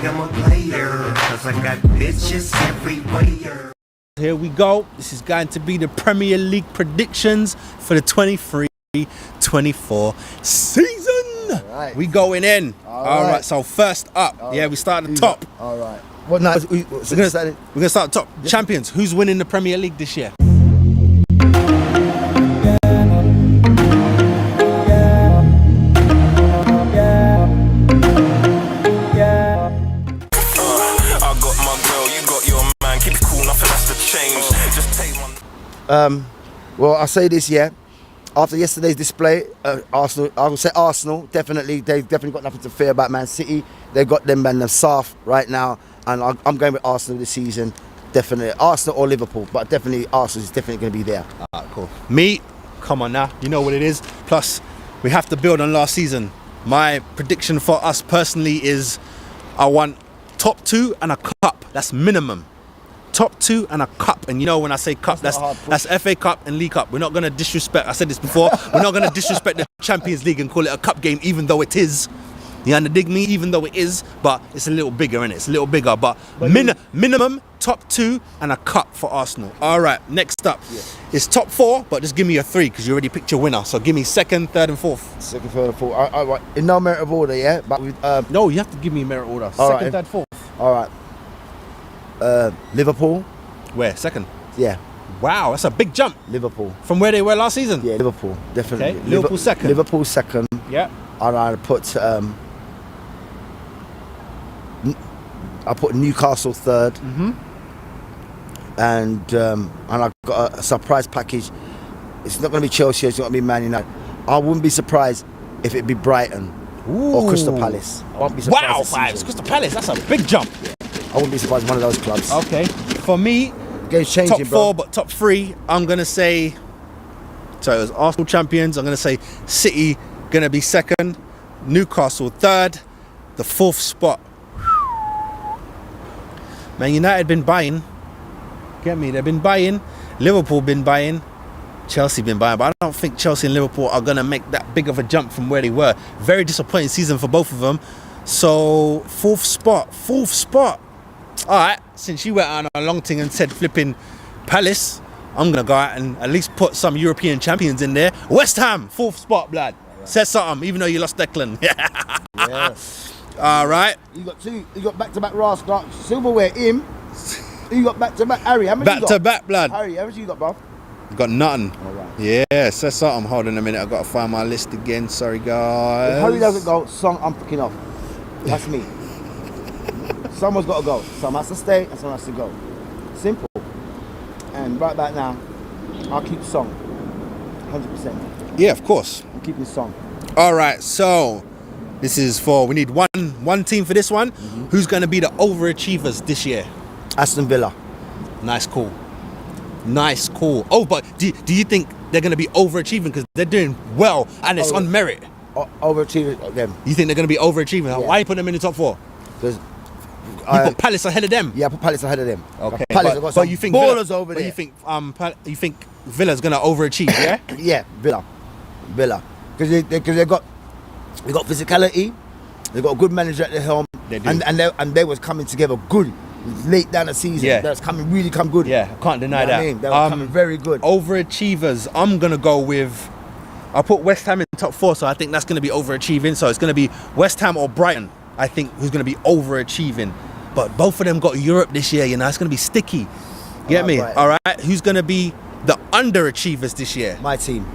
think I'm a player, cause I got bitches everywhere. Here we go. This is going to be the Premier League predictions for the 23-24 season. Right. We going in. All right. So first up, we start at the top. All right. What night? We're gonna start at the top. Yeah. Champions. Who's winning the Premier League this year? Well, I'll say this, after yesterday's display, Arsenal, I will say Arsenal, definitely, they've definitely got nothing to fear about Man City. They've got them and them soft right now, and I'm going with Arsenal this season, definitely. Arsenal or Liverpool, but definitely Arsenal is definitely going to be there. All right, cool. Me, come on now, you know what it is. Plus, we have to build on last season. My prediction for us personally is I want top 2 and a cup. That's minimum. Top 2 and a cup, and you know when I say cup, that's FA Cup and League Cup. We're not going to disrespect, I said this before, we're not going to disrespect the Champions League and call it a cup game, even though it is. You underdig me? Even though it is, but it's a little bigger, innit? It's a little bigger, but minimum top 2 and a cup for Arsenal. All right, next up is top 4, but just give me a 3 because you already picked your winner. So give me 2nd, 3rd, and 4th. 2nd, 3rd, and 4th. All right. In no merit of order, yeah. But with, no, you have to give me merit order. 2nd, 3rd, 4th. All right. Liverpool. Where? 2nd? Yeah. Wow, that's a big jump. Liverpool. From where they were last season? Yeah, Liverpool, definitely. Okay. Liverpool 2nd. Liverpool 2nd. Yeah. And I put Newcastle 3rd. Mm-hmm. And I got a surprise package. It's not going to be Chelsea, it's not going to be Man United. I wouldn't be surprised if it'd be Brighton or Crystal Palace. I won't be surprised. Wow, Fives, Crystal Palace, that's a big jump. Yeah. I wouldn't be surprised if one of those clubs. Okay. For me, game's changing, top 4, but top 3, I'm going to say, so it was Arsenal champions, I'm going to say City going to be 2nd, Newcastle 3rd, the 4th spot. Man United been buying, get me, they've been buying, Liverpool been buying, Chelsea been buying, but I don't think Chelsea and Liverpool are going to make that big of a jump from where they were. Very disappointing season for both of them. So 4th spot. All right, since you went on a long thing and said flipping Palace, I'm going to go out and at least put some European champions in there. West Ham, 4th spot, blood. Right. Says something, even though you lost Declan. Yes. All right. You got 2, you got back-to-back Rascal, silverware, him. You got back-to-back, Harry, how many you got? Back-to-back, blood. Harry, how much you got, bro? Got nothing. All right. Yeah, says something. Hold on a minute, I've got to find my list again. Sorry, guys. If Harry doesn't go, Song, I'm picking off. That's me. Someone's got to go. Some has to stay and someone has to go. Simple. And right back now, I'll keep Song. 100%. Yeah, of course. I'm keeping Song. All right, so this is for, we need one team for this one. Mm-hmm. Who's going to be the overachievers this year? Aston Villa. Nice call. Oh, but do you think they're going to be overachieving because they're doing well and it's on merit? Overachieving them. You think they're going to be overachieving? Yeah. Why you put them in the top 4? Because you put Palace ahead of them. Yeah, I put Palace ahead of them. Okay, Palace have got some you think ballers over there. You think Villa's going to overachieve? Yeah. Yeah, Villa, because they got physicality. They got a good manager at the helm. They do. And they was coming together good. Late down the season, that's really come good. Yeah, can't deny that. I mean? They were coming very good. Overachievers, I'm gonna go with. I put West Ham in top 4, so I think that's gonna be overachieving. So it's gonna be West Ham or Brighton. I think who's gonna be overachieving. But both of them got Europe this year. You know, it's gonna be sticky. Get me? Brighton. All right. Who's gonna be the underachievers this year? My team,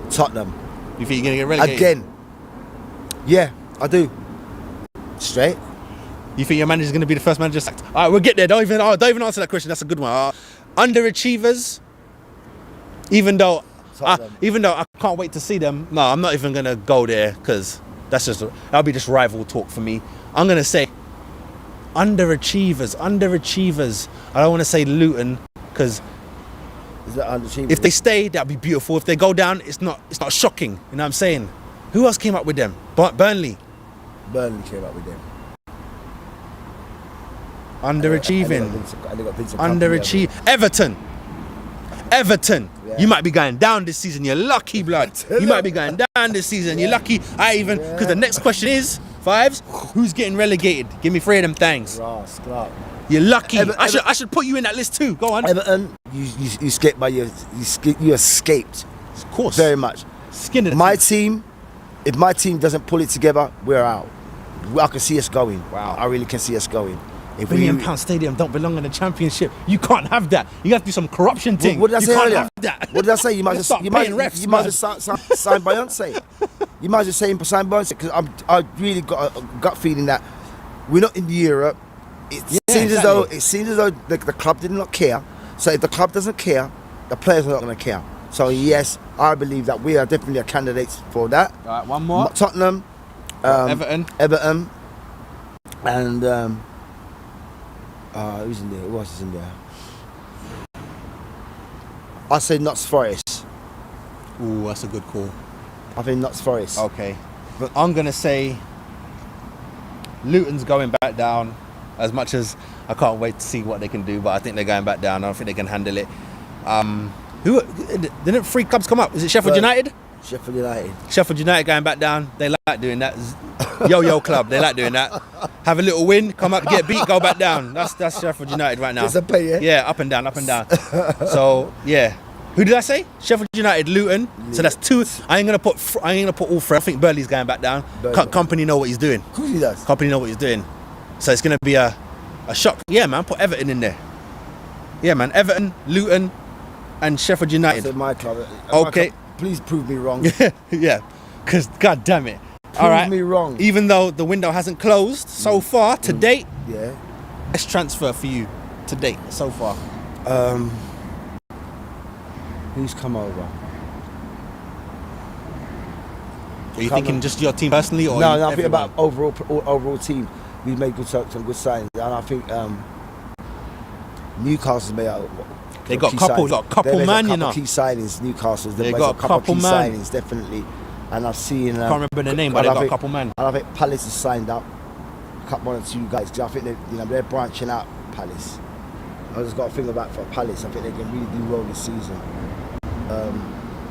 Tottenham. You think you're gonna get relegated again? Yeah, I do. Straight. You think your manager's going to be the first manager sacked? All right, we'll get there. Don't even answer that question. That's a good one. Underachievers, even though I can't wait to see them. No, I'm not even going to go there because that'll be just rival talk for me. I'm going to say underachievers. I don't want to say Luton because if they stay, that'll be beautiful. If they go down, it's not shocking. You know what I'm saying? Who else came up with them? Burnley. Burnley came up with them. Underachieving. Underachieving. Everton. Yeah. You might be going down this season. You're lucky, blood. You might be going down this season. You're lucky. Because the next question is, Fives? Who's getting relegated? Give me 3 of them things. Ross, Clark. You're lucky. I should put you in that list too. Go on. Everton, you escaped by you escaped. Of course. Very much. Skin of the My teeth. team, if my team doesn't pull it together, we're out. I can see us going. Wow. I really can see us going. If £1 stadium don't belong in the championship. You can't have that. You have to do some corruption thing. What did I you say can't earlier? have that. What did I say? You might Let's just start paying refs, you might man. just sign Beyonce. You might just say sign Beyonce because I really got a gut feeling that we're not in Europe. It seems as though the club did not care. So if the club doesn't care, the players are not going to care. So yes, I believe that we are definitely a candidates for that. All right, one more. Tottenham, Everton, and who's in there? Who else is in there? I say Notts Forest. Ooh, that's a good call. I think Notts Forest. Okay, but I'm gonna say Luton's going back down. As much as I can't wait to see what they can do, but I think they're going back down. I don't think they can handle it. Who didn't 3 clubs come up? Is it Sheffield United? Sheffield United. Sheffield United going back down. They like doing that. Yo-yo club. They like doing that. Have a little win, come up, get beat, go back down. That's Sheffield United right now. It's a pay, yeah? Yeah, up and down, up and down. So yeah, who did I say? Sheffield United, Luton. So that's 2. I ain't gonna put all 3. I think Burley's going back down. Company know what he's doing. Of course he does. Company know what he's doing. So it's gonna be a shock. Yeah, man. Put Everton in there. Yeah, man. Everton, Luton, and Sheffield I United. said my club. Okay. My club, please prove me wrong. Yeah, because god damn it. Prove All right. me wrong. Even though the window hasn't closed so far to date, Yeah. best transfer for you to date so far. Who's come over? Are you thinking just your team personally, or No, you- I think everyone? about overall team. We made some good signings, and I think Newcastle's made out. They got key a couple- signings. got a couple They made man, a you couple know. key signings. Newcastle's. They made got a couple key man. signings, definitely. And I've seen. Can't remember the name, but they got a couple man. And I think Palace has signed up. One or 2 guys. 'Cause I think they're branching out. Palace. I just got a thing about for Palace. I think they can really do well this season.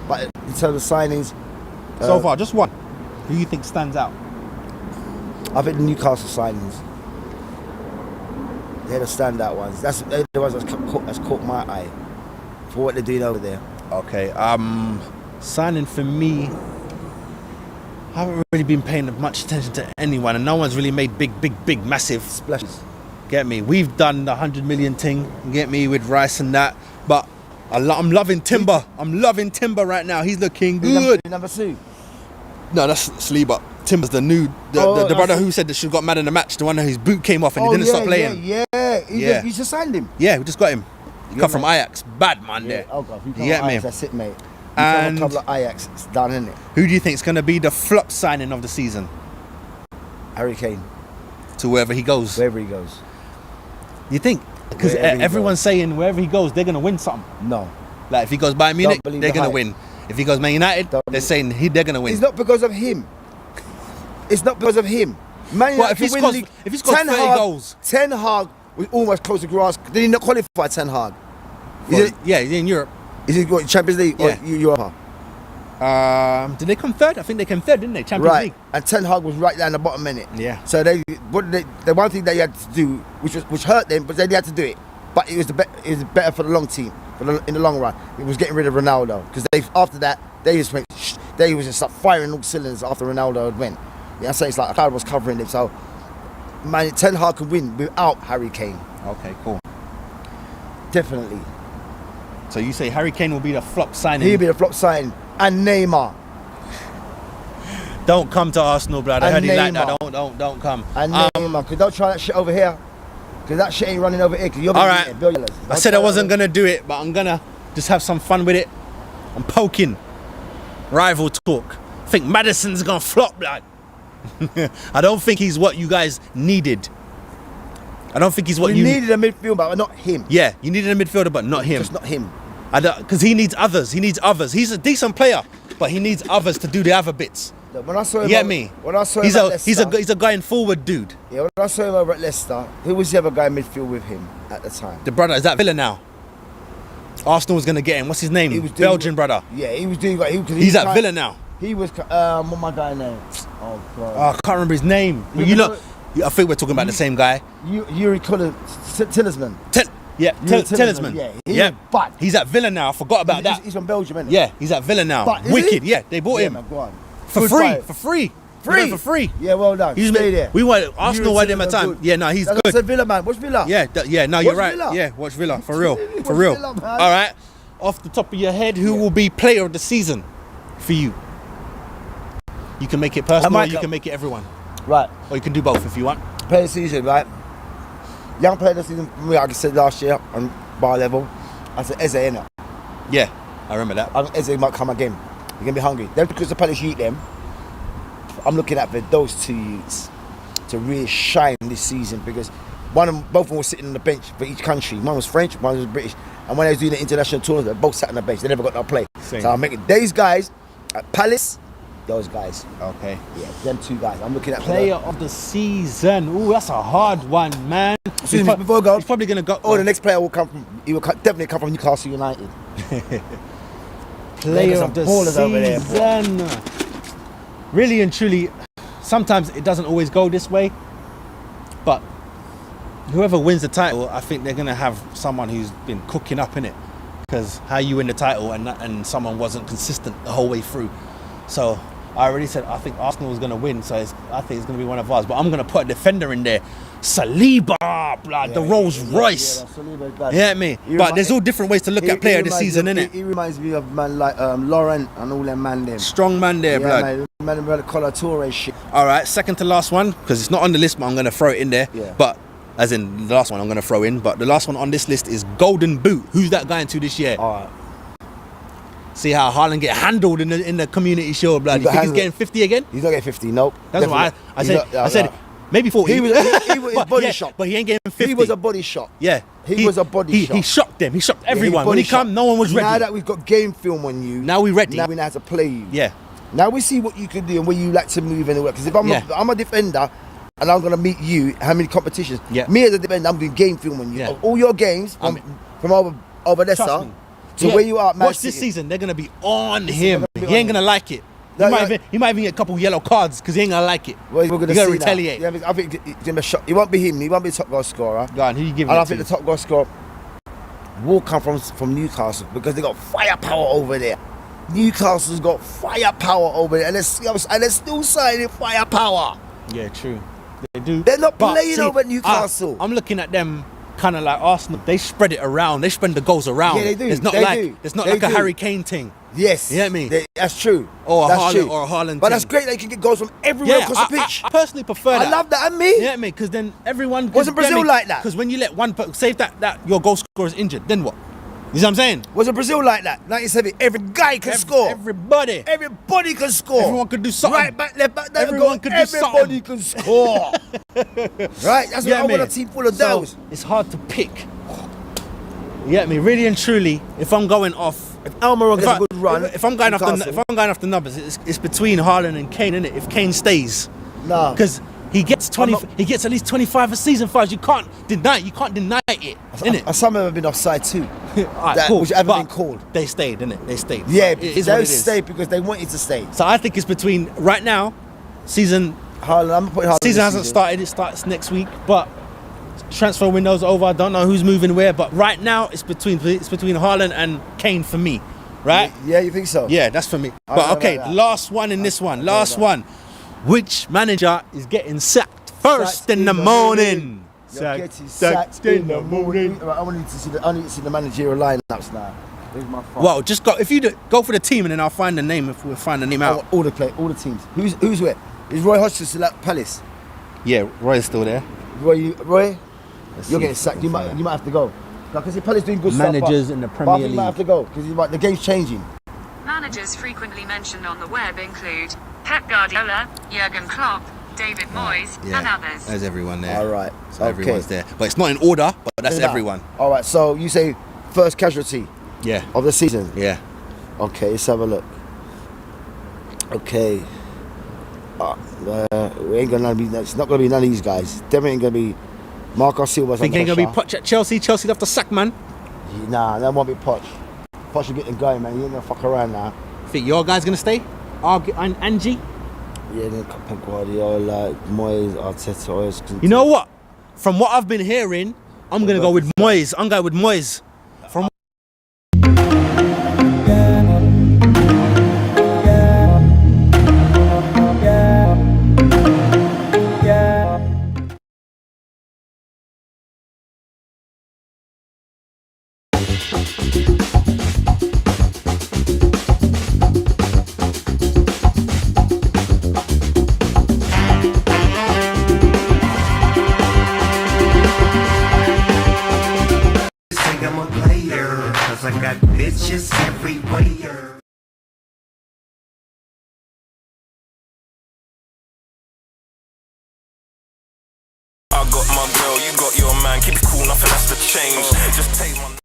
But in terms of signings, So far, just one. Who you think stands out? I think the Newcastle signings. They're the standout ones. They're the ones that's caught my eye for what they're doing over there. Okay. Signing for me. I haven't really been paying much attention to anyone, and no one's really made big, massive Splashes. Get me? We've done the 100 million thing. Get me with Rice and that, but I'm loving Timber. I'm loving Timber right now. He's looking good. Number 2. No, that's Sleeper. Timber's the new, the brother who said that she got mad in the match. The one whose boot came off and he didn't stop playing. Yeah. You just signed him. Yeah, we just got him. He come from Ajax. Bad man there. Oh God, You get me? That's it, mate. And- a couple of Ajax, it's done, isn't it? Who do you think is going to be the flop signing of the season Harry Kane, to wherever he goes? wherever he goes. You think? Because Wherever he everyone's goes. saying wherever he goes, they're going to win something. No, Like if he goes Bayern Munich, believe they're the going to hype. win. If he goes Man United, Don't they're believe- saying they're going to win. it's not because of him. It's not because of him. Man Well, United if he can win scores- the league. if he scores 30 goals. Ten Hag was almost close to grass. Did he not qualify Ten Hag? Is Yeah, he's in Europe. it what, Champions League Yeah. or Europa? Did they come third? I think they came third, didn't they? Champions Right, League. and Ten Hag was right down the bottom minute. Yeah. So the one thing they had to do, which hurt them, but they had to do it. But it was better for the long team, in the long run. It was getting rid of Ronaldo because after that they just went, they was just like firing all cylinders after Ronaldo had went. Yeah, I'm saying it's like a crowd was covering him. So man, Ten Hag could win without Harry Kane, Okay, cool. definitely. So you say Harry Kane will be the flop signing? He'll be the flop signing, and Neymar, Don't come to Arsenal, blood. I And heard he like Neymar. that. Don't come. and Neymar. Cause don't try that shit over here, cause that shit ain't running over here. Cause you're All gonna right. get it, billions. I said I wasn't gonna do it, but I'm gonna just have some fun with it. I'm poking. Rival talk. Think Madison's gonna flop, blood. I don't think he's what you guys needed. I don't think he's what We you needed a midfield, but not him. Yeah, you needed a midfielder, but not him. Just not him. Because he needs others. He needs others. He's a decent player, but he needs others to do the other bits. Look, when I saw him, You get me? When I saw him He's at a Leicester, he's a going forward dude. yeah, when I saw him over at Leicester, who was the other guy in midfield with him at the time? The brother is at Villa now. Arsenal was gonna get him. What's his name? He was doing- Belgian brother. Yeah, he was doing. He's He's at Villa now. He was. What my guy name? Oh god. I can't remember his name. But you look. I think we're talking about the same guy. Yuri Tillsman. Tillsman. Yeah. But he's at Villa now. I forgot about that. He's from Belgium, isn't he? Yeah, he's at Villa now. But, is Wicked. he? Yeah, they bought him Man, go on. for Good free. buy. For free. Free? For free. Yeah, well done. Stay there. We wanted Arsenal wanted him at Tillsman time. good. Yeah, no, he's That's good. I said Villa, man. What's Villa? Yeah. No, you're Watch right. Villa. Yeah, watch Villa for real. Watch For real. Villa, man. All right. Off the top of your head, who will be player of the season for you? You can make it personal, or you can make it everyone, Right. or you can do both if you want. Player of the season, right? Young player of the season for me, like I said last year on bar level, I said Eze, innit? Yeah, I remember that. I think Eze might come again. You're going to be hungry. Then because the Palace eat them, I'm looking at for those two youths to really shine this season because both of them were sitting on the bench for each country. One was French, one was British. And when they was doing the international tournament, they both sat on the bench. They never got no play. Same. So I'm making these guys at Palace, those guys. Okay. Yeah, them two guys. I'm looking at Player of the season. Ooh, that's a hard one, man. Excuse me, before I go. He's probably gonna go. Oh, the next player will come from. He will definitely come from Newcastle United. Player There's of the some ballers over there, season. Really and truly, sometimes it doesn't always go this way, but whoever wins the title, I think they're gonna have someone who's been cooking up in it. Because how you win the title and someone wasn't consistent the whole way through. So I already said I think Arsenal was gonna win. So I think it's gonna be one of ours. But I'm gonna put a defender in there, Saliba, the Rolls Royce. Yeah, me. But there's all different ways to look at player this season, innit? He reminds me of man like Laurent and all them man them. Strong man there, blood. Man about the Collar Torres shit. All right, second to last one because it's not on the list, but I'm gonna throw it in there. Yeah. But as in the last one, I'm gonna throw in. But the last one on this list is Golden Boot. Who's that going to this year? All right. See how Haaland get handled in the community shield, blood. You think he's getting 50 again? He's not getting 50, nope. That's why I said maybe 40. He was but, body shot. But he ain't getting 50. He was a body shot. Yeah. He was a body shot. He shocked them. He shocked everyone. Yeah, When he come, no one was ready. Now that we've got game film on you, Now we ready. Now we know how to play you. Yeah. Now we see what you can do and where you like to move anywhere. Because if I'm a defender and I'm gonna meet you, how many competitions? Yeah. Me as a defender, I'm doing game film on you. Yeah. Of all your games from over Leicester Trust me. to where you are at Man Watch this City. season. They're gonna be on him. gonna be He on ain't gonna like it. He might even get a couple yellow cards because he ain't gonna like it. Well, we're gonna you gotta see retaliate. That. Yeah, I think he's gonna be shot. He won't be him. He won't be the top goal scorer. Go on, who you giving And it I think to? the top goal scorer will come from Newcastle because they got firepower over there. Newcastle's got firepower over there, and they're still signing firepower. Yeah, true. They do. They're not But playing see, over Newcastle. I'm looking at them kind of like Arsenal. They spread it around. They spread the goals around. Yeah, they do. It's not They like do. it's not They like a do. Harry Kane thing. Yes. You get me? That's true. Or a That's Haaland true. or a Haaland But thing. that's great. They can get goals from everywhere Yeah, across the pitch. I personally prefer that. I love that. And me. You get me? Because then everyone Wasn't Brazil like that? Because when you let one say that your goal scorer is injured, then what? You see what I'm saying? Was Brazil like that? 1970. Every guy can score. Everybody. Everybody can score. Everyone could do something. Right back, left back, down Everyone goal. could do Everybody something. can score. Right? That's what I want a team full of those. It's hard to pick. You get me? Really and truly, if I'm going off, If Almiron gets a good run, if I'm going Newcastle- off the numbers, it's between Haaland and Kane, isn't it? If Kane stays, Nah. because he gets 20, he gets at least 25 a season for us. You can't deny it. You can't deny it, innit? Some of them have been offside too. Alright, that- cool. which haven't But been called. They stayed, innit? They stayed. Yeah, So it is what they it is. stayed because they wanted to stay. So I think it's between right now, season Haaland, I'm putting Haaland season this hasn't started. It starts next week, but transfer window's over. I don't know who's moving where, but right now it's between Haaland and Kane for me, right? Yeah, you think so? Yeah, that's for me. I don't But know okay, about that. last one in this one. I don't know Last about one. Which manager is getting sacked first in the morning? You're getting sacked in the morning. Right, I need to see the managerial lineups now. Where's my phone? Well, just go. If you go for the team, and then I'll find the name. If we find the name out. all the teams. Who's where? Is Roy Hodgson still at Palace? Yeah, Roy's still there. Roy, Let's you're see getting if sacked. I You can might have to go. Because the Palace doing good Managers stuff. in the But I Premier think you might have League. to go because the game's changing. Managers frequently mentioned on the web include Pep Guardiola, Jurgen Klopp, David Moyes, and others. There's everyone there. All right. So everyone's there, but it's not in order. But that's Nah. everyone. All right. So you say first casualty Yeah, of the season. yeah. Okay, let's have a look. Okay. We ain't gonna be. It's not gonna be none of these guys. Definitely ain't gonna be. Marco Silva's Think under ain't gonna be pressure. Poch at Chelsea. Chelsea love to sack, man. Nah, that won't be Poch. Poch will get them going, man. You ain't gonna fuck around now. Think your guy's gonna stay? And Angie? Yeah, then Pep Guardiola, Moyes, Arteta. You know what? From what I've been hearing, I'm going to go with Moyes. I'm going with Moyes. From Say I'm a player, cause I got bitches everywhere. I got my girl, you got your man. Keep it cool, nothing has to change. Just take one.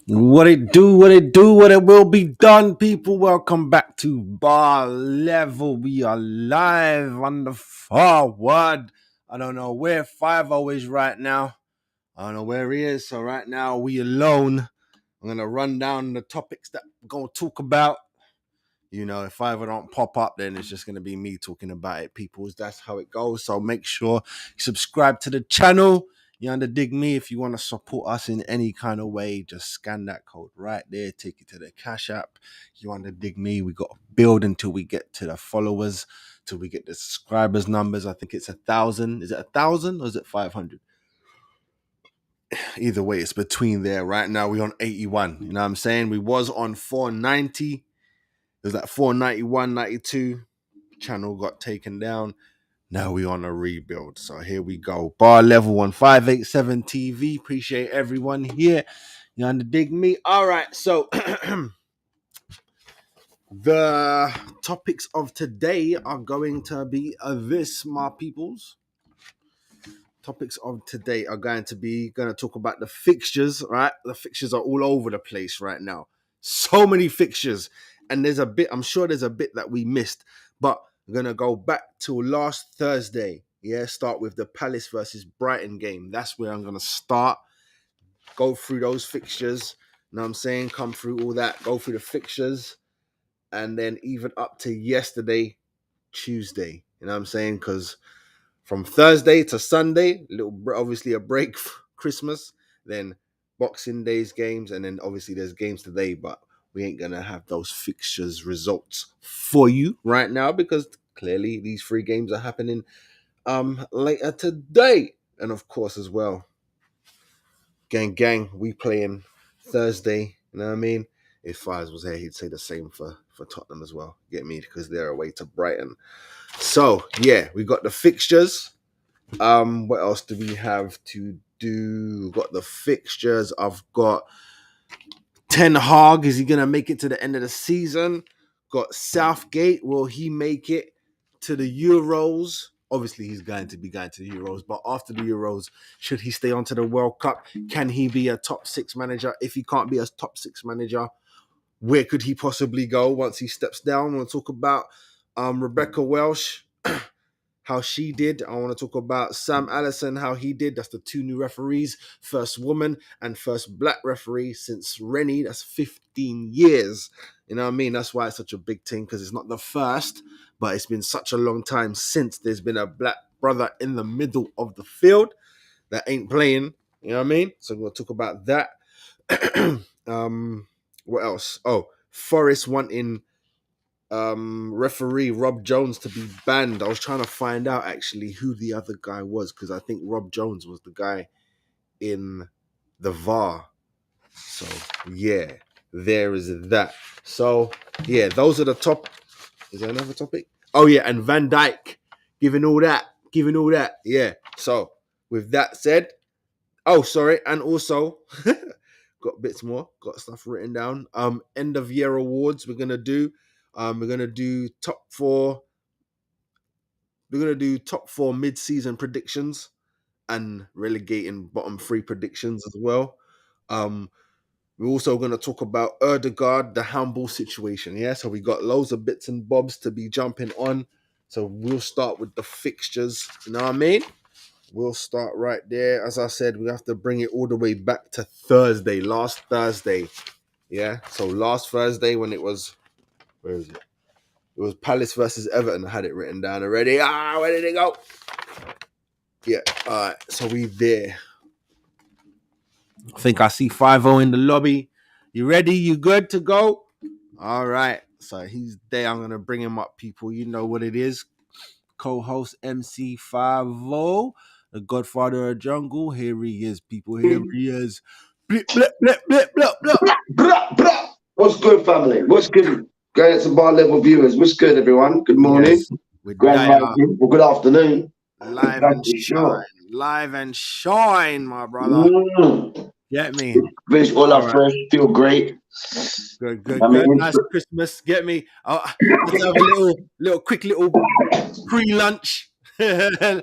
what it do, what it will be done, people. Welcome back to Bar Level. We are live on the forward. I don't know where 5-0 is right now. I don't know where he is. So right now we alone. I'm gonna run down the topics that we're gonna talk about. You know, if I ever don't pop up, then it's just gonna be me talking about it, peoples. That's how it goes. So make sure you subscribe to the channel. You underdig me? If you want to support us in any kind of way, just scan that code right there. Take it to the Cash App. You underdig me? We got to build until we get to the followers, till we get the subscribers numbers. I think it's 1,000. Is it 1,000 or is it 500? Either way, it's between there. Right now, we're on 81. You know what I'm saying? We was on 490. It was like 491, 92. Channel got taken down. Now we on a rebuild. So here we go. Bar Level on 587 TV. Appreciate everyone here. You underdig me? All right. So the topics of today are going to be this, my peoples. Topics of today are going to talk about the fixtures, right? The fixtures are all over the place right now. So many fixtures. And I'm sure there's a bit that we missed, but I'm going to go back to last Thursday. Yeah, start with the Palace versus Brighton game. That's where I'm going to start. Go through those fixtures. You know what I'm saying? Come through all that. Go through the fixtures. And then even up to yesterday, Tuesday. You know what I'm saying? Because from Thursday to Sunday, obviously a break for Christmas, then Boxing Day's games, and then obviously there's games today, but we ain't gonna have those fixtures results for you right now because clearly these 3 games are happening later today. And of course as well, gang, we playing Thursday, you know what I mean? If Fires was here, he'd say the same for Tottenham as well. Get me? Because they're away to Brighton. So yeah, we got the fixtures. What else do we have to do? We've got the fixtures. I've got Ten Hag. Is he gonna make it to the end of the season? Got Southgate. Will he make it to the Euros? Obviously, he's going to be going to the Euros, but after the Euros, should he stay on to the World Cup? Can he be a top 6 manager? If he can't be a top 6 manager, where could he possibly go once he steps down? We'll talk about Rebecca Welsh, how she did. I want to talk about Sam Allison, how he did. That's the 2 new referees, first woman and first black referee since Rennie. That's 15 years. You know what I mean? That's why it's such a big thing, because it's not the first, but it's been such a long time since there's been a black brother in the middle of the field that ain't playing. You know what I mean? So we'll talk about that. What else? Oh, Forest wanting referee Rob Jones to be banned. I was trying to find out actually who the other guy was, because I think Rob Jones was the guy in the VAR. So yeah, there is that. So yeah, those are the top. Is there another topic? Oh yeah, and Van Dijk giving all that. Yeah. So with that said, oh sorry, and also got bits more, got stuff written down. End of year awards we're gonna do. We're gonna do top 4. We're gonna do top 4 mid-season predictions and relegating bottom 3 predictions as well. We're also gonna talk about Erdegaard, the handball situation. Yeah, so we got loads of bits and bobs to be jumping on. So we'll start with the fixtures. You know what I mean? We'll start right there. As I said, we have to bring it all the way back to Thursday, last Thursday. Yeah, so last Thursday when it was, where is it? It was Palace versus Everton. I had it written down already. Where did it go? Yeah, all right. So we there. I think I see 5-0 in the lobby. You ready? You good to go? All right. So he's there. I'm going to bring him up, people. You know what it is. Co-host MC 50, the Godfather of Jungle. Here he is, people. Here he is. Blip, blip, blip, blip, blip, blip. Blah, blah. What's good, family? What's good? Going to bar level viewers. What's good, everyone? Good morning. Yes, with Grand Daya, rising. Well, good afternoon. live That's and for shine. sure. Live and shine, my brother. Mm. Get me. Finish all All our right. fresh. Feel great. Good, good, I good. mean, Nice Christmas. Get me. Let's have a quick little pre-lunch. Little I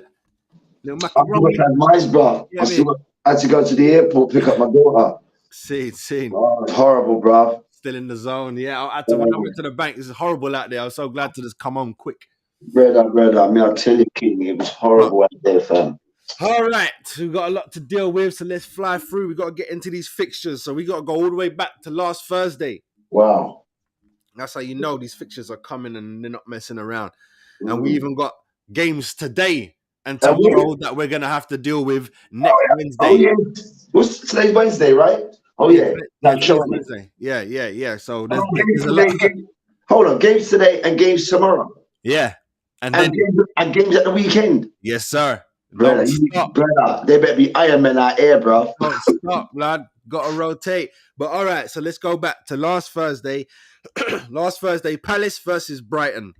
macaroni. had mice, bro. Get me. I had to go to the airport, pick up my daughter. Seen. Oh, it's horrible, bro. Still in the zone. Yeah, I had to, when I went to the bank, this is horrible out there. I was so glad to just come home quick. Brother. I mean, I tell you, King, it was horrible out there, fam. All right, we've got a lot to deal with, so let's fly through. We got to get into these fixtures. So we got to go all the way back to last Thursday. Wow. That's how you know these fixtures are coming and they're not messing around. And we even got games today and tomorrow that we're going to have to deal with next Wednesday. Oh, yeah. What's today's Wednesday, right? Oh, yeah. Today's Wednesday. Yeah. So there's a lot. Hold on, games today and games tomorrow. Yeah. And games at the weekend. Yes, sir. Brother, they better be Iron Men out here, bro. Don't stop, lad. Got to rotate. But all right, so let's go back to last Thursday. Last Thursday, Palace versus Brighton.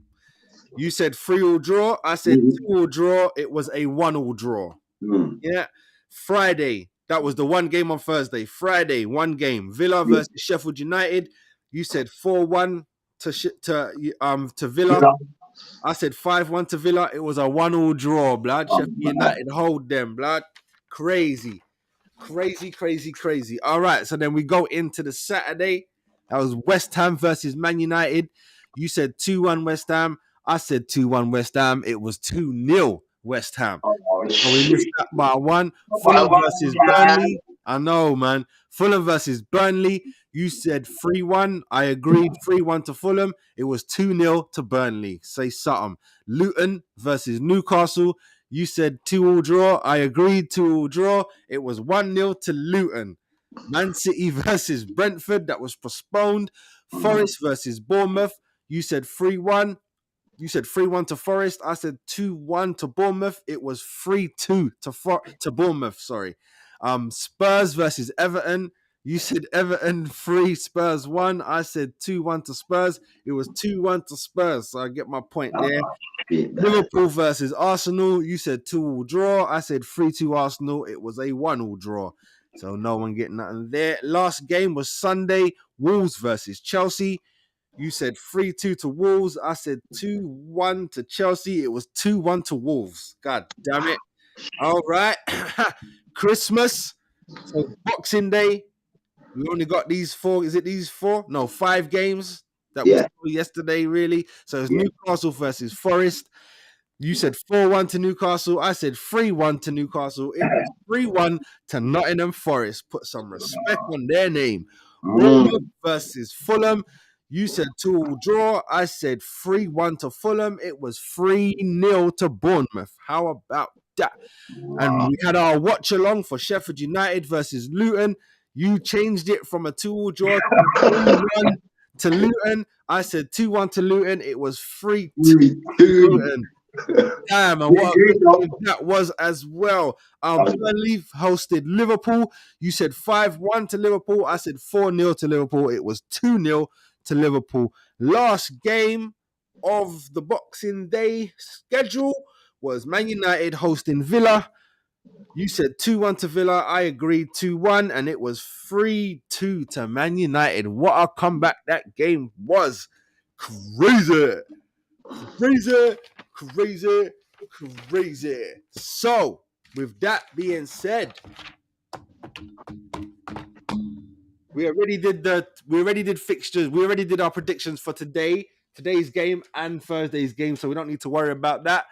You said 3-3 draw. I said 2-2 draw. It was a 1-1 draw. Yeah. Friday, that was the one game on Thursday. Friday, one game. Villa versus Sheffield United. You said 4-1 to Villa. I said 5-1 to Villa. It was a 1-1 draw, blood. Sheffield United hold them, blood. Crazy. All right, so then we go into the Saturday. That was West Ham versus Man United. You said 2-1 West Ham. I said 2-1 West Ham. It was 2-0 West Ham. So we missed that by one. Fulham versus Burnley. I know, man. Fulham versus Burnley. You said 3-1. I agreed. 3-1 to Fulham. It was 2-0 to Burnley. Say something. Luton versus Newcastle. You said 2-2 draw. I agreed. 2-2 draw. It was 1-0 to Luton. Man City versus Brentford. That was postponed. Forest versus Bournemouth. You said 3-1. You said 3-1 to Forest. I said 2-1 to Bournemouth. It was 3-2 to Bournemouth. Sorry. Spurs versus Everton. You said Everton 3, Spurs 1. I said 2-1 to Spurs. It was 2-1 to Spurs. So I get my point there. Liverpool versus Arsenal. You said 2-2 draw. I said 3-2 Arsenal. It was a 1-1 draw. So no one getting nothing there. Last game was Sunday. Wolves versus Chelsea. You said 3-2 to Wolves. I said 2-1 to Chelsea. It was 2-1 to Wolves. God damn it. All right. Christmas. So Boxing Day. We only got these 4. Is it these 4? No, 5 games that we saw yesterday, really. So it's Newcastle versus Forest. You said 4-1 to Newcastle. I said 3-1 to Newcastle. It was 3-1 to Nottingham Forest. Put some respect on their name. Bournemouth versus Fulham. You said 2-2 draw. I said 3-1 to Fulham. It was 3-0 to Bournemouth. How about that? And we had our watch along for Sheffield United versus Luton. You changed it from a 2-2 draw to 3-1 to Luton. I said 2-1 to Luton. It was 3-2 to Luton. Damn, and what a good game that was as well. Burnley hosted Liverpool. You said 5-1 to Liverpool. I said 4-0 to Liverpool. It was 2-0 to Liverpool. Last game of the Boxing Day schedule was Man United hosting Villa. You said 2-1 to Villa. I agreed 2-1, and it was 3-2 to Man United. What a comeback that game was. Crazy. So, with that being said, we already did fixtures. We already did our predictions for today's game and Thursday's game, so we don't need to worry about that.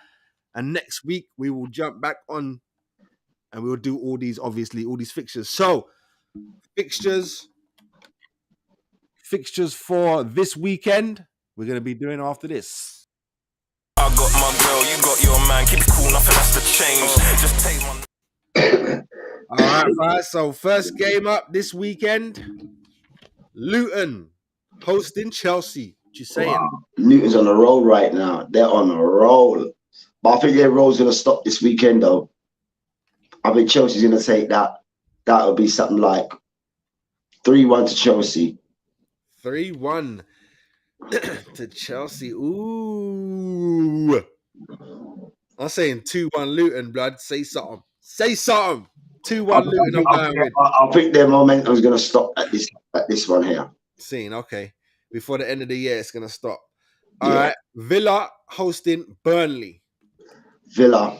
And next week we will jump back on and we will do all these fixtures. So, fixtures for this weekend. we're going to be doing after this. I got my girl, you got your man. Keep it cool, nothing has to change. Just take one. All right, guys. So first game up this weekend, Luton hosting Chelsea. What you saying? Wow. Luton's on a roll right now. They're on a roll. But I think their roll's going to stop this weekend, though. I think Chelsea's going to take that. That'll be something like 3-1 to Chelsea. 3-1 to Chelsea. Ooh. I'm saying 2-1 Luton, blood. Say something. Say something. 2-1 Luton. I think their momentum's going to stop at this one here. Scene, okay. Before the end of the year, it's going to stop. All right. Villa hosting Burnley. Villa.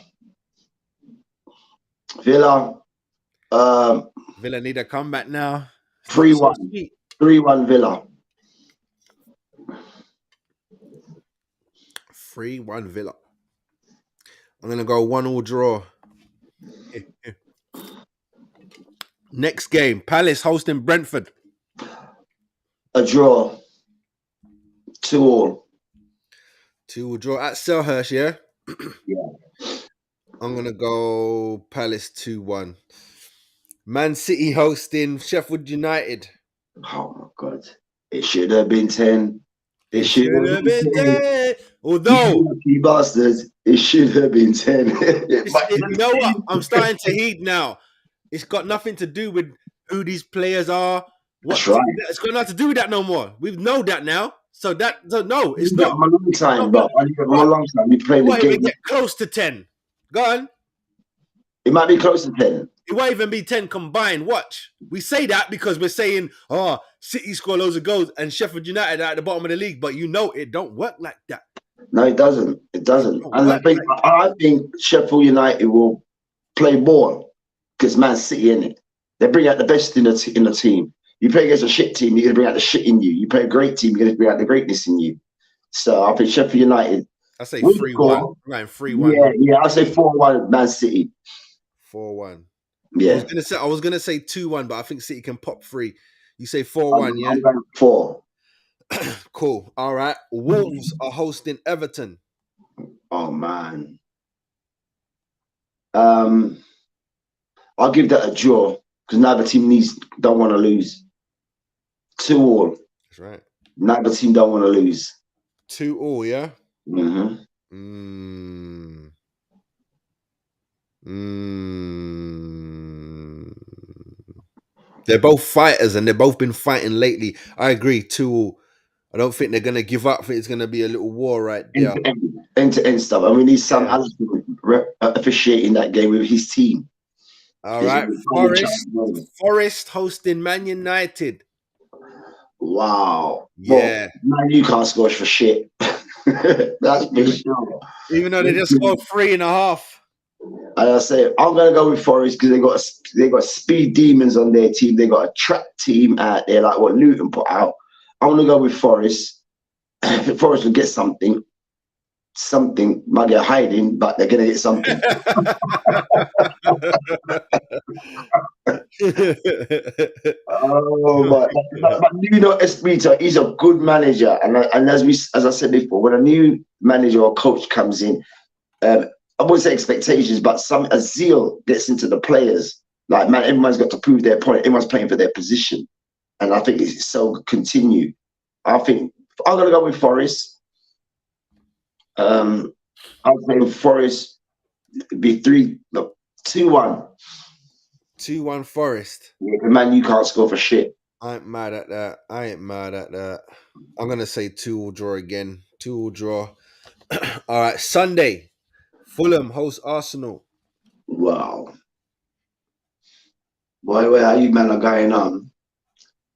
Villa need a comeback now. 3-1. 3-1 Villa. 3-1 Villa. I'm going to go 1-1 draw. Next game, Palace hosting Brentford. A draw. 2-2. 2-2 draw at Selhurst, yeah? Yeah. I'm going to go Palace 2-1. Man City hosting Sheffield United. Oh, my God. It should have been 10. It should have been 10. Although, you bastards, it should have been 10. you know what? I'm starting to heed now. It's got nothing to do with who these players are. That's right. It's got nothing to do with that no more. We know that now. So no, it's not. not. A long time, bro. A long time. We played the game. Get close to 10. Go on. It might be close to 10. It won't even be 10 combined. Watch. We say that because we're saying, City score loads of goals and Sheffield United are at the bottom of the league, but you know it don't work like that. No, it doesn't. It doesn't. And I think Sheffield United will play ball because Man City in it. They bring out the best in the team. You play against a shit team, you're going to bring out the shit in you. You play a great team, you're going to bring out the greatness in you. So I think Sheffield United. I say 3-1. Right, 3-1. Yeah. I say 4-1 Man City. 4-1. Yeah. I was gonna say 2-1, but I think City can pop 3. You say 4-1, yeah? I'm going 4. Cool. All right. Wolves are hosting Everton. Oh man. I'll give that a draw because neither team don't want to lose. 2-2. That's right. Neither team don't want to lose. 2-2, yeah? Mm-hmm. They're both fighters and they've both been fighting lately. I agree, 2-2. I don't think they're going to give up. I think it's going to be a little war right there. End-to-end stuff. And we need some Allison officiating that game with his team. All right. Forest hosting Man United. Wow. Yeah. Well, Man, you can't score for shit. That's for sure. Even though they just scored 3.5. And I say I'm gonna go with Forest because they got speed demons on their team. They got a track team out there like what Luton put out. I'm gonna go with Forest. Forest will get something. Something might get hiding, but they're gonna get something. But Nuno Espirito, he's a good manager, and as I said before, when a new manager or coach comes in, I wouldn't say expectations, but a zeal gets into the players. Like, man, everyone's got to prove their point. Everyone's playing for their position. And I think it's so continue. I think I'm going to go with Forest. I'll say Forest be 2-1. 2-1 Forest. Yeah, man, you can't score for shit. I ain't mad at that. I'm going to say 2-2 draw again. 2-2 draw. All right, Sunday. Fulham hosts Arsenal. Wow. Boy, where are you man are going on?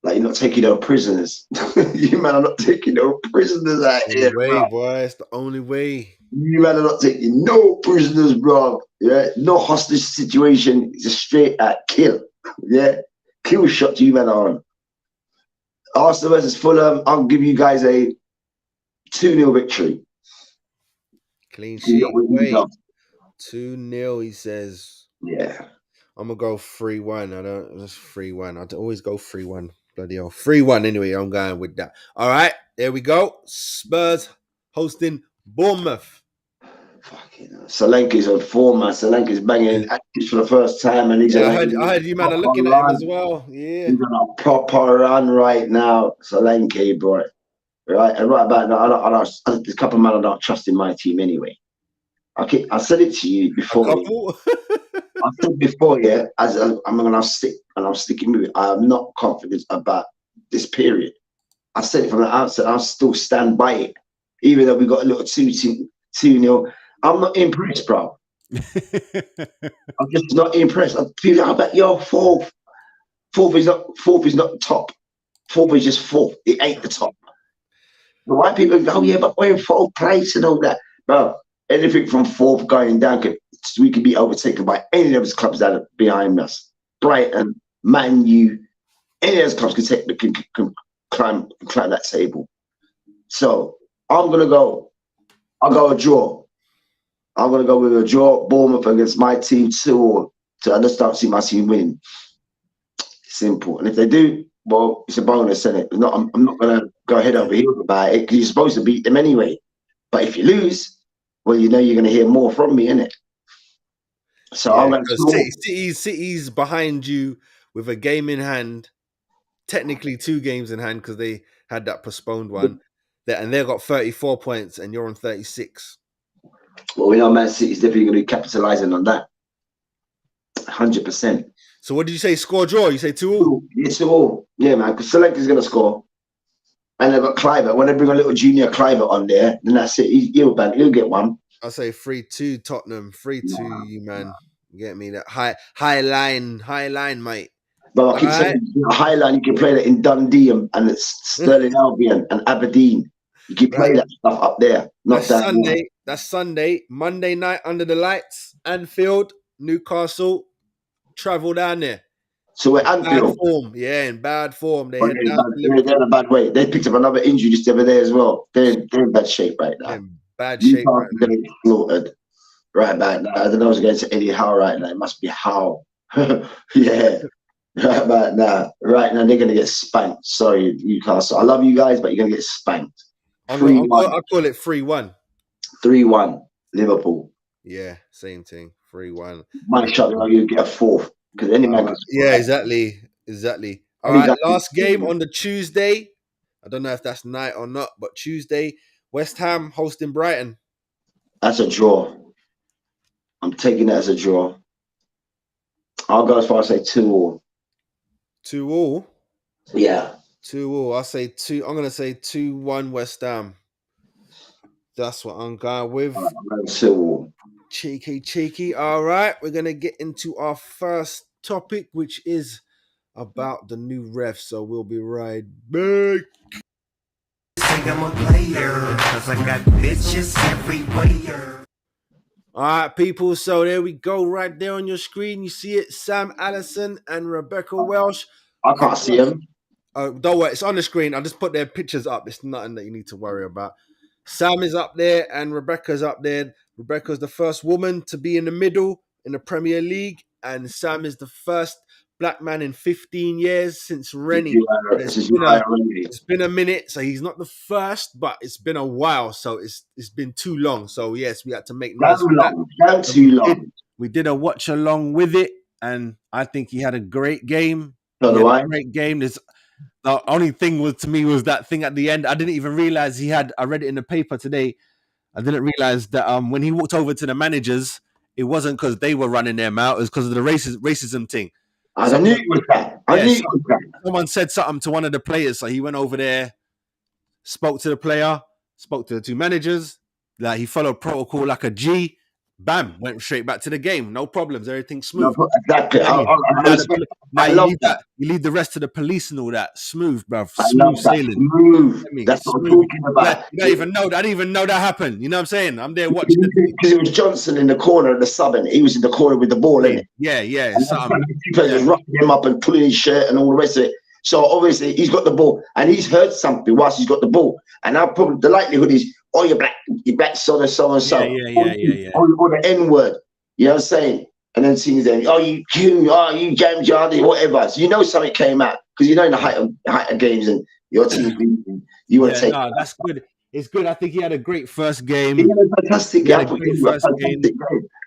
Like, you're not taking no prisoners. You man are not taking no prisoners out here, bro. Boy, it's the only way. You man are not taking no prisoners, bro. Yeah, no hostage situation. It's a straight at kill. Yeah, kill shot you man are on. Arsenal versus Fulham. I'll give you guys a 2-0 victory. Clean sheet. 2-0, he says. Yeah. I'm going to go 3-1. Just 3-1. I'd always go 3-1. Bloody hell. 3-1 anyway. I'm going with that. All right. There we go. Spurs hosting Bournemouth. Fucking hell. Solanke's on form, man. Solanke's banging active for the first time, and he's Yeah, on I heard you man are looking at him as well. Yeah. He's on a proper run right now, Solanke, boy. Right, and right about now, there's a couple of men I don't trust in my team anyway. I said it to you A before. couple. I said before, yeah. I'm sticking with it. I am not confident about this period. I said it from the outset. I'll still stand by it, even though we got a little 2-0. I'm not impressed, bro. I'm just not impressed. How about your fourth? Fourth is not top. Fourth is just fourth. It ain't the top. The white people go, oh yeah, but we're in fourth place and all that. Bro, anything from fourth going down, we could be overtaken by any of those clubs that are behind us. Brighton, Man U, any of those clubs can climb that table. So I'll go a draw. I'm gonna go with a draw. Bournemouth against my team 2-2. I just don't see my team winning. Simple. And if they do, well, it's a bonus, isn't it? I'm not gonna go head over heels about it because you're supposed to beat them anyway. But if you lose, well, you know you're gonna hear more from me, innit? So I'm gonna City's behind you with a game in hand, technically 2 games in hand because they had that postponed one. And they've got 34 points and you're on 36. Well, we know Man City's definitely going to be capitalising on that. 100%. So what did you say? Score draw? You say 2-2? Yeah, 2-2. Yeah, man, because Select is going to score. And they've got Clivert. When they bring a little junior Clivert on there, then that's it. He'll get one. I'll say 3-2 Tottenham. 3-2 you, man. You get me? That high line, mate. But I keep saying, high line, you can play that in Dundee and it's Sterling Albion and Aberdeen. You can play that stuff up there. That's Sunday. Monday night under the lights. Anfield, Newcastle. Travel down there. So we're Anfield. In bad form. They're in a bad way. They picked up another injury just the other day as well. They're in bad shape right now. Newcastle getting slaughtered right about now. I don't know what's going to Eddie Howe right now. It must be Howe. Yeah. Right about now. Right now they're going to get spanked. Sorry, Newcastle. I love you guys, but you're going to get spanked. I'll call it 3-1. 3-1 Liverpool. Yeah, same thing. 3-1. Might shut you get a fourth because any man. Yeah, exactly. All right, last game on the Tuesday. I don't know if that's night or not, but Tuesday, West Ham hosting Brighton. That's a draw. I'm taking it as a draw. I'll go as far as say 2-2. 2-2. Yeah. 2-2. I'll say 2. I'm gonna say 2-1 West Ham. That's what I'm going with. 2-2. Cheeky. All right, we're gonna get into our first topic, which is about the new ref. So we'll be right back. Think I'm a player, 'cause I got bitches everywhere. All right, people. So there we go, right there on your screen. You see it, Sam Allison and Rebecca Welsh. I can't see them. Don't worry, it's on the screen. I'll just put their pictures up. It's nothing that you need to worry about. Sam is up there and Rebecca's up there. Rebecca's the first woman to be in the middle in the Premier League, and Sam is the first black man in 15 years since Rennie. It's been a minute, so he's not the first, but it's been a while, so it's been too long. So yes, we had to make noise. Too long. We did a watch along with it, and I think he had a great game. Great game. The only thing was that thing at the end. I didn't even realize I read it in the paper today. I didn't realize that when he walked over to the managers, it wasn't because they were running their mouth. It was because of the racism thing. I knew it was that. Someone said something to one of the players, so he went over there, spoke to the player, spoke to the 2 managers. Like he followed protocol like a G. Bam, went straight back to the game. No problems. Everything's smooth. No, exactly. You leave the rest to the police and all that. Smooth, bruv. Smooth sailing. Smooth. That's what I'm talking about. You don't even know. I didn't even know that happened. You know what I'm saying? I'm there watching. Because it was Johnson in the corner of the subbing. He was in the corner with the ball, innit? Yeah. Players roughing him up and pulling his shirt and all the rest of it. So obviously he's got the ball and he's heard something whilst he's got the ball. And now probably the likelihood is, oh, you're black, so and so and so. Yeah. Or the N word. You know what I'm saying? And then seeing them, oh, you James Yardy, whatever. So you know something came out. because you know in the height of games and your team's losing, you want to take. No, that's good. It's good. I think he had a great first game. He had a fantastic He had a game. great first game.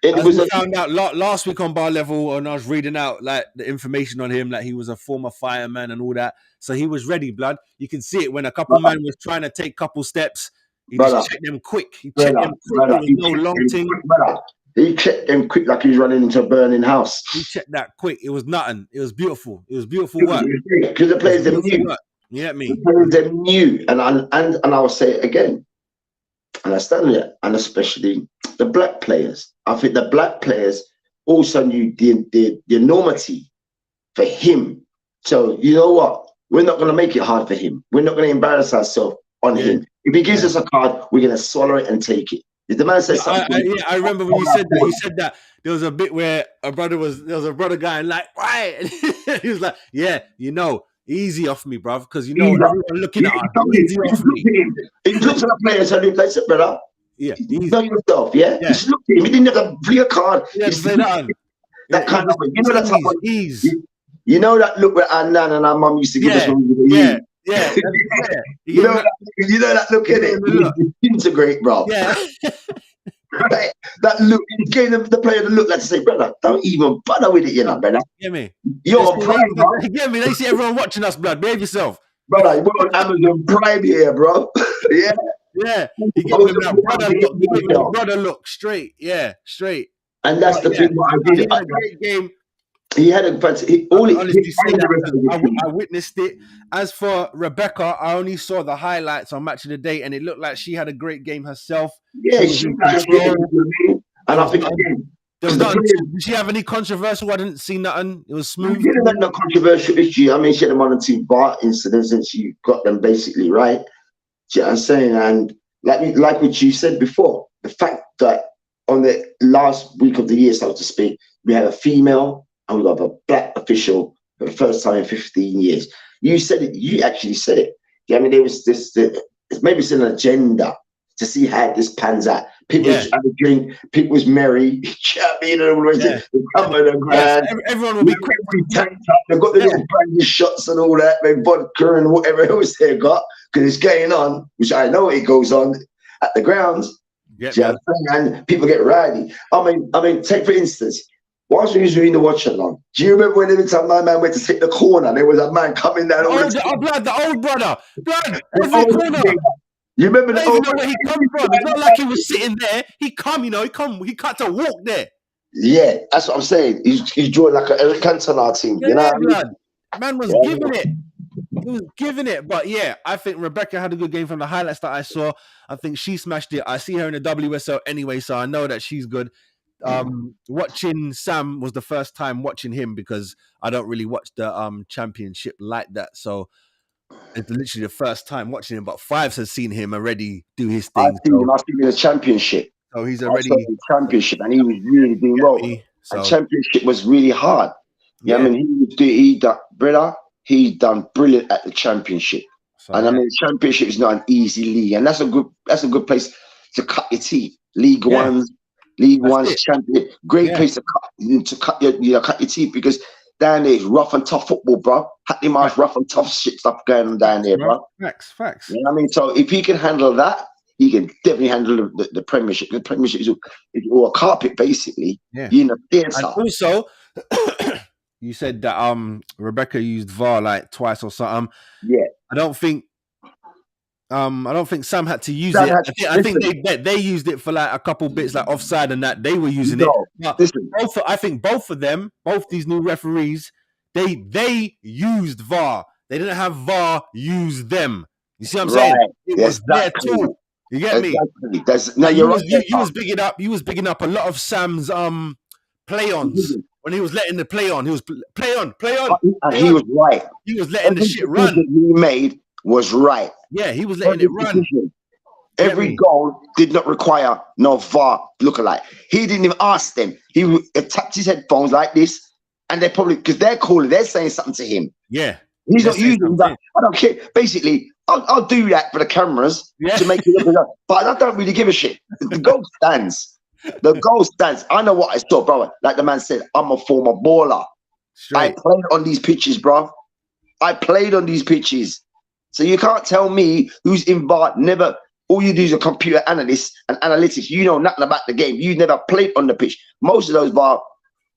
It As was we found out last week on Bar Level, and I was reading out like the information on him, like he was a former fireman and all that. So he was ready, blood. You can see it when a couple man was trying to take couple steps. He just checked them quick. He checked them quick. There was no long thing. He checked them quick like he was running into a burning house. He checked that quick. It was nothing. It was beautiful. It was beautiful work. Because the players them knew. You get me? The players them knew, and I will say it again. And I stand there, and especially the black players. I think the black players also knew the enormity for him. So you know what? We're not going to make it hard for him. We're not going to embarrass ourselves on him. If he gives us a card, we're going to swallow it and take it. If the man says something, I remember when you said that. You said that there was a bit where there was a brother guy like, right? He was like, yeah, you know. Easy off me, bruv, because you know everyone looking at us. Easy off me. He looks at the players and he said, brother, yeah, you know yourself, yeah? Just look at him. He didn't have to fling a card. Yeah, that kind of thing. You know that type of ease. You know that look where our nan and our mum used to give us when we were yeah. You know that look in it. Integrate, bro. Yeah. Right? That look, it gave the player the look like to say, brother, don't even bother with it, you know, brother. Get me? You're on Prime, bro. Get me? They see everyone watching us, blood. Behave yourself. Brother, we're on Amazon Prime here, bro. Yeah. Yeah. You give him that brother look straight. Yeah, straight. And that's the thing what I did. He had a great game. He had a fantastic. I witnessed it. As for Rebecca, I only saw the highlights on Match of the Day, and it looked like she had a great game herself. Yeah, she had and I think again, did she have any controversial? I didn't see nothing. It was smooth. She didn't have no controversial issue. I mean, she had one or two bar incidents, and she got them basically right. Do you know what I'm saying? And like what you said before, the fact that on the last week of the year, so to speak, we had a female and we got a black official for the first time in 15 years. You said it. You actually said it. Yeah, I mean, there was maybe it's an agenda to see how this pans out. People had a drink. People was merry. Everyone will be quick. They've got the little brandy shots and all that, they vodka and whatever else they got, because it's going on, which I know it goes on at the grounds. Yeah, and people get rowdy. I mean, take for instance, whilst we was doing the watch along, do you remember when every time my man went to take the corner, there was a man coming down? The old brother, every corner. You remember the old know where he come from? It's not like he was sitting there. He cut to walk there. Yeah, that's what I'm saying. He's drawing like an Eric Cantona team. You know what I mean? Man was giving it. He was giving it. But yeah, I think Rebecca had a good game from the highlights that I saw. I think she smashed it. I see her in the WSL anyway, so I know that she's good. Watching Sam was the first time watching him because I don't really watch the championship like that. So it's literally the first time watching him, but Fives has seen him already do his thing. I've seen him in the championship. So he's already in the championship, and he was really doing well. The championship was really hard. Yeah, I mean, he done brilliant at the championship. So, and I mean, the championship is not an easy league, and that's a good place to cut your teeth. League One's champion, great place to cut your teeth, because down there is rough and tough football, bro. Hackney Marsh, rough and tough shit stuff going on down there, bro. Facts. You know what I mean? So if he can handle that, he can definitely handle the Premiership. The Premiership is all a carpet, basically. Yeah. You know, and also, you said that Rebecca used VAR like twice or something. Yeah. I don't think Sam had to use it. I think they used it for like a couple bits like offside and that they were using it. I think both of them, both these new referees, they used VAR. They didn't have VAR use them. You see what I'm saying? It was their tool. You get me? You was bigging up a lot of Sam's play-ons. When he was letting the play on, he was play on. And he was right. He was letting the shit run. He made was right. Yeah, he was letting it run. Every goal did not require no VAR lookalike. He didn't even ask them. He tapped his headphones like this, and they probably, because they're saying something to him. Yeah. He's not using that. I don't care. Basically, I'll do that for the cameras to make it look, but I don't really give a shit. The goal stands. The goal stands. I know what I saw, bro. Like the man said, I'm a former baller. I played on these pitches, bro. I played on these pitches. So you can't tell me who's in VAR. Never. All you do is a computer analyst and analytics. You know nothing about the game. You never played on the pitch. Most of those VAR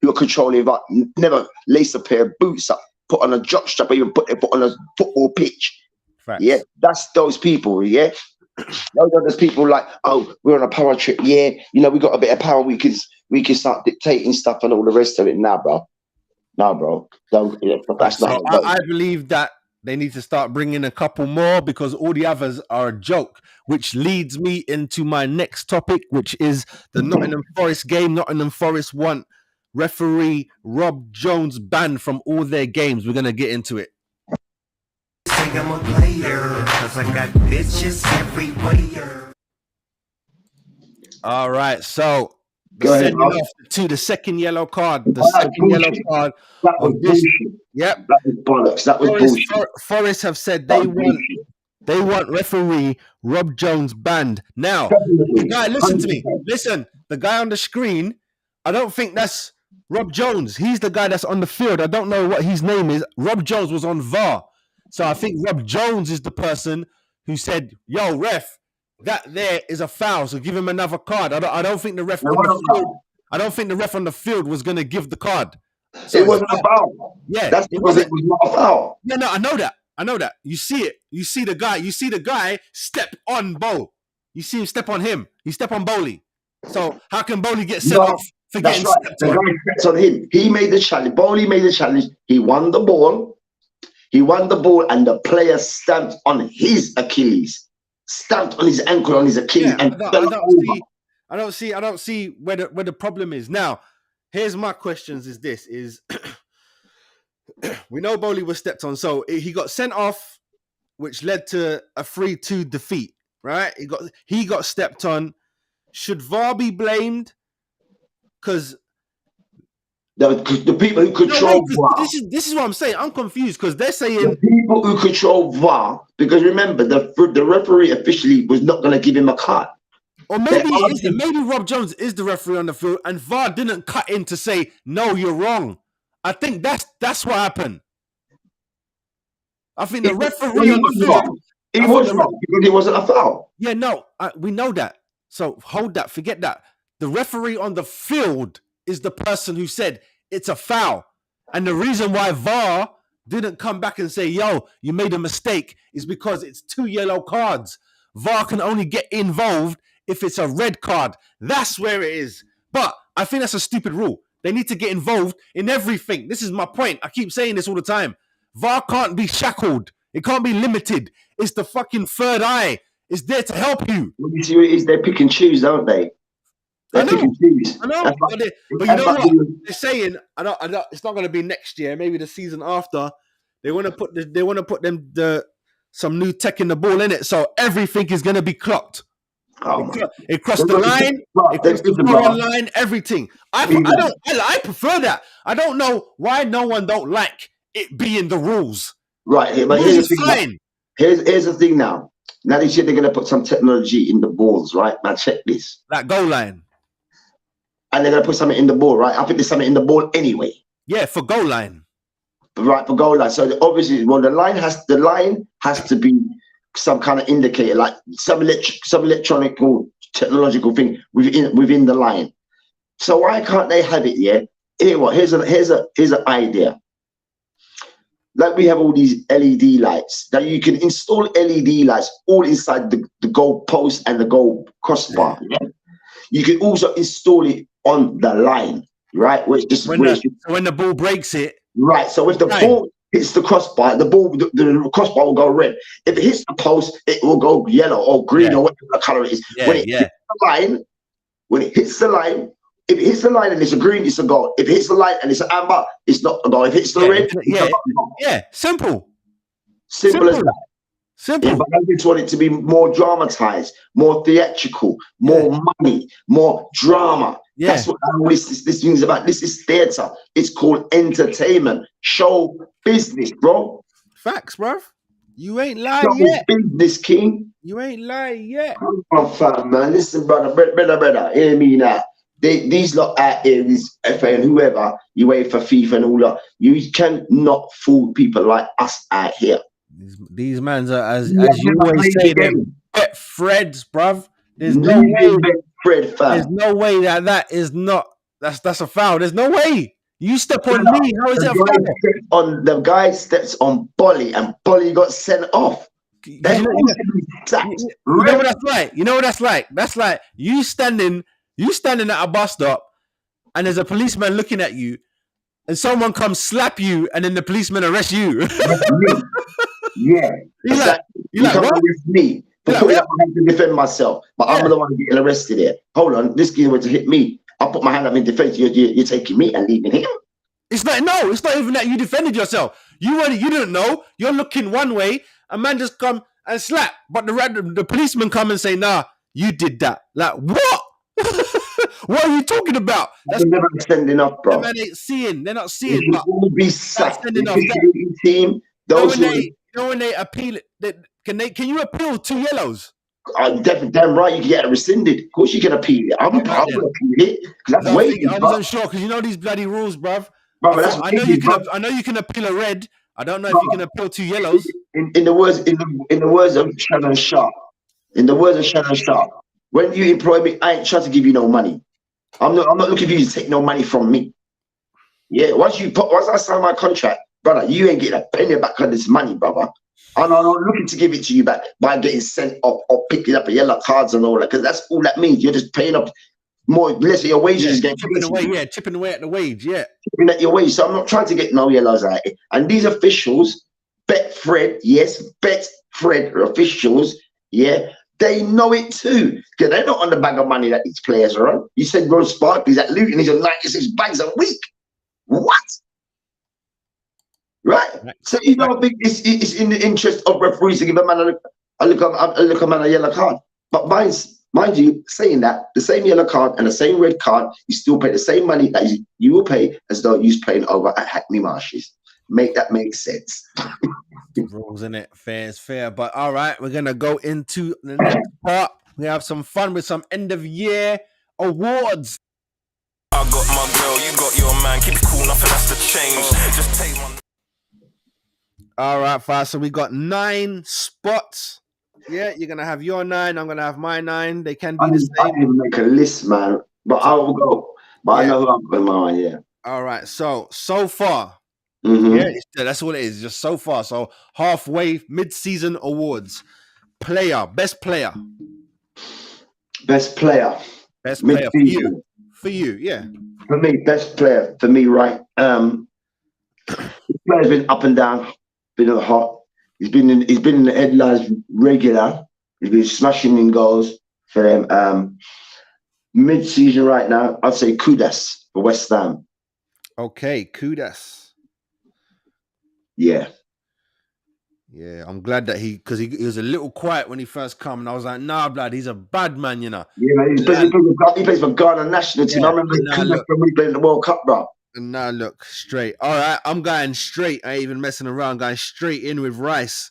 who are controlling VAR never lace a pair of boots up, put on a jock strap, or even put their foot on a football pitch. Facts. Yeah, that's those people. Yeah, those are those people like, oh, we're on a power trip. Yeah, you know, we got a bit of power. We can start dictating stuff and all the rest of it. Nah, bro. Don't. Yeah, that's So not. I believe that they need to start bringing a couple more because all the others are a joke, which leads me into my next topic, which is the Nottingham Forest game. Nottingham Forest want referee Rob Jones banned from all their games. We're going to get into it. Think I'm a player, cause I got bitches everywhere. All right, so Go ahead, sending bro. off to the second yellow card. The That's second yellow bullshit. card That was on this. bullshit. Yep. That was bollocks. That was bullshit. Forest have said That they was want bullshit. They want referee Rob Jones banned. Now, the guy, listen to me. 100%. Listen, the guy on the screen, I don't think that's Rob Jones. He's the guy that's on the field. I don't know what his name is. Rob Jones was on VAR. So I think Rob Jones is the person who said, yo, ref, that there is a foul. So give him another card. I don't think the ref on the field. I don't think the ref on the field was going to give the card. So It wasn't a foul. Yeah, That's because it was not a foul. No, I know that. You see it. You see the guy step on Bo. You see him step on him. He step on Bowley. So how can Bowley get sent off for That's getting right. stepped The on? guy steps on him. He made the challenge. Bowley made the challenge. He won the ball. And the player stamped on his Achilles, stamped on his ankle, on his Achilles, Yeah, and I fell over. don't see where the problem is. Now, here's my questions is this is we know Bowley was stepped on, so he got sent off, which led to a 3-2 defeat, right? He got stepped on. Should VAR be blamed? Because The people who control VAR. this is what I'm saying. I'm confused because they're The saying people who control VAR, because remember, the referee officially was not going to give him a card. or maybe Rob Jones is the referee on the field and VAR didn't cut in to say, no, you're wrong. I think that's what happened. I think the referee on the field. He was wrong because it wasn't a foul. Yeah, no, we know that. So hold that, forget that. The referee on the field is the person who said it's a foul. And the reason why VAR didn't come back and say, yo, you made a mistake is because it's 2 yellow cards. VAR can only get involved if it's a red card. That's where it is. But I think that's a stupid rule. They need to get involved in everything. This is my point. I keep saying this all the time. VAR can't be shackled. It can't be limited. It's the fucking third eye. It's there to help you. What you see what it is, they pick and choose, don't they? They pick and choose. I know. That's But like- you that's know like what? doing- They're saying, I don't, it's not going to be next year, maybe the season after. They want to put some new tech in the ball in it. So everything is going to be clocked. Oh, man. It crossed the line, it crossed the foreign line, everything. I prefer that. I don't know why no one don't like it being the rules. Right, but Rules here's the is thing. fine. Here's the thing now. Now they said they're going to put some technology in the balls, right? Now check this. That goal line. And they're going to put something in the ball, right? I think there's something in the ball anyway. Yeah, for goal line. Right, for goal line. So obviously, well, the line has to be some kind of indicator, like some electronic or technological thing within the line. So why can't they have it? Yeah. Here's an idea. Like we have all these LED lights that you can install LED lights all inside the goal post and the goal crossbar. Yeah? You can also install it on the line, right? When the ball breaks it. Right. So if the ball hits the crossbar, the crossbar will go red. If it hits the post, it will go yellow or green or whatever the color it is. When it hits the line, if it hits the line and it's a green, it's a goal. If it hits the line and it's an amber, it's not a goal. If it hits the red, it's a goal. Yeah, simple as that. Simple. Yeah, but I just want it to be more dramatized, more theatrical, more money, more drama. Yeah. That's what this thing is about. This is theater. It's called entertainment, show business, bro. Facts, bro. You ain't lying Show yet. business, king. You ain't lying yet. Come on, fam, man. Listen, brother, hear me now. these lot out here, these FA and whoever, you wait for FIFA and all that. You cannot fool people like us out here. These mans are, as Yeah, you never always played say, the them game. bet Freds, bruv. There's no Leave way. it, Fred, There's fam. no way that is not. That's a foul. There's no way. You step on No, me. How is it a foul? the guy steps on Bolly and Bolly got sent off. That's You know, what should be sacked. you know what that's like? You know what that's like? That's like you standing at a bus stop and there's a policeman looking at you and someone comes slap you and then the policeman arrest you. Me. Yeah. You're like, You can't what? arrest me. You're like, Before what? I have to defend myself, but Yeah. I'm the one getting arrested here. Hold on, this guy went to hit me. I put my hand up in defense. You're taking me and leaving him. It's not even that you defended yourself. You didn't know. You're looking one way, a man just come and slap, but the policeman come and say, nah, you did that. Like, what? What are you talking about? That's never extending up, bro. The man ain't seeing. They're not It seeing. should But all be sacked. sending The off. officiating team, those who when they appeal it, can you appeal 2 yellows? are damn right you can get it rescinded. Of course you can appeal it. I'm gonna appeal it because that's way. I wasn't sure because you know these bloody rules, bruv. I know you can appeal a red. I don't know if you can appeal 2 yellows. In the words of Shannon Sharp, when you employ me, I ain't trying to give you no money. I'm not looking for you to take no money from me. Yeah, once I sign my contract, brother, you ain't getting a penny back on this money, brother. And I'm not looking to give it to you back by getting sent off or picking up a yellow cards and all that, because that's all that means. You're just paying up less of your wages is getting chipping away at the wage, chipping at your wage. So I'm not trying to get no yellows out here. And these officials, Betfred officials, yeah, they know it too. Because they're not on the bag of money that these players are on. You said Rose Sparkley's at Luton, he's on 96 bags a week. What? Right? So you don't think it's in the interest of referees to give a man a man a yellow card. But mind you, saying that, the same yellow card and the same red card, you still pay the same money that you will pay as though you was playing over at Hackney Marshes. Make sense. Rules in it, fair is fair. But all right, we're gonna go into the next part. We have some fun with some end of year awards. I got my girl, you got your man. Keep it cool, nothing has to change. Just take one. All right, fast. So we got 9 spots. Yeah, you're gonna have your 9. I'm gonna have my 9. They can be the I same. didn't even make a list, man. But I will go. But I know who I'm going on. Yeah. All right. So far. Mm-hmm. Yeah, that's what it is. Just so far. So halfway, mid-season awards. Best player. Best player. Best player for you. For you, yeah. For me, best player. For me, right. This player's been up and down, been hot. He's been in the headlines regular. He's been smashing in goals for them. Mid-season right now, I'd say Kudas for West Ham. Okay, Kudas. Yeah. Yeah, I'm glad that he was a little quiet when he first come, and I was like, nah, blood, he's a bad man, you know. Yeah, man, he plays for Ghana national team. I remember Kudas when we played in the World Cup, bro. And now look straight. All right, I'm going straight. I ain't even messing around. Going straight in with Rice.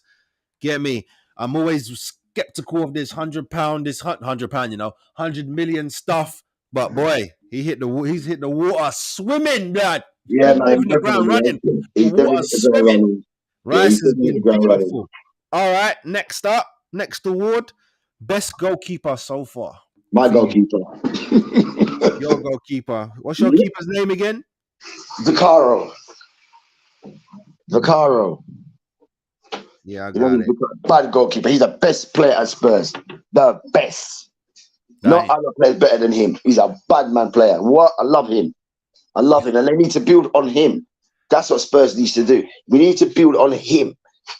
Get me? I'm always skeptical of this £100, this £100, 100 million stuff. But boy, he's hit the water swimming, blood. Yeah, man. He's the ground running. He's Water swimming. Rice has been beautiful. Running. All right, next award, best goalkeeper so far. My goalkeeper. Your goalkeeper. What's your keeper's name again? Vaccaro. Yeah, I got it. Bad goalkeeper. He's the best player at Spurs. The best. No other player better than him. He's a bad man player. What? I love him. And they need to build on him. That's what Spurs needs to do. We need to build on him.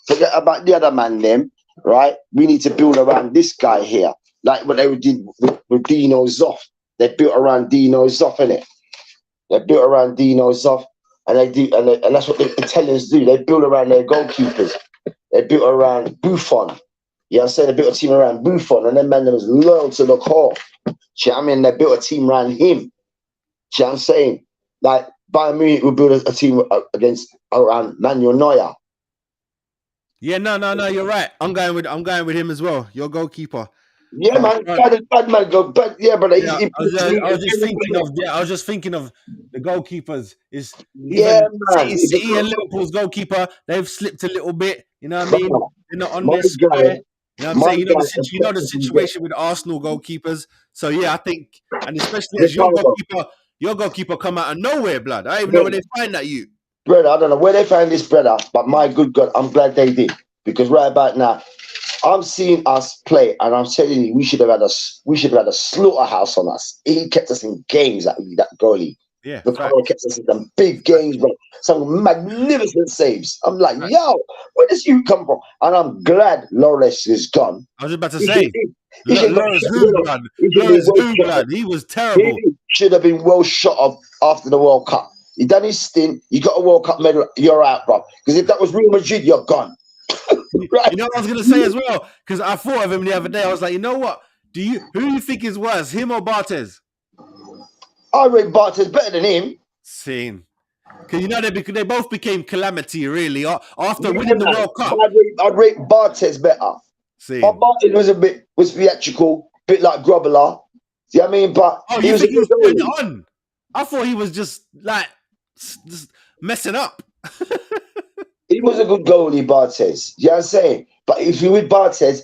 Forget about the other man, them, right? We need to build around this guy here. Like what they did with Dino Zoff. They built around Dino Zoff, innit? They built around Dino Zoff, and and that's what the Italians do. They build around their goalkeepers. They built around Buffon. You know what I'm saying? They built a team around Buffon, and then man was loyal to the core. You know what I mean? They built a team around him. You know what I'm saying? Like Bayern Munich will build a team around Manuel Neuer. Yeah, no, you're right. I'm going with him as well. Your goalkeeper. Yeah, man. Bad man go. But yeah, brother. Yeah, I was just thinking of the goalkeepers. Is Yeah, even man. City and Liverpool's goalkeeper, they've slipped a little bit. You know what I mean? Brother, They're not on my their square. guy, You know what I'm my saying? guy, You know the effectively, situation with Arsenal goalkeepers. So yeah, I think, and especially as Ricardo. your goalkeeper come out of nowhere, blood. I don't even know where they find that you. Brother, I don't know where they found this brother, but my good God, I'm glad they did. Because right about now, I'm seeing us play, and I'm telling you, we should have had a slaughterhouse on us. He kept us in games, that goalie. Yeah, The Ricardo kept us in some big games, bro. Some magnificent saves. I'm like, yo, where does you come from? And I'm glad Loris is gone. I was about to He should, say, he should have Lawrence got who shot. blood? He should have been Lawrence well who shot. blood? He was terrible. He should have been well shot of after the World Cup. He done his stint. You got a World Cup medal. You're out, bro. Because if that was Real Madrid, you're gone. Right? You know what I was gonna say as well? Because I thought of him the other day. I was like, you know what? Who do you think is worse, him or Barthez? I rate Bartes better than him. Same. Because you know they both became calamity really after Yeah, winning the man. World Cup. I'd rate Bartes better. Same. But Bartes was theatrical, bit like Grobbler. See what I mean? But Oh, he you was think he was a putting good it on? I thought he was just like just messing up. He was a good goalie, Bartes. You know what I'm saying? But if you with Bartes,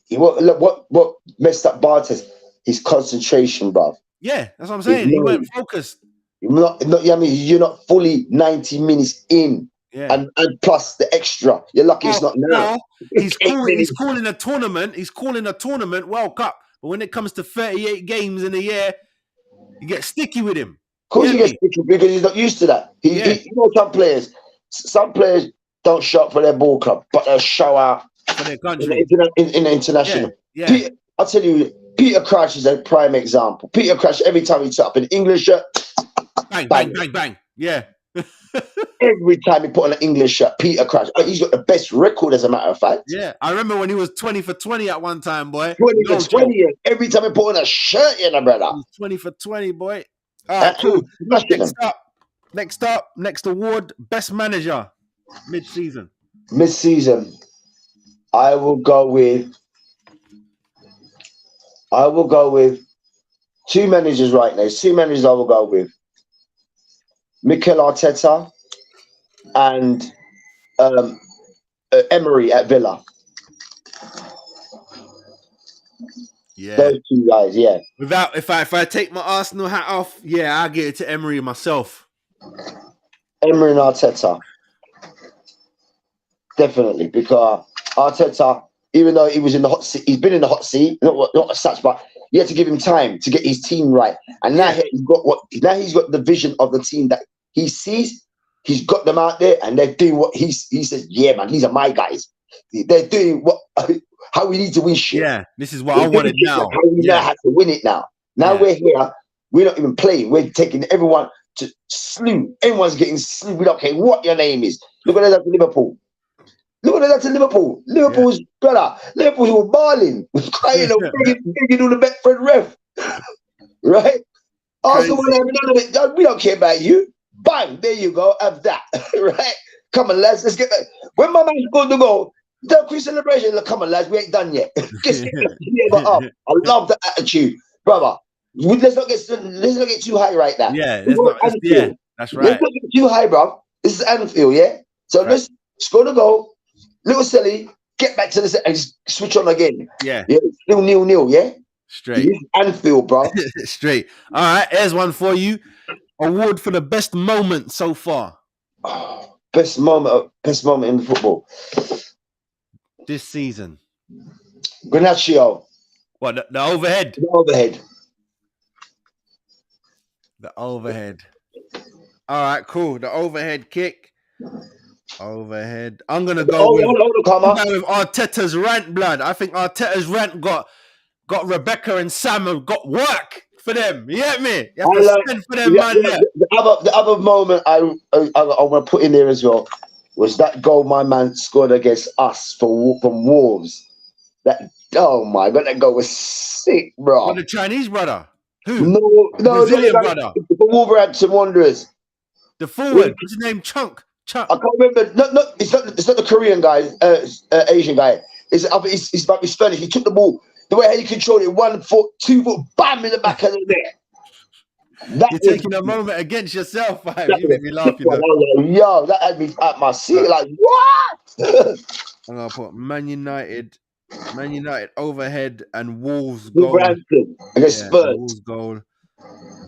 what messed up Bartes? His concentration, bruv. Yeah, that's what I'm saying. He went focused. You know what I mean? You're not fully 90 minutes in. Yeah. And plus the extra. You're lucky it's not now. He's calling a tournament. He's calling a tournament World Cup. But when it comes to 38 games in a year, you get sticky with him. Of course he gets sticky because he's not used to that. You know, some players don't show up for their ball club, but they'll show out for their country in the international. Yeah. I'll tell you, Peter Crouch is a prime example. Peter Crouch, every time he top up an English shirt, bang, bang, bang, bang. Yeah. Every time he put on an English shirt, Peter Crouch, he's got the best record, as a matter of fact. Yeah, I remember when he was 20 for 20 at one time, boy. 20 for 20. Every time he put on a shirt, you know, brother. He was 20 for 20, boy. All right, cool. Next award, best manager, mid-season. Mid-season, I will go with two managers right now. Two managers I will go with. Mikel Arteta and Emery at Villa. Yeah, those two guys. Yeah. If I take my Arsenal hat off, yeah, I'll get it to Emery myself. Emery and Arteta, definitely, because Arteta, even though he was in the hot seat, he's been in the hot seat, not as such, but you had to give him time to get his team right. And now he's got the vision of the team that he sees. He's got them out there, and they're doing what he says. Yeah, man, these are my guys. They're doing how we need to win shit. Yeah, this is what I wanted now. How we know how to win it now. Now we're here. We're not even playing. We're taking everyone to slew. Everyone's getting slew. We don't care what your name is. Look at that to Liverpool. Look at that to Liverpool. Liverpool's brother. Liverpool were balling, crying, begging all the Betfred ref. Right? Arsenal were having none of it. We don't care about you. Bang, there you go. Have that. Right? Come on, lads. Let's get back. When my man scored the goal, the pre-celebration. Look, come on, lads. We ain't done yet. Just get up. I love the attitude, brother. Let's not get too high right now. Yeah, that's right. Let's not get too high, bro. This is Anfield, yeah. So let's score the goal. Little silly, get back to the set and switch on again. Yeah. Still 0-0, yeah. Straight. This is Anfield, bro. Straight. All right, here's one for you. Award for the best moment so far. Best moment in football this season. Garnacho. What, the overhead? The overhead. The overhead. All right, cool. The overhead kick. Overhead. I'm gonna go with Arteta's rant, blood. I think Arteta's rant got Rebecca and Sam have got work for them. You get me? You have to spend for them, man. The other moment I want to put in there as well was that goal my man scored against us from Wolves. Oh my god, that goal was sick, bro. The Chinese brother. Who? No, Brazilian brother. The Wolverhampton Wanderers. The forward. What's his name? Chunk. I can't remember. It's not the Korean guy, Asian guy. He's Spanish. He took the ball. The way he controlled it, 1 foot, 2 foot, bam in the back of the net. That You're was taking a moment against yourself, man. that You was make me a sick laugh, you one. know. I was like, yo, that had me at my seat. Right. Like, what? I'm gonna put Man United overhead and Wolves goal. Wolverhampton against Yeah, Spurs. Wolves goal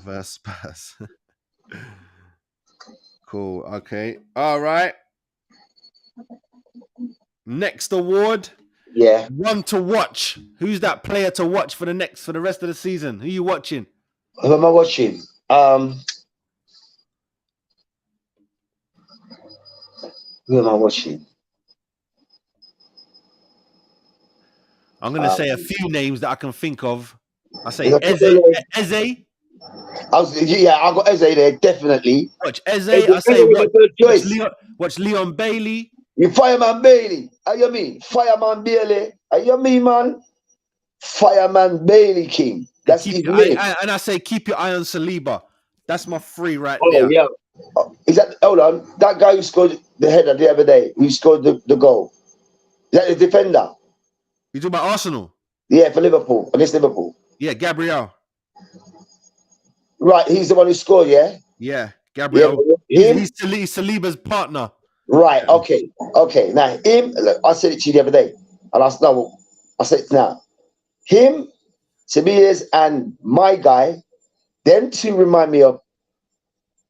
versus Spurs. Cool. Okay. All right. Next award. Yeah. One to watch. Who's that player to watch for the rest of the season? Who you watching? Who am I watching? Who am I watching? I'm gonna say a few names that I can think of. I say There's a couple of names. Eze. I got Eze there, definitely. Watch Eze. Eze I say was my first choice. watch Leon Bailey. You Fireman Bailey. How you mean? Fireman Bailey. How you mean, man? Fireman Bailey King. That's his name. And I say keep your eye on Saliba. That's my three right Oh, there. yeah. Is that, hold on, that guy who scored the header the other day, who scored the goal, is that the defender? You talking about Arsenal? Yeah, for Liverpool, against Liverpool. Yeah, Gabriel. Right, he's the one who scored, yeah? Yeah, Gabriel. Yeah, He's Saliba's partner. right, okay. Now, him, look, I said it to you the other day, and I said it now. Him, Tobias, and my guy, them two remind me of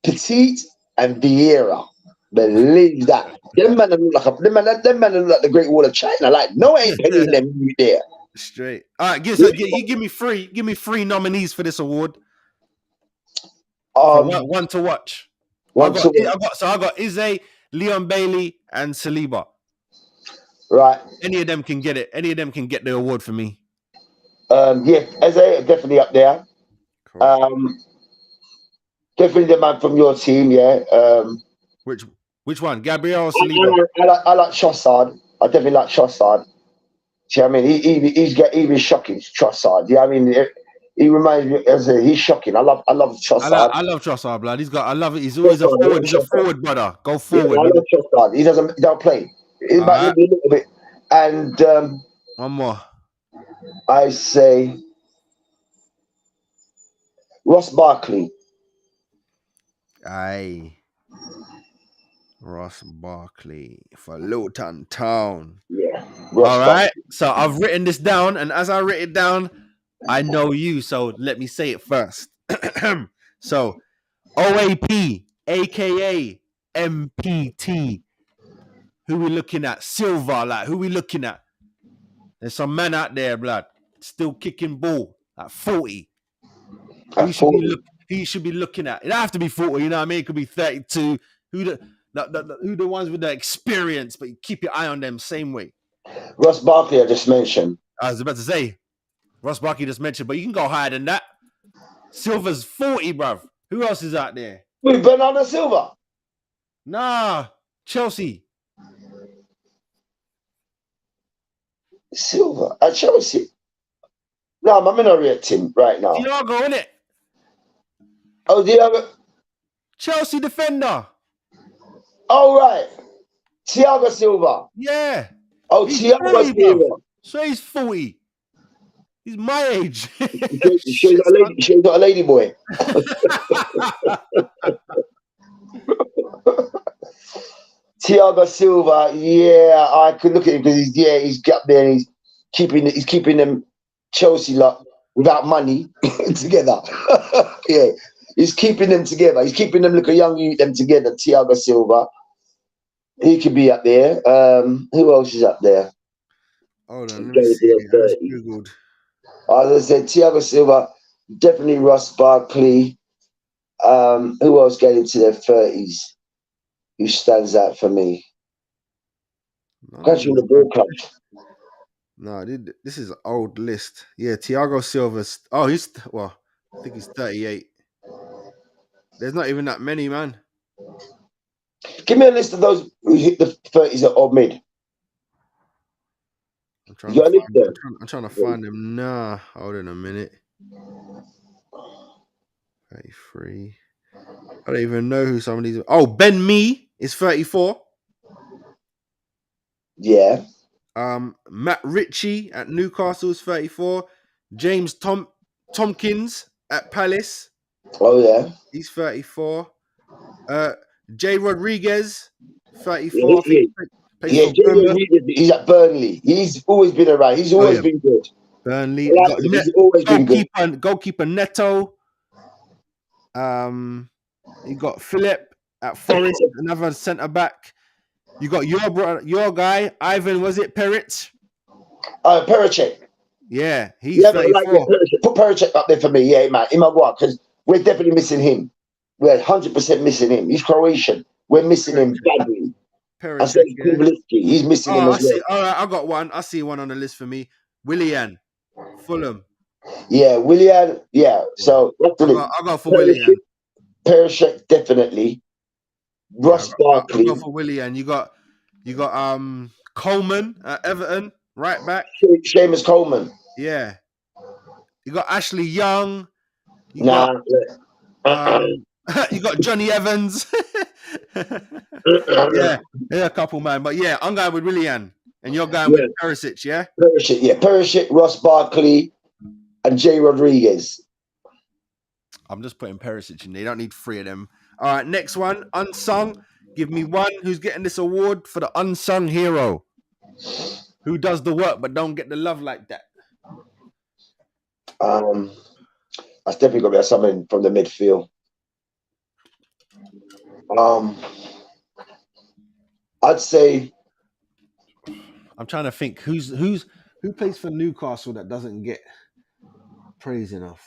Petite and Vieira. Believe that. Them man look like the Great Wall of China. Like, no, ain't penny in them there. Straight. All right, give me three nominees for this award. One to watch. I got Eze, Leon Bailey, and Saliba. Right. Any of them can get it. Any of them can get the award for me. Yeah, Eze definitely up there. Cool. Definitely the man from your team, yeah. Which one? Gabriel or Saliba? I like Trossard. I definitely like Trossard. See what I mean? He's shocking, Trossard. Yeah, I mean, he reminds me he's shocking. I love Trossard. I love Trossard, blood. I love it. He's always a forward. He's a forward, brother. Go forward. Yeah, I love Trossard. He don't play. He's about a little bit. And one more. I say Ross Barkley. Aye. Ross Barkley for Luton Town. Yeah. All right. So I've written this down, and as I write it down, I know you. So let me say it first. So OAP, aka MPT. Who we looking at? Silva, like who we looking at? There's some man out there, blood, still kicking ball at 40. He should be looking at. It don't have to be 40, you know what I mean? It could be 32. Who the ones with the experience, but you keep your eye on them same way. Ross Barkley I just mentioned. I was about to say, Ross Barkley just mentioned, but you can go higher than that. Silva's 40, bruv. Who else is out there? Wait, Bernardo Silva? Nah, Chelsea. Silva at Chelsea? No, I'm not reacting right now. Thiago, innit? Oh, Thiago. Chelsea defender. Oh, right. Thiago Silva. Yeah. Oh, Thiago Silva. So he's 40. He's my age. She's not a lady boy. Thiago Silva, yeah, I could look at him because he's got there and he's keeping them Chelsea lot without money together. Yeah, he's keeping them together. He's keeping them them together. Thiago Silva, he could be up there. Who else is up there? Hold on, let me see. As I said, Thiago Silva, definitely Ross Barkley. Who else getting into their 30s? Who stands out for me? Country in the ball club. No, this is an old list. Yeah, Thiago Silva's. Oh, I think he's 38. There's not even that many, man. Give me a list of those who hit the 30s or mid. I'm trying to find them. Nah, hold on a minute. 33. I don't even know who some of these are. Oh, Ben Mee is 34. Yeah. Matt Ritchie at Newcastle is 34. James Tompkins at Palace, Oh yeah. he's 34. Jay Rodriguez, Yeah, 34. I think he plays yeah, for Bournemouth. he's at Burnley. He's always been around. He's Oh always yeah, been good. Burnley. I You like got him. He's always been good. goalkeeper Neto. You got Philip at Forest, another centre back. You got your guy Ivan. Was it Perich? Pericek. Yeah, he's Yeah, but I like 34. Pericek. Put Pericek up there for me. Yeah, man. In my what? Because we're definitely missing him. We're 100% missing him. He's Croatian. We're missing him badly. I said Perisic, yeah. Kubelicki. He's missing him Oh, I as well. see. All right, I got one. I see one on the list for me. Willian, Fulham. Yeah, Willian. Yeah. So I go for Perisic, Willian. Perisic definitely. Ross I Barkley. go for Willian. You got Coleman at Everton, right back. Seamus Coleman. Yeah. You got Ashley Young. You Nah. got you got Johnny Evans. yeah, a couple, man. But yeah, I'm going with Willian, and you're going with Perisic, yeah? Perisic, yeah. Perisic, Ross Barkley, and Jay Rodriguez. I'm just putting Perisic in there. You don't need three of them. All right, next one, unsung. Give me one who's getting this award for the unsung hero. Who does the work but don't get the love like that? That's definitely gonna be someone from the midfield. I'd say I'm trying to think who plays for Newcastle that doesn't get praise enough.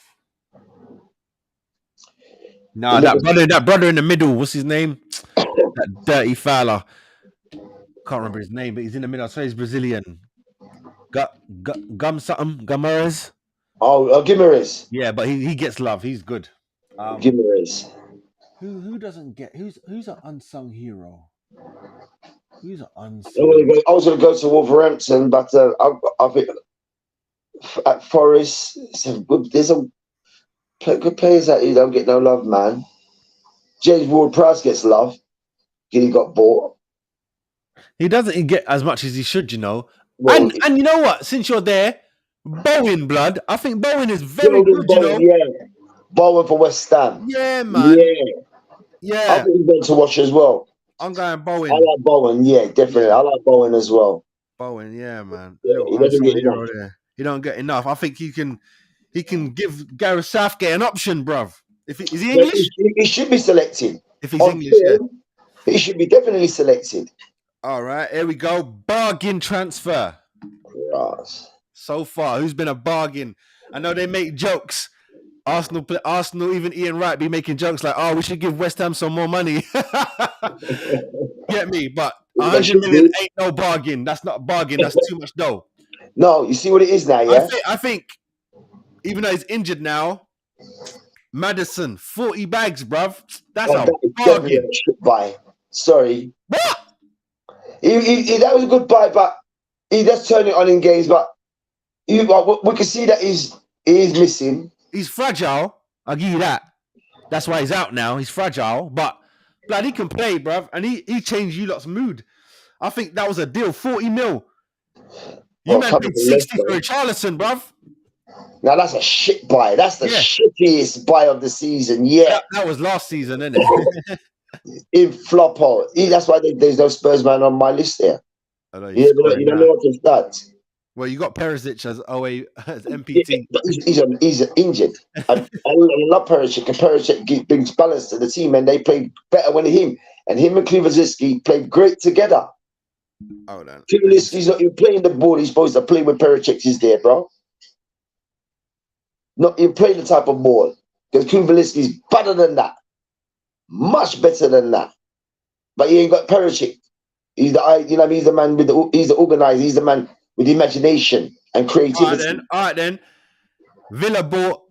No, that brother in the middle, what's his name? That dirty fella. Can't remember his name, but he's in the middle. I say he's Brazilian. Guimaraes. Oh, Guimaraes. Yeah, but he gets love. He's good. Guimaraes. Who doesn't get who's an unsung hero? Who's an unsung? I was gonna go to Wolverhampton, but I think at Forest, there's a good players that you don't get no love, man. James Ward-Prowse gets love. He got bought. He doesn't get as much as he should, you know. Well, and you know what? Since you're there, Bowen, blood. I think Bowen is very good, Bowen, you know. Yeah, Bowen for West Ham. Yeah, man. Yeah. I think he's going to watch as well. I'm going Bowen. I like Bowen. Yeah, definitely. I like Bowen as well. Bowen, yeah, man. Yeah, he doesn't get enough. He don't get enough. I think he can give Gareth Southgate an option, bruv. Is he English? He should be selected. If he's English, yeah. He should be definitely selected. All right, here we go. Bargain transfer. Yes. So far, who's been a bargain? I know they make jokes. Arsenal, even Ian Wright be making jokes like, "Oh, we should give West Ham some more money." Get me? But 100 million ain't no bargain. That's not a bargain. That's too much dough. No, you see what it is now, yeah? I think even though he's injured now, Maddison, 40 bags, bruv. That's a bargain. Buy. Sorry. What? That was a good buy, but he does turn it on in games. But we can see that he is missing. He's fragile. I'll give you that. That's why he's out now. He's fragile, but blood, he can play, bruv. And he changed you lot's mood. I think that was a deal. 40 mil. You man paid 60 for Richarlison, bruv. Now that's a shit buy. That's the shittiest buy of the season. Yeah, that was last season, isn't it? In floppo. That's why there's no Spurs man on my list there. You don't know what to start. Well, you got Perisic as MPT. Yeah, he's injured. I love Perisic. And Perisic brings balance to the team, and they play better when him and Kulusevski played great together. Oh, no. Kulusevski's not even playing the ball. He's supposed to play when Perisic is there, bro. Not you play the type of ball because Kulusevski's better than that, much better than that. But he ain't got Perisic. He's he's the man he's the organizer. He's the man with imagination and creativity. All right then. Villa bought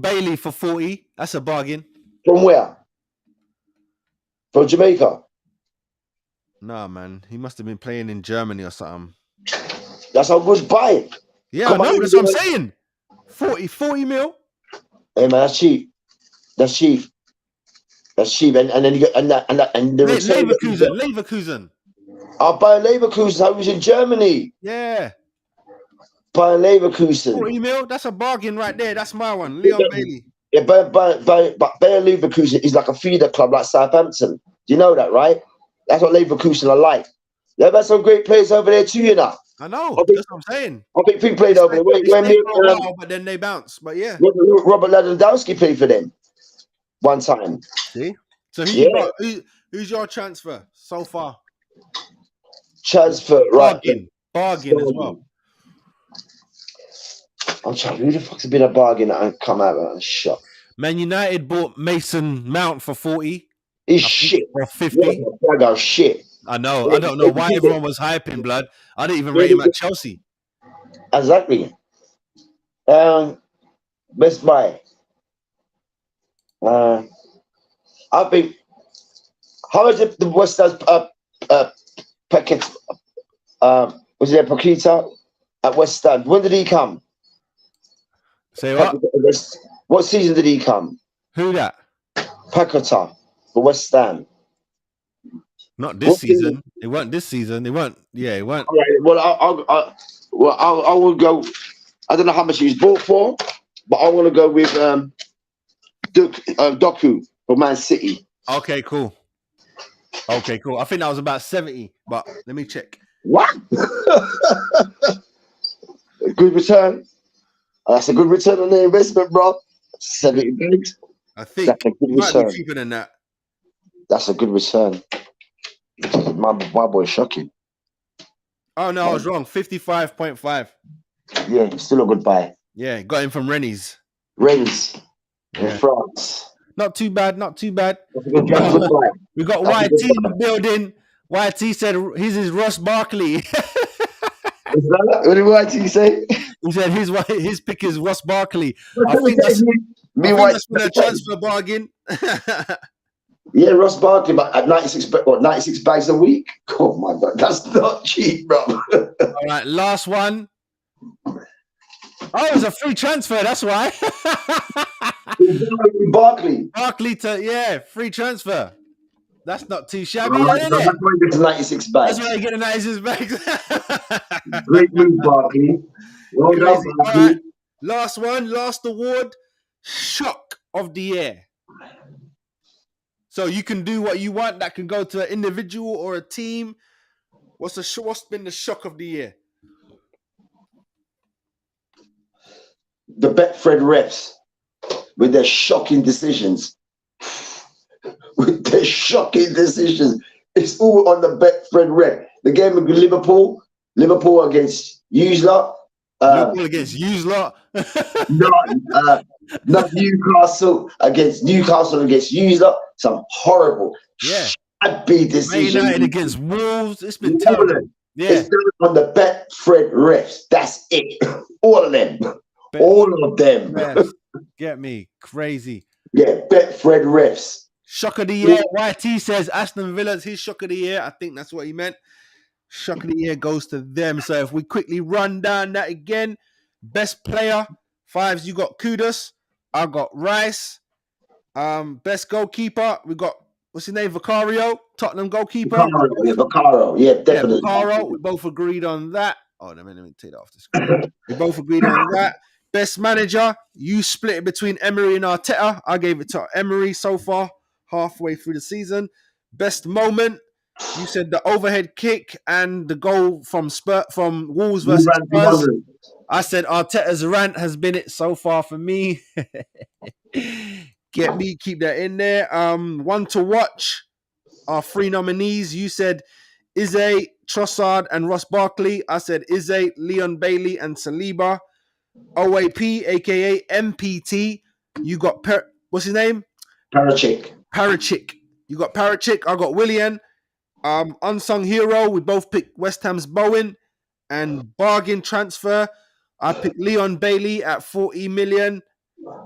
Bailey for 40. That's a bargain. From where? From Jamaica. Nah, man. He must have been playing in Germany or something. That's a good buy. Yeah, I know. That's what I'm saying. 40 mil. Hey man, that's cheap. That's cheap. And then you get and the Leverkusen. Bayer Leverkusen. I was in Germany. Yeah. Bayer Leverkusen. 40 mil, that's a bargain right there. That's my one. Leon Bailey. Yeah, but Bayer Leverkusen is like a feeder club like Southampton. Do you know that, right? That's what Leverkusen are like. They've had some great players over there too, you know. I know. I think, That's what I'm saying. I think people played over there. They When stay for a while, but then they bounce. But yeah. Robert Lewandowski played for them one time. See? So who Yeah. you got? Who's your transfer so far? Transfer, right? Bargain as well. I'm trying. Who the fuck's been a bargain and come out and shot? Man United bought Mason Mount for 40. He's shit. Or 50. That guy's shit. I know. I don't know why everyone was hyping, blood. I didn't even rate him at Chelsea. Exactly. Best Buy. I think. How much did the West Ham's packet? Was it Paqueta at West Ham? When did he come? Say what? What season did he come? Who that? Paqueta for West Ham. Not this season. It weren't this season. They weren't. Yeah, it weren't. All right, I will go. I don't know how much he was bought for, but I want to go with Doku for Man City. Okay, cool. I think that was about 70, but let me check. What? Good return. That's a good return on the investment, bro. 70 gigs. I think That's a good it might be return. cheaper than that. That's a good return. My boy's shocking. Oh no, I was wrong. 55.5. Yeah, still a good buy. Yeah, got him from Rennie's. Rennes in France. Not too bad. That's a good buy. We got That's a YT good in the building. YT said his is Ross Barkley. What did YT say? He said his pick is Ross Barkley. I What think did that's, he say? I think that's been a transfer bargain. Yeah, Ross Barkley, but at 96 bags a week? Oh my God, that's not cheap, bro. All right, last one. Oh, it was a free transfer. That's why. Barkley. Barkley to free transfer. That's not too shabby, That's is why it? he gets 96 bags. That's why you get the 96 bags. Great move, Barkley. Well done, Crazy. All Barkley. right, last one, last award. Shock of the year. So you can do what you want. That can go to an individual or a team. What's been the shock of the year? The Betfred refs with their shocking decisions. It's all on the Betfred ref. The game with Liverpool against Usla. Liverpool against Usla. Not Newcastle against Usla. Some horrible, shabby decisions. Man United against Wolves. It's been terrible. Yeah. It's done on the Betfred refs. That's it. All of them. All of them. Refs. Get me crazy. Yeah, Betfred refs. Shock of the year. YT says Aston Villa's his shock of the year. I think that's what he meant. Shock of the year goes to them. So if we quickly run down that again, best player, fives, you got Kudus. I got Rice. Best goalkeeper, we got what's his name? Vicario, Tottenham goalkeeper. Vicario, yeah, definitely. Yeah, Vicario, we both agreed on that. Oh, let me take that off the screen. We both agreed on that. Best manager, you split it between Emery and Arteta. I gave it to Emery so far, halfway through the season. Best moment, you said the overhead kick and the goal from Wolves versus Spurs. I said Arteta's rant has been it so far for me. Get me, keep that in there. One to watch, our three nominees. You said Ize, Trossard, and Ross Barkley. I said Ize, Leon Bailey, and Saliba. OAP, aka MPT. You got what's his name? Parachik. You got Parachik. I got Willian. Unsung hero. We both picked West Ham's Bowen. And bargain transfer, I picked Leon Bailey at 40 million.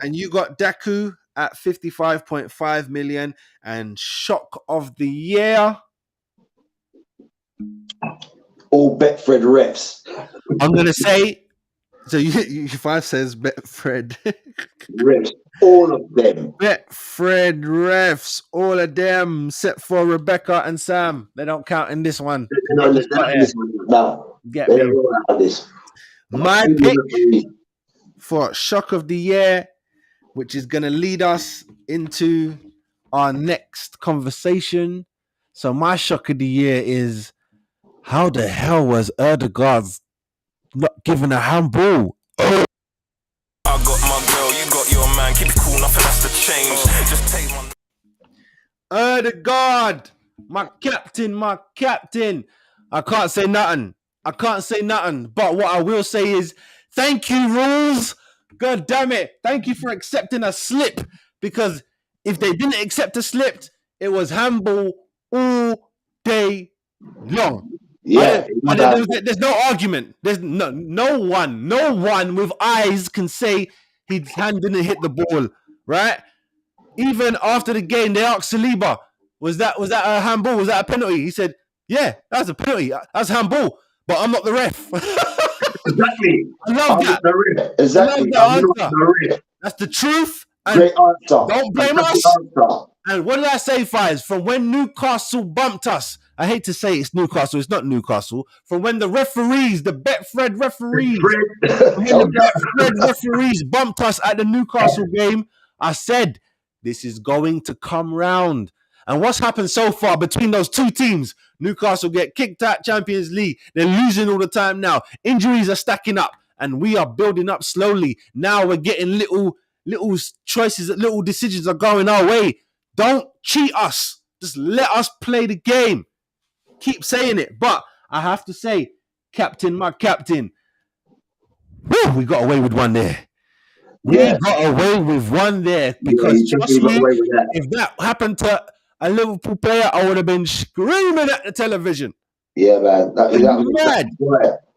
And you got Daku at 55.5 million. And shock of the year, all Betfred refs. I'm gonna say. So you five says Betfred. Refs. All of them. Betfred refs, all of them, except for Rebecca and Sam. They don't count in this one. They're not in this one now. Get They me. don't roll out of this. My pick for shock of the year, which is going to lead us into our next conversation. So my shock of the year is, how the hell was Erdegaard not given a handball? I got my girl, you got your man. Keep it cool, nothing has to change. Just take my. Erdegaard, my captain. I can't say nothing. But what I will say is, thank you, rules. God damn it. Thank you for accepting a slip. Because if they didn't accept a slip, it was handball all day long. Yeah. There's no argument. There's no one with eyes can say his hand didn't hit the ball, right? Even after the game, they asked Saliba, was that a handball? Was that a penalty? He said, yeah, that's a penalty. That's handball. But I'm not the ref. Exactly. I love that. Exactly. I love that answer. That's the truth. And great answer. Don't blame us. And what did I say, Fives? From when Newcastle bumped us, I hate to say it's Newcastle, it's not Newcastle. From when the referees, the Betfred referees, bumped us at the Newcastle game, I said, this is going to come round. And what's happened so far between those two teams? Newcastle get kicked out Champions League. They're losing all the time now. Injuries are stacking up, and we are building up slowly. Now we're getting little choices, little decisions are going our way. Don't cheat us. Just let us play the game. Keep saying it. But I have to say, my captain, whew, we got away with one there. We got away with one there because trust me, if that happened to a Liverpool player, I would have been screaming at the television. Yeah, man. That was mad.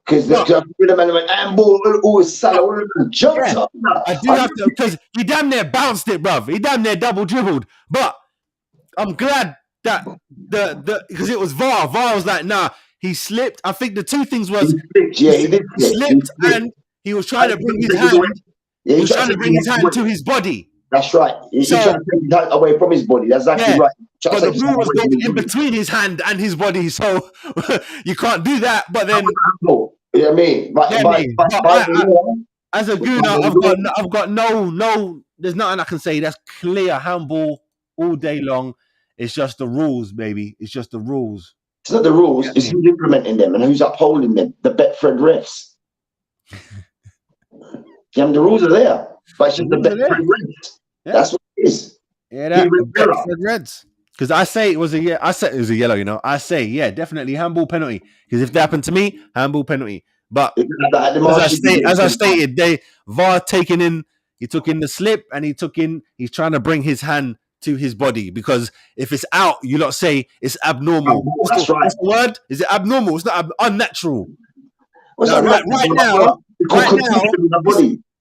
Because the man went handball, all Salah, all of them jumped up. I do have to, because he damn near bounced it, bruv. He damn near double dribbled. But I'm glad that because it was VAR. VAR was like, nah, he slipped. I think the two things was he slipped and he was trying to bring his hand. He was trying to bring his hand to his body. That's right. He's trying to take his hand away from his body. That's exactly right. But the rule was going in between his hand and his body, so you can't do that. But then, you know what I mean? As a gooner, I've got no. There's nothing I can say. That's clear handball all day long. It's just the rules, baby. It's just the rules. It's not the rules. It's who's implementing them and who's upholding them. The Betfred refs. The rules are there, but it's just the Betfred refs. Yeah. That's what it is. Yeah, that Betfred Reds. Because I say it was a yellow. You know, I say definitely handball penalty. Because if that happened to me, handball penalty. But as I stated, they VAR taking in. He took in the slip and he's trying to bring his hand to his body because if it's out, you lot say it's abnormal. What's the word? Is it abnormal? It's not unnatural.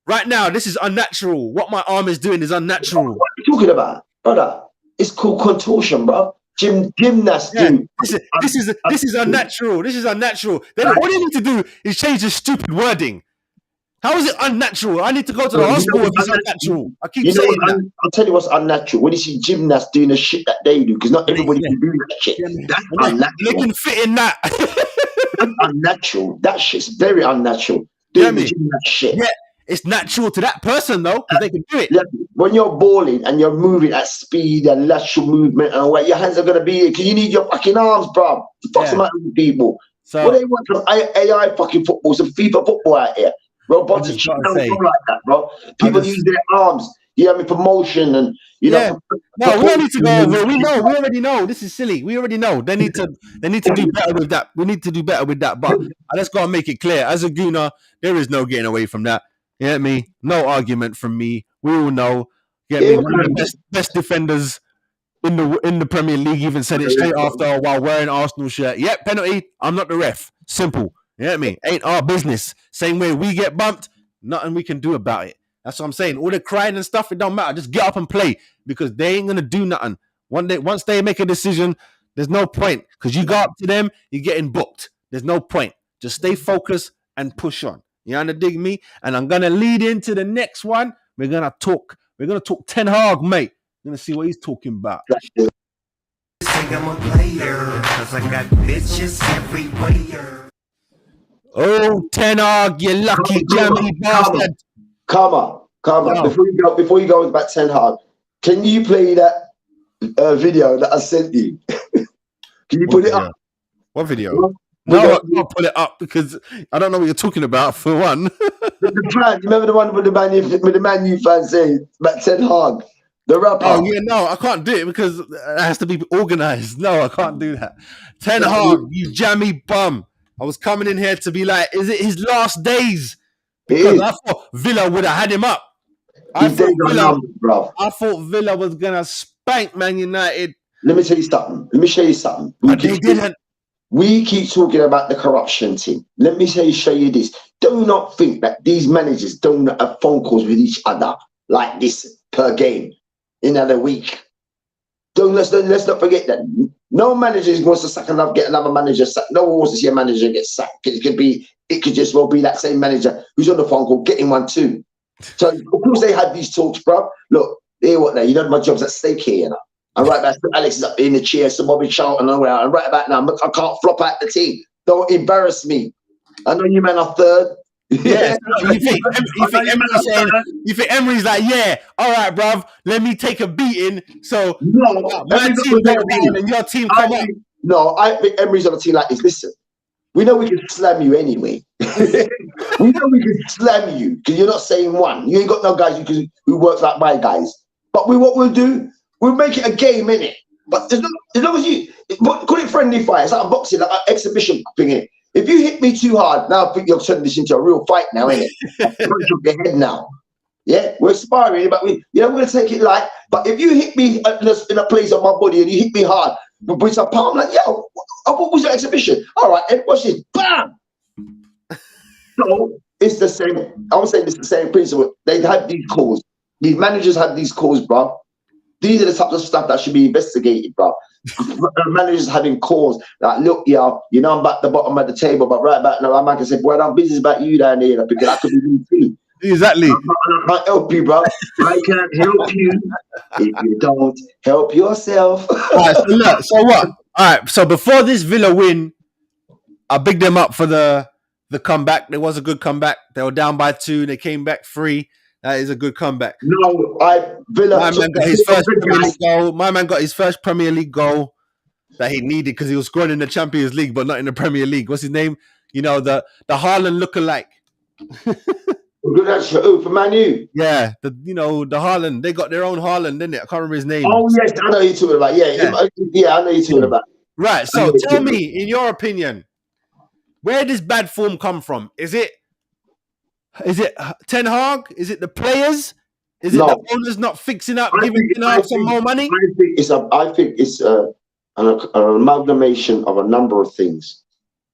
Right now, this is unnatural. What my arm is doing is unnatural. What are you talking about, brother? It's called contortion, bro. Gymnasts do. This is unnatural. This is unnatural. Then what they need to do is change the stupid wording. How is it unnatural? I need to go to the hospital if it's unnatural. I keep saying that. I'll tell you what's unnatural. When you see gymnasts doing the shit that they do, because not everybody can do that shit. That's unnatural. They can fit in that. That's unnatural. That shit's very unnatural. Doing the gymnast shit. Yeah. It's natural to that person though, because they can do it. Yeah. When you're balling and you're moving at speed and lateral movement and what your hands are gonna be, because you need your fucking arms, bro. The fuck's the matter with people? So what they want from AI fucking football, some FIFA football out here. Robotics don't go like that, bro. People use their arms. You know, promotion and you know. No, we don't need to go over. We already know. This is silly. We already know. They need to do better with that. We need to do better with that. But let's go and make it clear. As a gooner, there is no getting away from that. You get me? No argument from me. We all know. Get me? One of the best defenders in the Premier League even said it straight after while wearing Arsenal shirt. Yep, penalty. I'm not the ref. Simple. You get me? Ain't our business. Same way we get bumped, nothing we can do about it. That's what I'm saying. All the crying and stuff, it don't matter. Just get up and play because they ain't gonna do nothing. Once they make a decision, there's no point because you go up to them, you're getting booked. There's no point. Just stay focused and push on. You understand me? And I'm gonna lead into the next one. We're gonna We're gonna talk Ten Hag, mate. We're gonna see what he's talking about. Say I'm a player, cause I got bitches everywhere. Oh, Ten Hag, you lucky jammy bastard. Come on. No. Before you go about Ten Hag, can you play that video that I sent you? Can you put it up? What video? What? No, I can't put it up because I don't know what you're talking about. For one, The fan, you remember the one with the Man U fan saying about Ten Hag, the rapper? oh yeah, no, I can't do it because it has to be organized. No, I can't do that. Ten Hag, you jammy bum. I was coming in here to be like, is it his last days? Because I thought Villa would have had him up. I His days thought are Villa, numbered, bruv. I thought Villa was gonna spank Man United, Let me tell you something. Let me show you something. but they didn't. We keep talking about the corruption thing. Let me show you this. Do not think that these managers don't have phone calls with each other like this per game in a week. Let's not forget that no manager wants to sack another, get another manager sacked. No one wants to see a manager get sacked. It could just well be that same manager who's on the phone call getting one too. So of course they had these talks, bro. Look, hear what now? You know my job's at stake here, you know. And right now, Alex is up in the chair, so Bobby shouting around. And right about now, I can't flop out the team. Don't embarrass me. I know you men are third. Yeah, you think Emery's like, yeah, all right, bruv, let me take a beating. So No, my Emery's team not go gonna be. down and your team come up. No, I think Emery's on a team like this. Listen, we know we can slam you anyway. We know we can slam you because you're not saying one. You ain't got no guys who work like my guys. But what we'll do, we'll make it a game, innit? But as long as you call it friendly fire, it's like a boxing, like an exhibition thing, innit? If you hit me too hard, now I think you're turning this into a real fight now, innit? Punch up your head now. Yeah, we're sparring, but we're gonna take it light. But if you hit me in a place of my body and you hit me hard with some palm, like, yo, what was your exhibition? All right, and watch this, bam. So it's the same. I would say it's the same principle. They had these calls. These managers had these calls, bro. These are the types of stuff that should be investigated, bro. Managers having calls like, look, yo, you know I'm at the bottom of the table, but right back now, I can say, boy, I'm business about you down there because I could be me too. Exactly. I can't help you, bro. I can't help you if you don't help yourself. All right, so look, so what? All right, so before this Villa win, I big them up for the comeback. There was a good comeback. They were down by 2. They came back 3. That is a good comeback. No, Villa. My man got his first Premier League goal. My man got his first Premier League goal that he needed because he was scoring in the Champions League, but not in the Premier League. What's his name? You know, the Haaland lookalike. Good for Man U. Yeah, the Haaland. They got their own Haaland, didn't it? I can't remember his name. Oh yes, I know you're talking about. Yeah, I know you're talking about. Right. So tell me, in your opinion, where does bad form come from? Is it Ten Hag? Is it the players? Is it the owners not fixing up, giving Ten Hag some more money? I think it's an amalgamation of a number of things.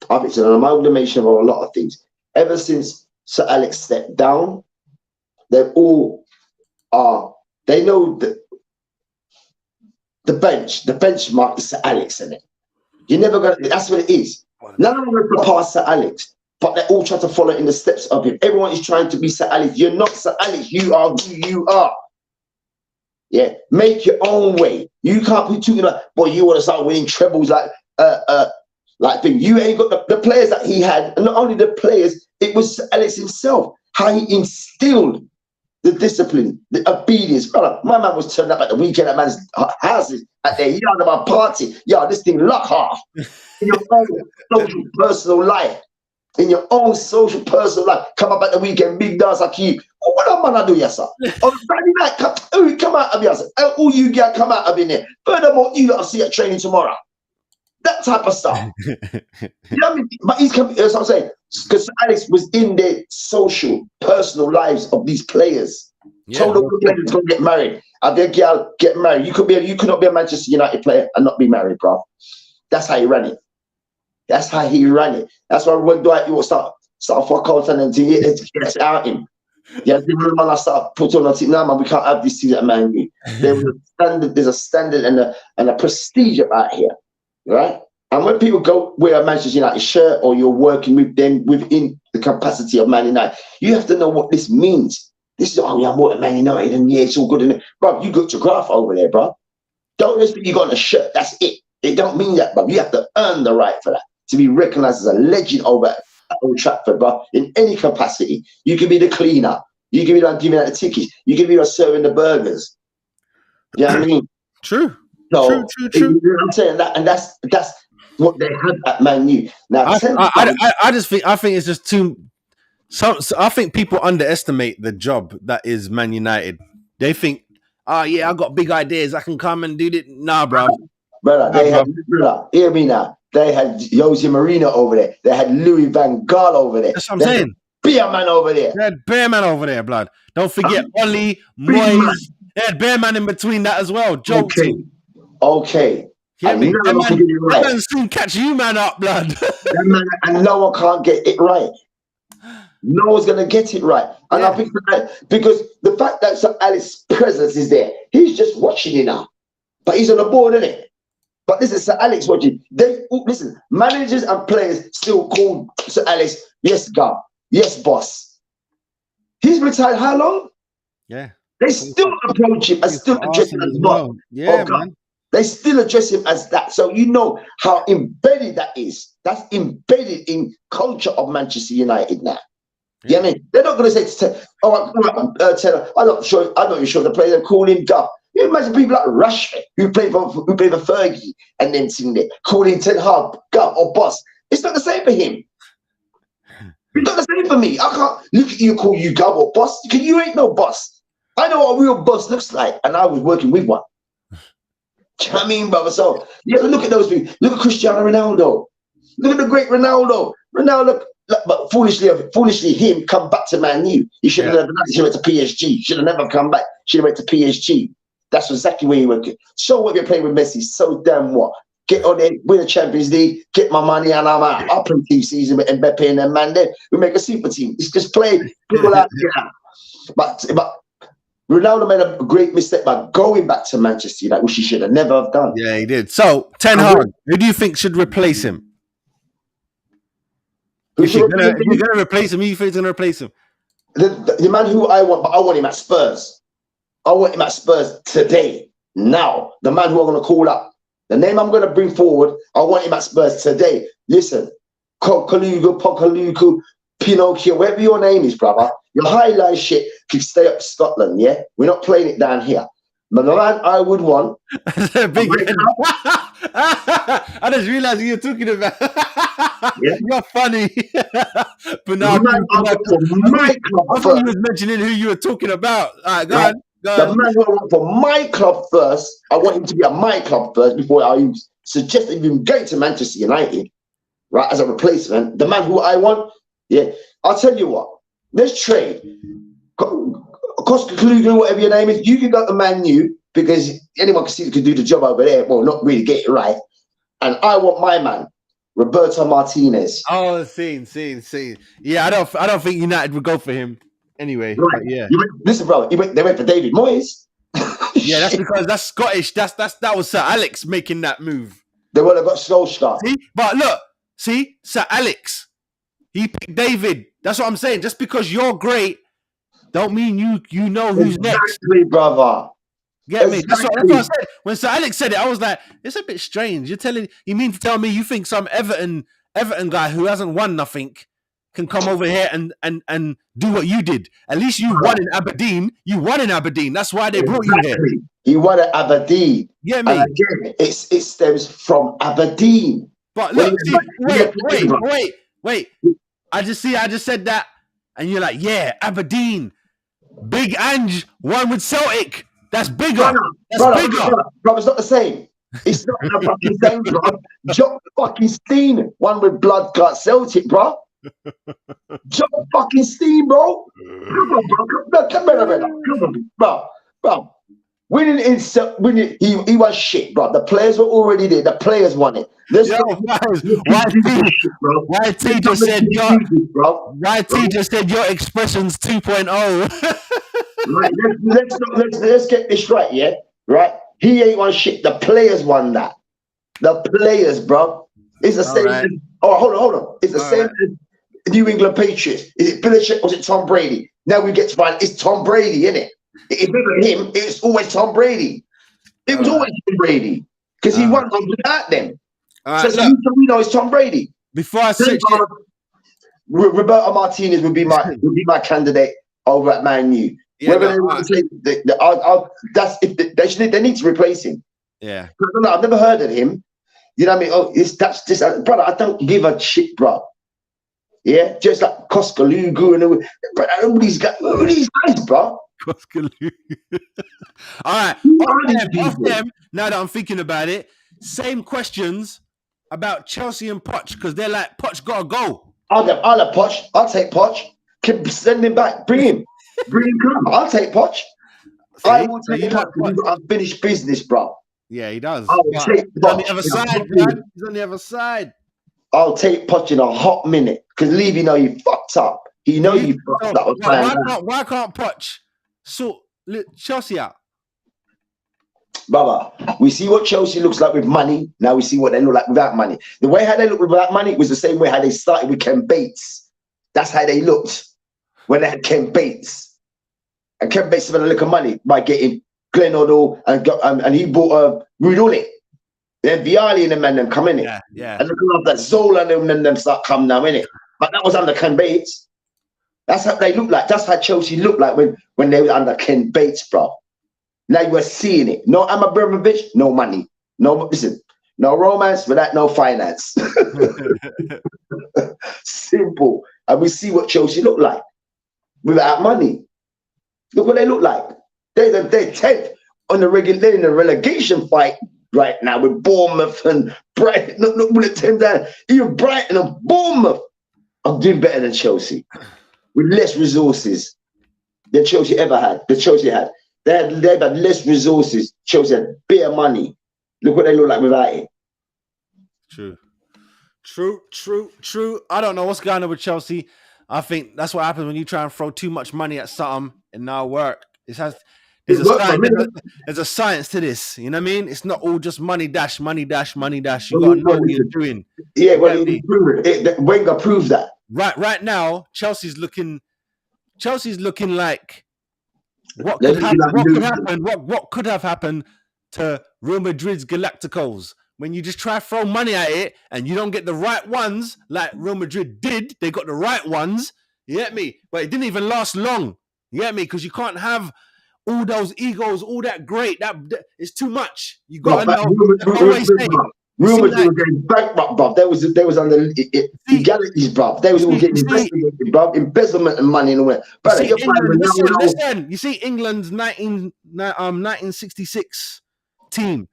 I think it's an amalgamation of a lot of things. Ever since Sir Alex stepped down, they all are. They know that the benchmark is Sir Alex, isn't it? You're never gonna. That's what it is. None of them are past Sir Alex, but they all try to follow in the steps of him. Everyone is trying to be Sir Alex. You're not Sir Alex. You are who you are. Yeah, make your own way. You can't be talking about, boy, you want to start winning trebles like thing. You ain't got the players that he had, and not only the players, it was Sir Alex himself. How he instilled the discipline, the obedience. Brother, my man was turning up at the weekend at man's houses at their yard of our party. Yo, this thing lock half. In your own social personal life. In your own social personal life. Come up at the weekend, big dance like you. Oh, what that man I do, yes, sir? On Friday night, come out of here, sir. All you get come out of in there. Furthermore, you got to see at training tomorrow. That type of stuff. You know what I mean? But he's coming, that's what I'm saying. Because Alex was in the social, personal lives of these players. Yeah. Told them players to get married. Have their girl get married. You could not be a Manchester United player and not be married, bro. That's how he ran it. That's how he ran it. That's why when Dwight, you will start fuck out and then to get out him. Yeah, the man I start put on the team. No, man, we can't have this team at Man U. There's a standard and a prestige about here, right? And when people go wear a Manchester United shirt or you're working with them within the capacity of Man United, you have to know what this means. This is, oh yeah, I'm what Man United, and yeah, it's all good. And bro, you got your graph over there, bro. Don't just think you got on a shirt. That's it. It don't mean that, bro. You have to earn the right for that to be recognised as a legend over at Old Trafford, bro. In any capacity, you can be the cleaner. You can be like giving out the tickets. You can be like serving the burgers. You know what I mean? True. So, True. You know what I'm saying? That, and that's what they had at Man U. Now, I just think it's just too. So I think people underestimate the job that is Man United. They think, oh yeah, I got big ideas. I can come and do it. Nah, bro. Brother, hear me now. They had Jose Mourinho over there. They had Louis Van Gaal over there. That's what I'm saying. Beer man over there. They had Bearman over there, blood. Don't forget Oli, Moyes. They had Bearman in between that as well. Okay. Hear me? That man soon catch you, man, up, blood. And no one can't get it right. No one's gonna get it right. And I think that because the fact that Sir Alex's presence is there, he's just watching it now. But he's on the board, isn't it? But this is Sir Alex watching. Listen, managers and players still call Sir Alex, yes, God, yes, boss. He's retired how long? Yeah. They still approach him and still address him as well. Yeah, man. They still address him as that. So you know how embedded that is. That's embedded in culture of Manchester United now. Yeah. You know what I mean? They're not going to say, Taylor, I'm not even sure the players are calling him Duff. You imagine people like Rashford who played for Fergie and then sitting there calling Ten Hag Gup or boss. It's not the same for him. It's not the same for me. I can't look at you and call you Gup or boss because you ain't no boss. I know what a real boss looks like, and I was working with one. Do you know what I mean, brother? So you have to look at those people. Look at Cristiano Ronaldo. Look at the great Ronaldo. Ronaldo, but foolishly, him come back to Man U. He should have never done it. He should have went to PSG. Should have never come back. Should have went to PSG. That's exactly where he went. So what you're playing with Messi? So damn what? Get on there, win the Champions League, get my money, and I'm out. I'll play team season with Mbappe and then man. Then we make a super team. It's just play people out. But Ronaldo made a great mistake by going back to Manchester United, which he should have never have done. Yeah, he did. So Ten Hag, who do you think should replace him? If you're gonna replace him, who do you think is gonna replace him? The man who I want him at Spurs. I want him at Spurs today, now. The man who I'm going to call up. The name I'm going to bring forward, I want him at Spurs today. Listen, Pokaluku, Pinocchio, whatever your name is, brother, your highlight shit can stay up Scotland, yeah? We're not playing it down here. But the man I would want... I just realized who you're talking about. You're funny. But no, I thought you was mentioning who you were talking about. All right, go on. The man who I want for my club first, I want him to be at my club first before I suggest him going to Manchester United, right, as a replacement. The man who I want, I'll tell you what, let's trade. Koska Kluger, whatever your name is, you can go to Man U because anyone can do the job over there. Well, not really get it right. And I want my man, Roberto Martinez. Oh, scene. Yeah, I don't think United would go for him. Anyway, right. Yeah. Listen, bro. They went for David Moyes. Yeah, that's because that's Scottish. That was Sir Alex making that move. They would have got Solskjaer. See, Sir Alex, he picked David. That's what I'm saying. Just because you're great, don't mean you know who's next. Exactly, brother. Get me? That's what I said. When Sir Alex said it, I was like, it's a bit strange. You mean to tell me you think some Everton guy who hasn't won nothing can come over here and do what you did? At least you won in Aberdeen. You won in Aberdeen. That's why they brought you here. He won at Aberdeen. Get me? And again, it stems from Aberdeen. But look, wait. I just said that, and you're like, yeah, Aberdeen. Big Ange won with Celtic. That's bigger. Bigger. Bro, it's not the same. It's not the fucking same, bro. Jock fucking Steen won with blood clot Celtic, bro. Jock fucking Steen, bro. Come on, bro. Come on, bro. Winning, he was shit, bro. The players were already there. The players won it. YT just said your expressions 2.0. Right, let's get this right, yeah? Right? He ain't won shit. The players won that. The players, bro. It's the same. Right. Hold on. It's the same. New England Patriots? Is it Belichick or was it Tom Brady? Now we get to find it's Tom Brady, isn't it? It's never him. It's always Tom Brady. It was always Tom Brady because he won without them. So we know it's Tom Brady. Before I switch it, Roberto Martinez would be my candidate over at Man U. Yeah, Whether they want to say that's if they need to replace him. yeah. I've never heard of him. You know what I mean? Oh, that's just brother. I don't give a shit, bro. Yeah, just like Koskalugu and all these guys, bro. Koskalugu. All right. Off them, now that I'm thinking about it, same questions about Chelsea and Poch because they're like, Poch gotta go. I'll have Poch. I'll take Poch. Send him back. Bring him. Come. I'll take Poch. I will take Poch. He's got unfinished business, bro. Yeah, he does. I'll take He's on the Poch. other side, man. He's on the other side. I'll take Poch in a hot minute because Levy know you fucked up. He knows you fucked up. Why can't Poch sort Chelsea out? Brother, we see what Chelsea looks like with money. Now we see what they look like without money. The way how they look without money was the same way how they started with Ken Bates. That's how they looked when they had Ken Bates. And Ken Bates spent a lick of money by getting Glenn O'Donnell and he bought Ruud Gullit. Then Viali and them come in it. Yeah. And look at that Zola and them start coming now in it. But that was under Ken Bates. That's how they look like. That's how Chelsea looked like when they were under Ken Bates, bro. Now you are seeing it. No Abramovich, no money. No romance without no finance. Simple. And we see what Chelsea look like without money. Look what they look like. They're 10th on the they're in the relegation fight right now with Bournemouth and Brighton. Look with the 10 down. Even Brighton and Bournemouth are doing better than Chelsea with less resources than Chelsea ever had. They've had less resources. Chelsea had bare money. Look what they look like without it. True. I don't know what's going on with Chelsea. I think that's what happens when you try and throw too much money at something and now work. There's a science to this. You know what I mean? It's not all just money dash. You got to know what you're doing. Yeah, well, Wenger proved that. Right now, Chelsea's looking like what could happen? What could have happened to Real Madrid's Galacticos when you just try to throw money at it and you don't get the right ones like Real Madrid did? They got the right ones. You get me? But it didn't even last long. You get me? Because you can't have all those egos, all that great. That is too much. You got to know. Real Madrid were getting bankrupt, bruv. They was under legalities, bruv. They was all getting investigated, bruv. Embezzlement and money and all that. But listen, you see England's 1966 team.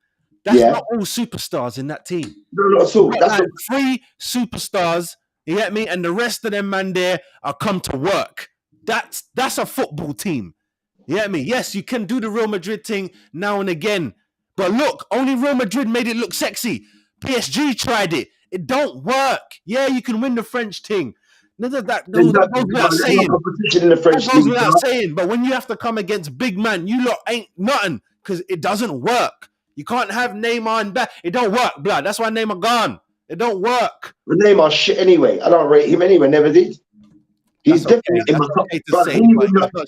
That's not all superstars in that team. No, not at all. That's like 3 superstars, you get me? And the rest of them, man, there are come to work. That's a football team. You get me? Yes, you can do the Real Madrid thing now and again. But look, only Real Madrid made it look sexy. PSG tried it. It don't work. Yeah, you can win the French thing. That goes without saying. But when you have to come against big man, you lot ain't nothing because it doesn't work. You can't have Neymar and back. It don't work, blood. That's why Neymar gone. It don't work. But Neymar shit anyway. I don't rate him anyway. Never did. He's definitely in my top.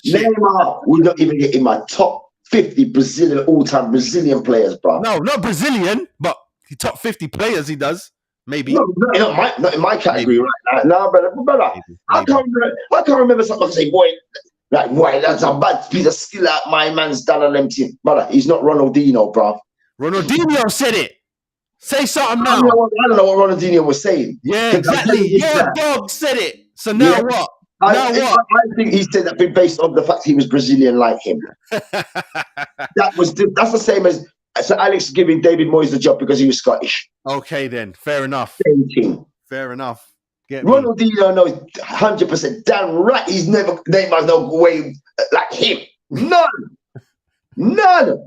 Neymar would not even get in my top 50 Brazilian all-time Brazilian players, bro. No, not Brazilian, but the top 50 players he does. Maybe. No, not in my category right now. No, brother. Maybe. I can't remember something say, boy, that's a bad piece of skill out my man's done on them team. Brother, he's not Ronaldinho, bro. Ronaldinho said it. Say something now. I don't know what Ronaldinho was saying. Yeah, exactly. Your dog said it. So now what? I think he said that based on the fact he was Brazilian like him. That's the same as Alex giving David Moyes the job because he was Scottish. Okay, then. Fair enough. Same thing. Fair enough. Ronaldinho knows 100% damn right he's Neymar's no way like him. None. Better.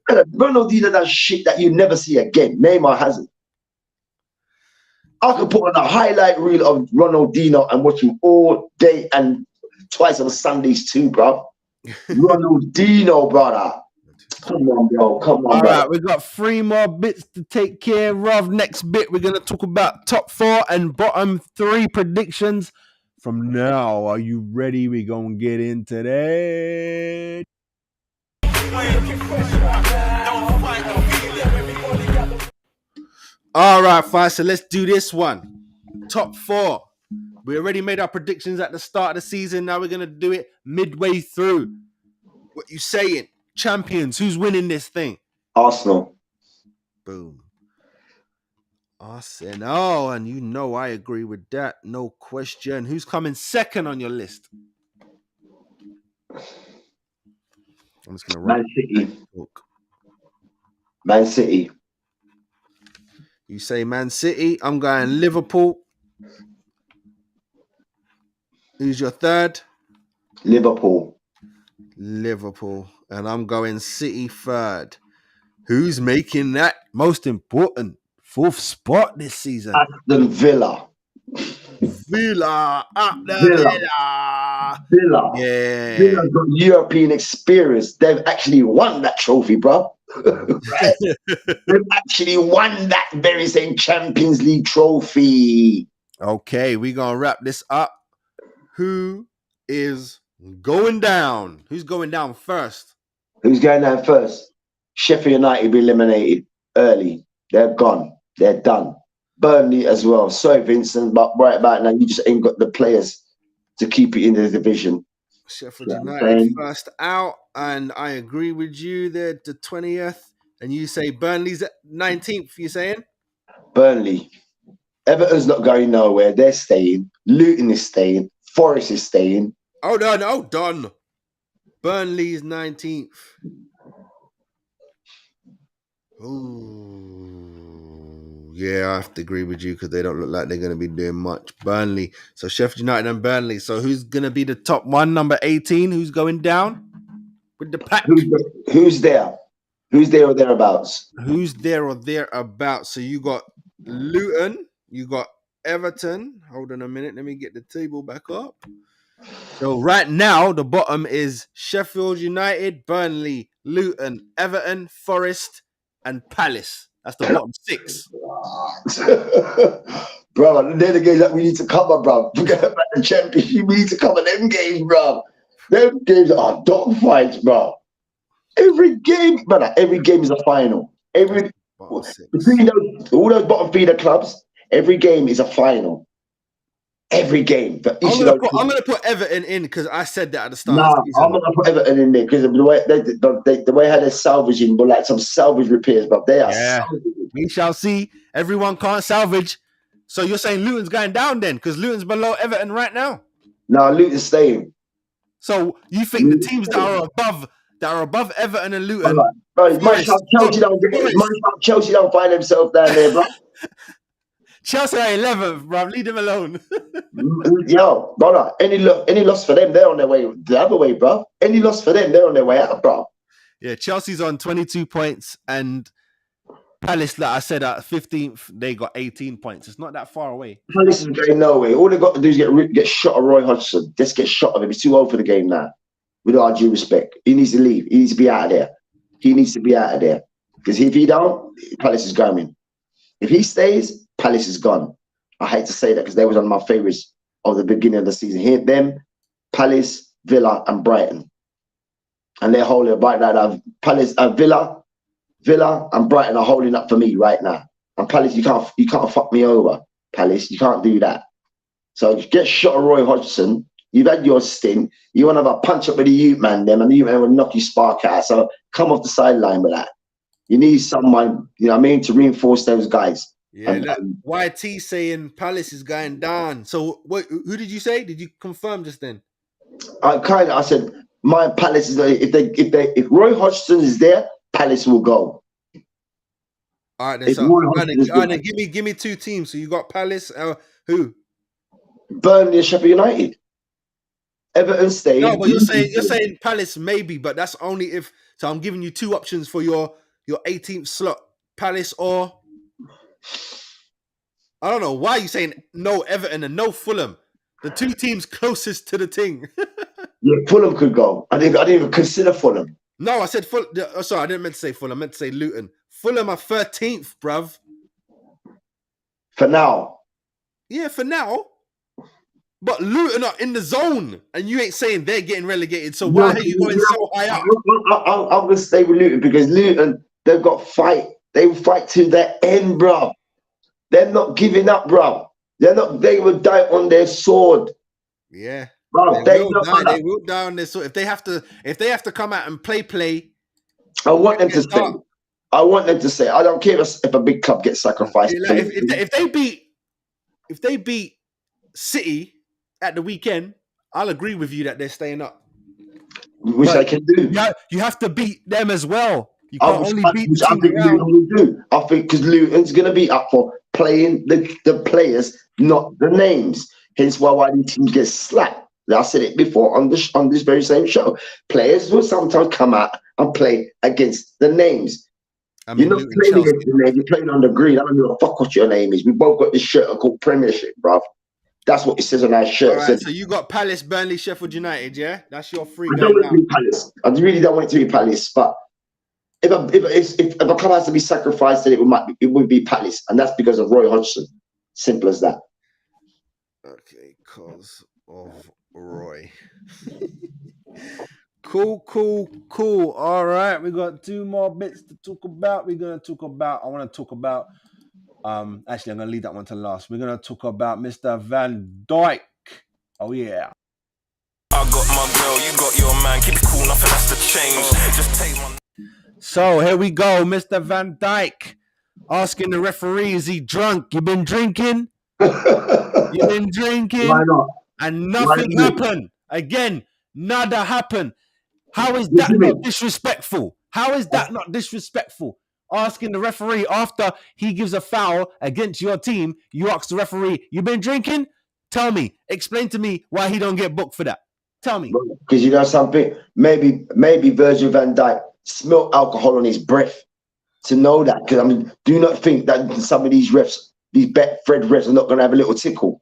Ronaldinho does shit that you never see again. Neymar hasn't. I could put on a highlight reel of Ronaldinho and watch him all day and twice on Sundays too, bro. Ronaldinho, brother. Come on, bro. Come on, All bro. right, we got 3 more bits to take care of. Next bit, we're going to talk about top 4 and bottom 3 predictions from now. Are you ready? We're going to get into that. All right, fine. So let's do this one. Top 4. We already made our predictions at the start of the season. Now we're going to do it midway through. What you saying? Champions, who's winning this thing? Arsenal. Boom. Arsenal, and you know I agree with that. No question. Who's coming second on your list? I'm just going to Man City. Man City. You say Man City. I'm going Liverpool. Who's your third? Liverpool. Liverpool. And I'm going City third. Who's making that most important 4th spot this season? Aston Villa. Villa. Up the Villa. Villa. Yeah. Villa's got European experience. They've actually won that trophy, bro. Right? They've actually won that very same Champions League trophy. Okay, we're going to wrap this up. Who is going down? Who's going down first? Who's going down first? Sheffield United will be eliminated early. They're gone. They're done. Burnley as well. Sorry, Vincent, but right about now, you just ain't got the players to keep it in the division. Sheffield United first out, and I agree with you. They're the 20th, and you say Burnley's at 19th, you saying? Burnley. Everton's not going nowhere. They're staying. Luton is staying. Forest is staying. Oh, no, done. Burnley's 19th. Ooh, yeah, I have to agree with you because they don't look like they're going to be doing much. Burnley. So Sheffield United and Burnley. So who's going to be the top one? Number 18, who's going down with the pack? Who's there? Who's there or thereabouts? Who's there or thereabouts? So you got Luton, you got Everton. Hold on a minute. Let me get the table back up. So right now, the bottom is Sheffield United, Burnley, Luton, Everton, Forest, and Palace. That's the bottom 6. Bro, they're the games that we need to cover, bro. Forget about the championship. We need to cover them games, bro. Them games are dog fights, bro. Every game, brother, every game is a final. Between all those bottom feeder clubs, every game is a final. Every game. I'm gonna put Everton in because I said that at the start. Nah, I'm not gonna put Everton in there because of the way the way how they're salvaging, but like some salvage repairs, but they are. Yeah. We shall see. Everyone can't salvage. So you're saying Luton's going down then because Luton's below Everton right now? No, Luton's staying. So you think the teams that are above Everton and Luton? Bro, Chelsea don't find themselves down there, bro. Chelsea are 11th, bro. Leave them alone. Yo, brother, any loss for them, they're on their way the other way, bro. Any loss for them, they're on their way out, bro. Yeah, Chelsea's on 22 points and Palace, like I said, at 15th, they got 18 points. It's not that far away. Palace is going nowhere. All they got to do is get shot of Roy Hodgson. Just get shot of him. He's too old for the game now. With all due respect, he needs to leave. He needs to be out of there. Because if he don't, Palace is going. If he stays, Palace is gone. I hate to say that because they was one of my favourites of the beginning of the season. Here, them, Palace, Villa, and Brighton, and they're holding right now. Palace, Villa, and Brighton are holding up for me right now. And Palace, you can't fuck me over. Palace, you can't do that. So get shot of Roy Hodgson. You've had your stint. You want to have a punch up with the youth man, them, and the youth man will knock you spark out. So come off the sideline with that. You need someone, you know what I mean, to reinforce those guys. Yeah, YT saying Palace is going down. So who did you say? Did you confirm just then? I said my Palace is if Roy Hodgson is there, Palace will go. All right, then. So give me 2 teams. So you got Palace. Who? Burnley and Sheffield United. Everton staying. No, but you're saying Palace maybe, but that's only if. So I'm giving you 2 options for your 18th slot: Palace or. I don't know why you're saying no Everton and no Fulham. The 2 teams closest to the thing. Yeah, Fulham could go. I didn't even consider Fulham. No, I said Fulham. Oh, sorry, I didn't meant to say Fulham. I meant to say Luton. Fulham are 13th, bruv. For now. Yeah, for now. But Luton are in the zone, and you ain't saying they're getting relegated. So why are you going so high up? I'm gonna stay with Luton because Luton, they've got fight. They will fight to the end, bruv. They're not giving up, bruv. They will die on their sword. Yeah. Bruv, They will die on their sword. If they have to come out and play. I want them to say. I don't care if a big club gets sacrificed. Like if they beat City at the weekend, I'll agree with you that they're staying up. Which I can do. You have to beat them as well. You can't only beat the I team think around. Luton will do. I think because Luton's going to be up for playing the players, not the names. Hence why these teams get slapped. I said it before on this very same show. Players will sometimes come out and play against the names. I mean, you're not playing against the name. You're playing on the green. I don't give a fuck what your name is. We both got this shirt called Premiership, bruv. That's what it says on our shirt. All right, so you got Palace, Burnley, Sheffield United, yeah? That's your three. I don't want it to be Palace. I really don't want it to be Palace. But if a club has to be sacrificed, then it would be Palace, and that's because of Roy Hodgson. Simple as that. Okay, cause of Roy. Cool. All right, we got two more bits to talk about. I want to talk about. Actually, I'm gonna leave that one to last. We're gonna talk about Mr. Van Dijk. Oh yeah. I got my girl, you got your man. Keep it cool, nothing has to change. Just take one. So here we go, Mr. Van Dijk asking the referee, is he drunk? You been drinking? You been drinking? Why not? And nothing happened. Again, nada happened. How is that not disrespectful? How is that not disrespectful? Asking the referee after he gives a foul against your team, you ask the referee, you been drinking? Tell me. Explain to me why he don't get booked for that. Tell me. Because you know something? Maybe Virgil van Dijk smelled alcohol on his breath to know that. Because I mean, do not think that some of these refs, these Betfred refs, are not going to have a little tickle.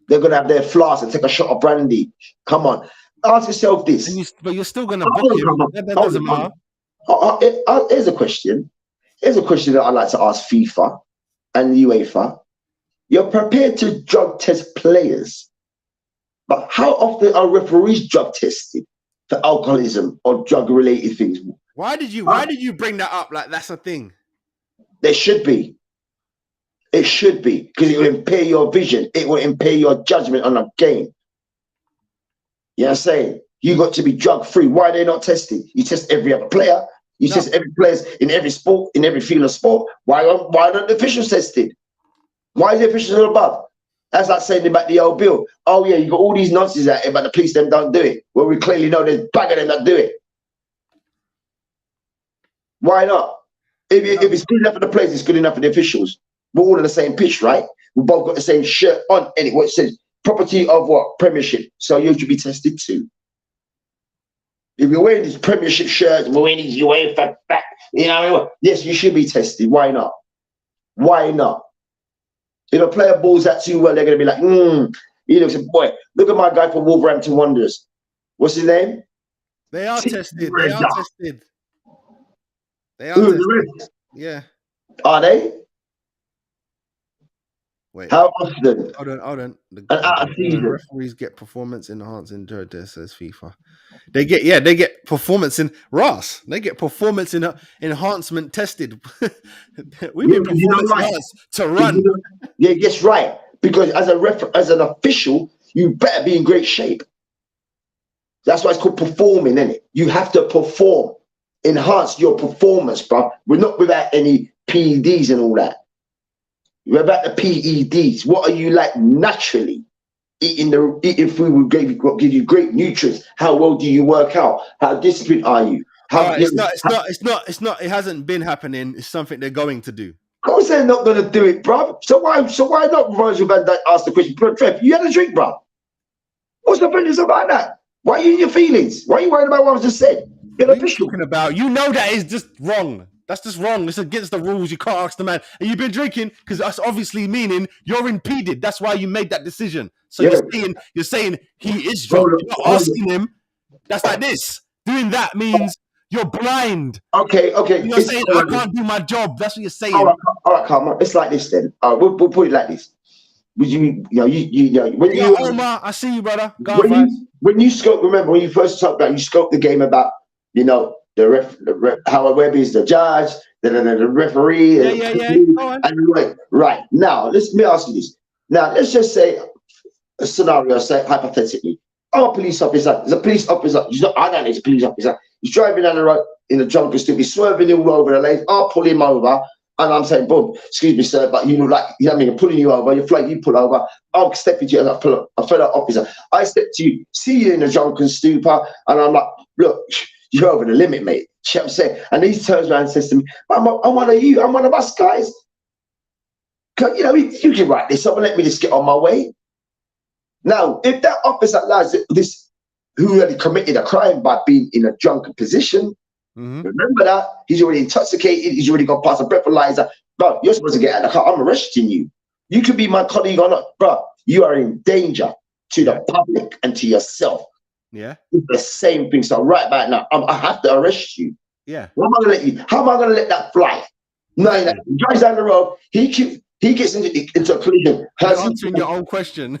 They're going to have their flask and take a shot of brandy. Come on. Ask yourself this. But you're still going to book him. That doesn't matter. Here's a question. Here's a question that I'd like to ask FIFA and UEFA. You're prepared to drug test players, but how often are referees drug tested for alcoholism or drug-related things? Why did you bring that up? Like that's a thing. There should be. It should be, because it will impair your vision. It will impair your judgment on a game. You know what I'm saying? You got to be drug-free. Why are they not tested? You test every other player. You test every player in every sport, in every field of sport. Why aren't the officials tested? Why is the officials not above? That's like saying about the old bill. Oh yeah, you got all these nonsense out here, but the police them don't do it. Well, we clearly know there's a bag of them that do it. Why not? If it's good enough for the players, it's good enough for the officials. We're all on the same pitch, right? We both got the same shirt on, and it says property of what? Premiership. So you should be tested too. If you're wearing these Premiership shirts, we're wearing these UEFA back, you know, yes, you should be tested. Why not? Why not? If a player balls that too well, they're going to be like, he looks a boy. Look at my guy for Wolverhampton Wanderers. What's his name? They are tested. They are tested. They are Who, tested. the rest? Yeah. Are they? Wait. How often? Hold on. Out of season. Referees get performance enhancing drug tests, says FIFA. They get performance in Ross. They get performance in enhancement tested. We need performance enhanced to run. Yeah, yes, right. Because as an official, you better be in great shape. That's why it's called performing, isn't it? You have to perform, enhance your performance, bro. We're not without any PEDs and all that. We're about the PEDs. What are you like naturally? Eating food will give you great nutrients. How well do you work out? How disciplined are you? It's not. It hasn't been happening. It's something they're going to do. Of course they're not going to do it, bro. So why not Virgil van Dijk ask the question? Trev, you had a drink, bro. What's the feelings about that? Why are you in your feelings? Why are you worried about what I just said? You're official. Talking about, you know, that is just wrong. That's just wrong. It's against the rules. You can't ask the man. And you've been drinking because that's obviously meaning you're impeded. That's why you made that decision. So you're saying he is drunk. You're not asking him. That's like this. Doing that means you're blind. Okay. You're saying I can't do my job. That's what you're saying. All right, calm on. It's like this then. We'll put it like this. Would you when Yo, you Omar, I see you, brother. Go on, Vibes. when you scope, remember when you first talked about, you scoped the game about, the ref, how Webb is the judge, the referee, Yeah. Go on. and right now, let me ask you this. Now let's just say a scenario, say hypothetically, I'm a police officer. There's a police officer. I don't know, he's a police officer. He's driving down the road in a drunken state. He's swerving all over the lane. I'll pull him over. And I'm saying, boom, excuse me, sir, but you look like, you know what I mean, pulling you over, you're flying, you pull over, I'll step into you and I pull up, a fellow officer. I step to you, see you in a drunken stupor, and I'm like, look, you're over the limit, mate. You know what I'm saying? And he turns around and says to me, I'm one of you, I'm one of us guys. You can write this up and let me just get on my way. Now, if that officer allows this, who really committed a crime by being in a drunken position, remember that he's already intoxicated, he's already got past a breathalyzer. Bro, you're supposed to get out of the car. I'm arresting you. You could be my colleague or not, bro. You are in danger to the public and to yourself. Yeah. It's the same thing. So right about now, I have to arrest you. Yeah. What am I gonna let you? How am I gonna let that fly? No, he drives down the road, he gets into a collision. You're answering your own question.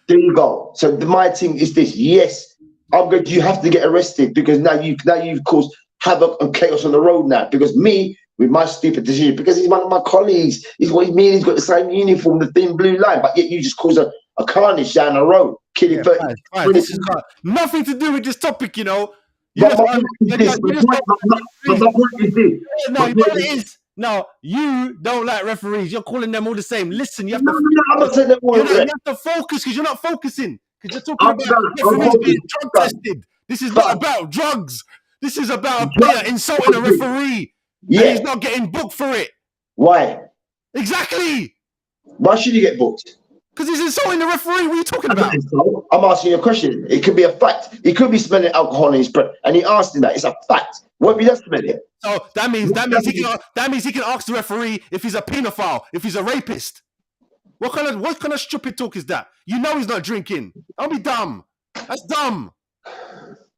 There you go. So my thing is this: yes, I'm good. You have to get arrested because now you've caused havoc and chaos on the road now. Because me, with my stupid decision, because he's one of my colleagues, he's got the same uniform, the thin blue line, but yet you just cause a carnage down the road, killing 30. This has got nothing to do with this topic, you know. But my point is this. No, you know what it is. No, you don't like referees. You're calling them all the same. Listen, you have to. I'm not saying that You have to focus because you're not focusing. Because you're talking about referees being drug tested. This is not about drugs. This is about a player insulting a referee. Yeah. And he's not getting booked for it. Why? Exactly. Why should he get booked? Because he's insulting the referee. What are you talking about? I'm asking you a question. It could be a fact. He could be smelling alcohol in his breath, and he asked him that. It's a fact. What if he does smell it? So that means he can ask the referee if he's a paedophile, if he's a rapist. What kind of stupid talk is that? You know he's not drinking. Don't be dumb. That's dumb.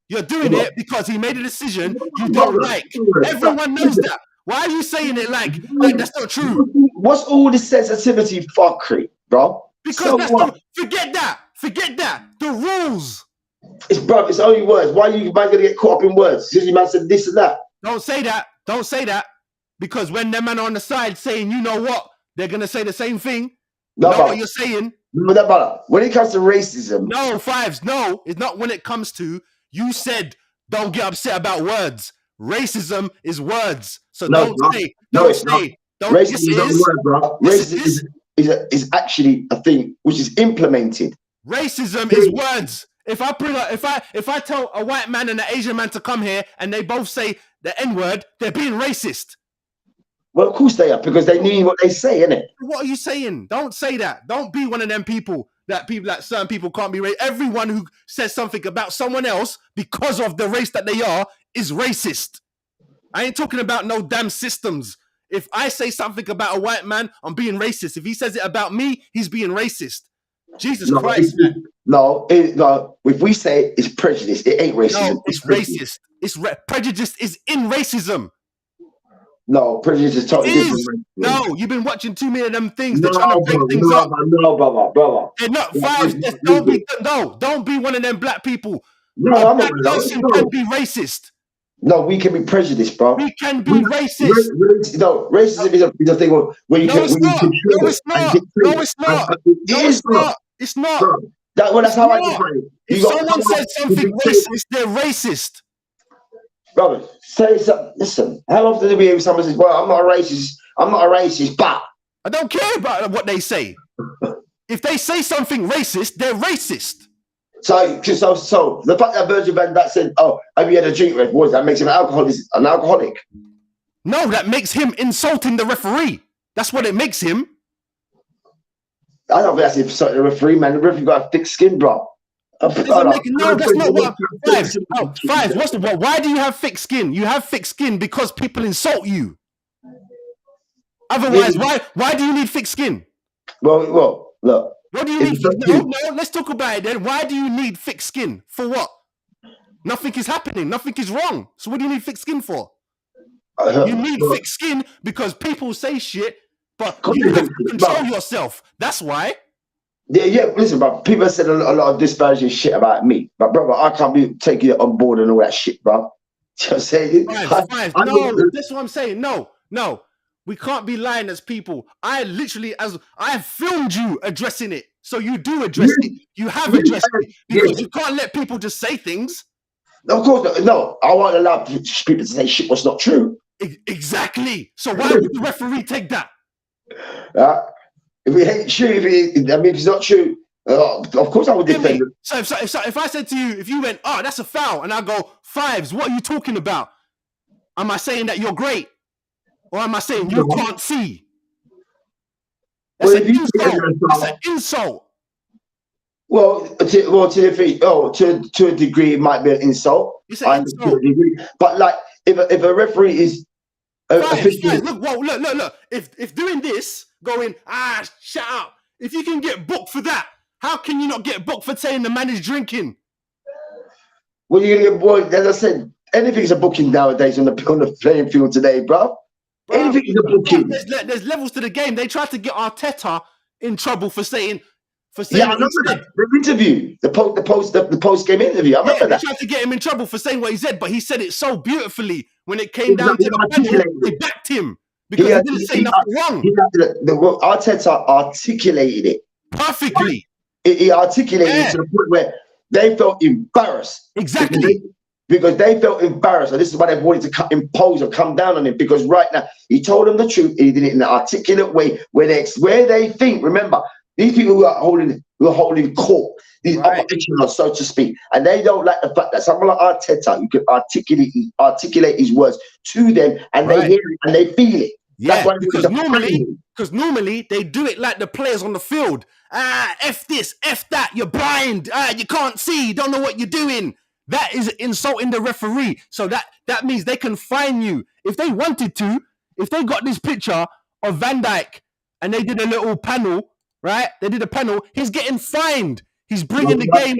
You're doing it because he made a decision you don't like. Everyone knows that. Why are you saying it like that's not true? What's all this sensitivity fuckery, bro? Because forget that. The rules. It's only words. Why are you man gonna get caught up in words? Because you man said this and that. Don't say that. Because when them man are on the side saying, you know what, they're gonna say the same thing. No, know what you're saying. Remember that, brother. When it comes to racism. No, Fives, no, it's not when it comes to, you said don't get upset about words. Racism is words. So don't say. Racism is not a word, bro. Racism is actually a thing which is implemented. Racism is words. If I tell a white man and an Asian man to come here and they both say the N-word, they're being racist. Well, of course they are, because they mean what they say, innit? What are you saying? Don't say that. Don't be one of them people that certain people can't be racist. Everyone who says something about someone else because of the race that they are is racist. I ain't talking about no damn systems. If I say something about a white man, I'm being racist. If he says it about me, he's being racist. Jesus Christ. If we say it's prejudice, it ain't racism. No, it's racist. Prejudice is in racism. No, prejudice is totally different. No, you've been watching too many of them things. They're trying to break things up. No, brother. They're not five. Don't be one of them black people. No, I'm not. Person can be racist. No, we can be prejudiced, bro. We can be racist. Racism is a thing where you it's not. It's not. Bro, that's how I define it. If someone says something racist, they're racist. Brother, say something. Listen, how often do we hear someone says, well, I'm not a racist, but I don't care about what they say. If they say something racist, they're racist. So the fact that Virgil van Dijk said, oh, have you had a drink? What that makes him an alcoholic? No, that makes him insulting the referee. That's what it makes him. I don't think that's insulting the referee, man. The referee got a thick skin, bro. No, that's not what. Fives. Why do you have thick skin? You have thick skin because people insult you. Otherwise, why do you need thick skin? Well, look. What do you need? No, let's talk about it then. Why do you need thick skin? For what? Nothing is happening. Nothing is wrong. So what do you need thick skin for? Uh, You need bro, thick skin because people say shit, but come you on, have to control bro. yourself. That's why. Yeah. Listen, bro. People said a lot of disparaging shit about me, but brother, I can't be taking it on board and all that shit, bro. You know what I'm saying? Five. No, that's what I'm saying. No. We can't be lying as people. I literally, as I filmed you addressing it. So you do address it. You have addressed it. Because you can't let people just say things. Of course not. No, I won't allow people to say shit what's not true. Exactly. So why would the referee take that? If it ain't true, if it's not true, of course I would defend it. So if I said to you, if you went, oh, that's a foul, and I go, Fives, what are you talking about? Am I saying that you're great? Or am I saying you can't see? That's an insult. That's an insult. Well, to a degree, it might be an insult. It's an insult. But like, if a referee is Fives, look. If doing this, going, shut up. If you can get booked for that, how can you not get booked for saying the man is drinking? Well, you're gonna get bored. As I said, anything's a booking nowadays on the playing field today, bro. Anything is a booking. There's levels to the game. They tried to get Arteta in trouble for saying. Yeah, I remember that. The interview, the post game interview. I remember that. They tried to get him in trouble for saying what he said, but he said it so beautifully. When it came down to the panel, they backed him because he didn't say nothing wrong. Arteta articulated it perfectly. He articulated it to the point where they felt embarrassed. Exactly. Because they felt embarrassed, and this is why they wanted to impose or come down on him. Because right now he told them the truth. He did it in an articulate way where they think. Remember, these people who are holding court, these upper echelons, so to speak, and they don't like the fact that someone like Arteta who can articulate his words to them, and they hear it and they feel it. Yeah, that's why because normally they do it like the players on the field. F this, F that. You're blind. You can't see. You don't know what you're doing. That is insulting the referee. So that means they can fine you if they wanted to. If they got this picture of Van Dijk and they did a little panel. Right? They did a panel. He's getting fined. He's bringing the game.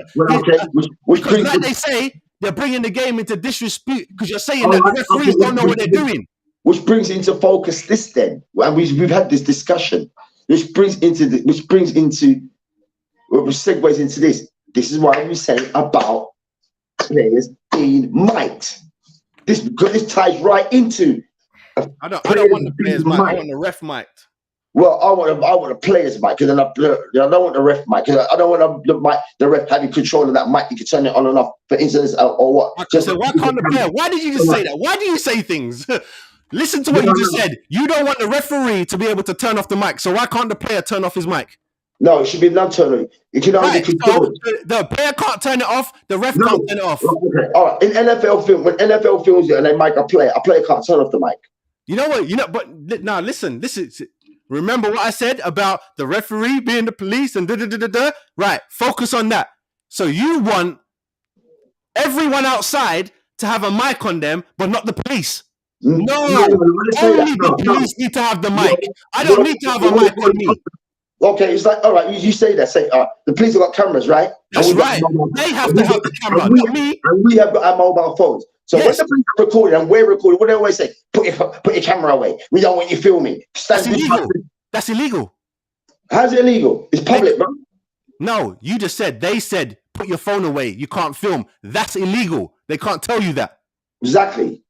Because like they say, they're bringing the game into disrepute because you're saying that the referees don't know what they're doing. Which brings into focus this then, and we've had this discussion. Which segues into this. This is why we say about players being mic'd. This ties right into. I don't want the players mic'd. I want the ref mic'd. Well, I want a player's mic because then I don't want the ref mic because I don't want the ref having control of that mic. You can turn it on and off for instance or what. So why can't the player? Why did you just say that? Why do you say things? Listen to what you just said. You don't want the referee to be able to turn off the mic. So why can't the player turn off his mic? No, it should be non-turning. You can only control it. The player can't turn it off. The ref can't turn it off. Okay. All right. In NFL film, when NFL films it and they mic a player can't turn off the mic. You know what? But now listen. Remember what I said about the referee being the police and da-da-da-da-da? Right, focus on that. So you want everyone outside to have a mic on them, but not the police. No, only the police need to have the mic. I don't need to have a mic on me. Okay, it's like, all right, you say that. Say, the police have got cameras, right? That's right. They have to have the camera, not me. And we have got our mobile phones. So when the police are recording and we're recording, what do they always say? Put your camera away. We don't want you filming. That's illegal. That's illegal. How's it illegal? It's public, bro. No, you just said, they said, put your phone away. You can't film. That's illegal. They can't tell you that. Exactly.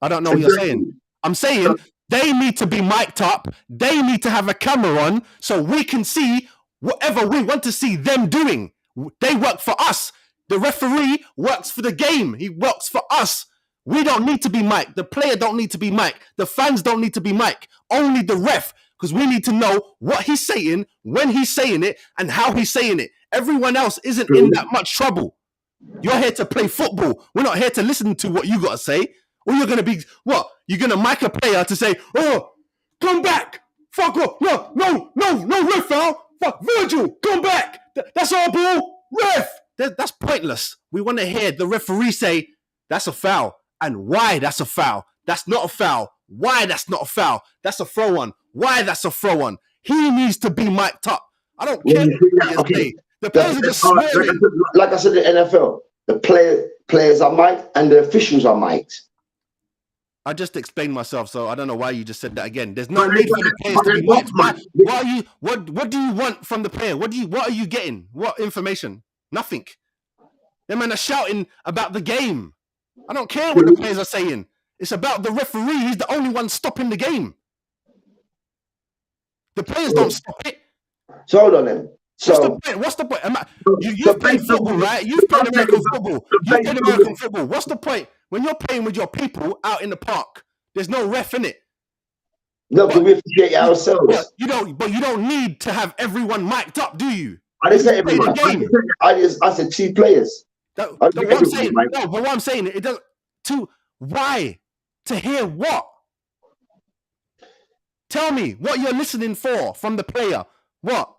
I don't know what you're saying. I'm saying they need to be mic'd up. They need to have a camera on so we can see whatever we want to see them doing. They work for us. The referee works for the game. He works for us. We don't need to be mic'd. The player don't need to be mic'd. The fans don't need to be mic'd. Only the ref. Because we need to know what he's saying, when he's saying it, and how he's saying it. Everyone else isn't in that much trouble. You're here to play football. We're not here to listen to what you got to say. Or you're going to be, what? You're going to mic a player to say, oh, come back. Fuck off. No, ref foul. Fuck, Virgil, come back. That's our ball. Ref. That's pointless. We want to hear the referee say, that's a foul. And why that's a foul. That's not a foul. Why that's not a foul. That's a throw on. Why that's a throw on. He needs to be mic'd up. I don't care what the players say. The players are just swearing. Like I said in the NFL, the players are mic'd and the officials are mic'd. I just explained myself, so I don't know why you just said that again. There's no need for the players to be mic'd. Why are you? What do you want from the player? What are you getting? What information? Nothing. Them men are shouting about the game. I don't care what the players are saying. It's about the referee. He's the only one stopping the game. The players don't stop it. So hold on then. So What's the point? You've played football, right? You've played American football. You've played American football. What's the point? When you're playing with your people out in the park, there's no ref in it. no, because we appreciate ourselves. You don't need to have everyone mic'd up, do you? I didn't say You play everyone. the game. I said 2 players. What I'm saying, it doesn't. Why? To hear what? Tell me what you're listening for from the player. What?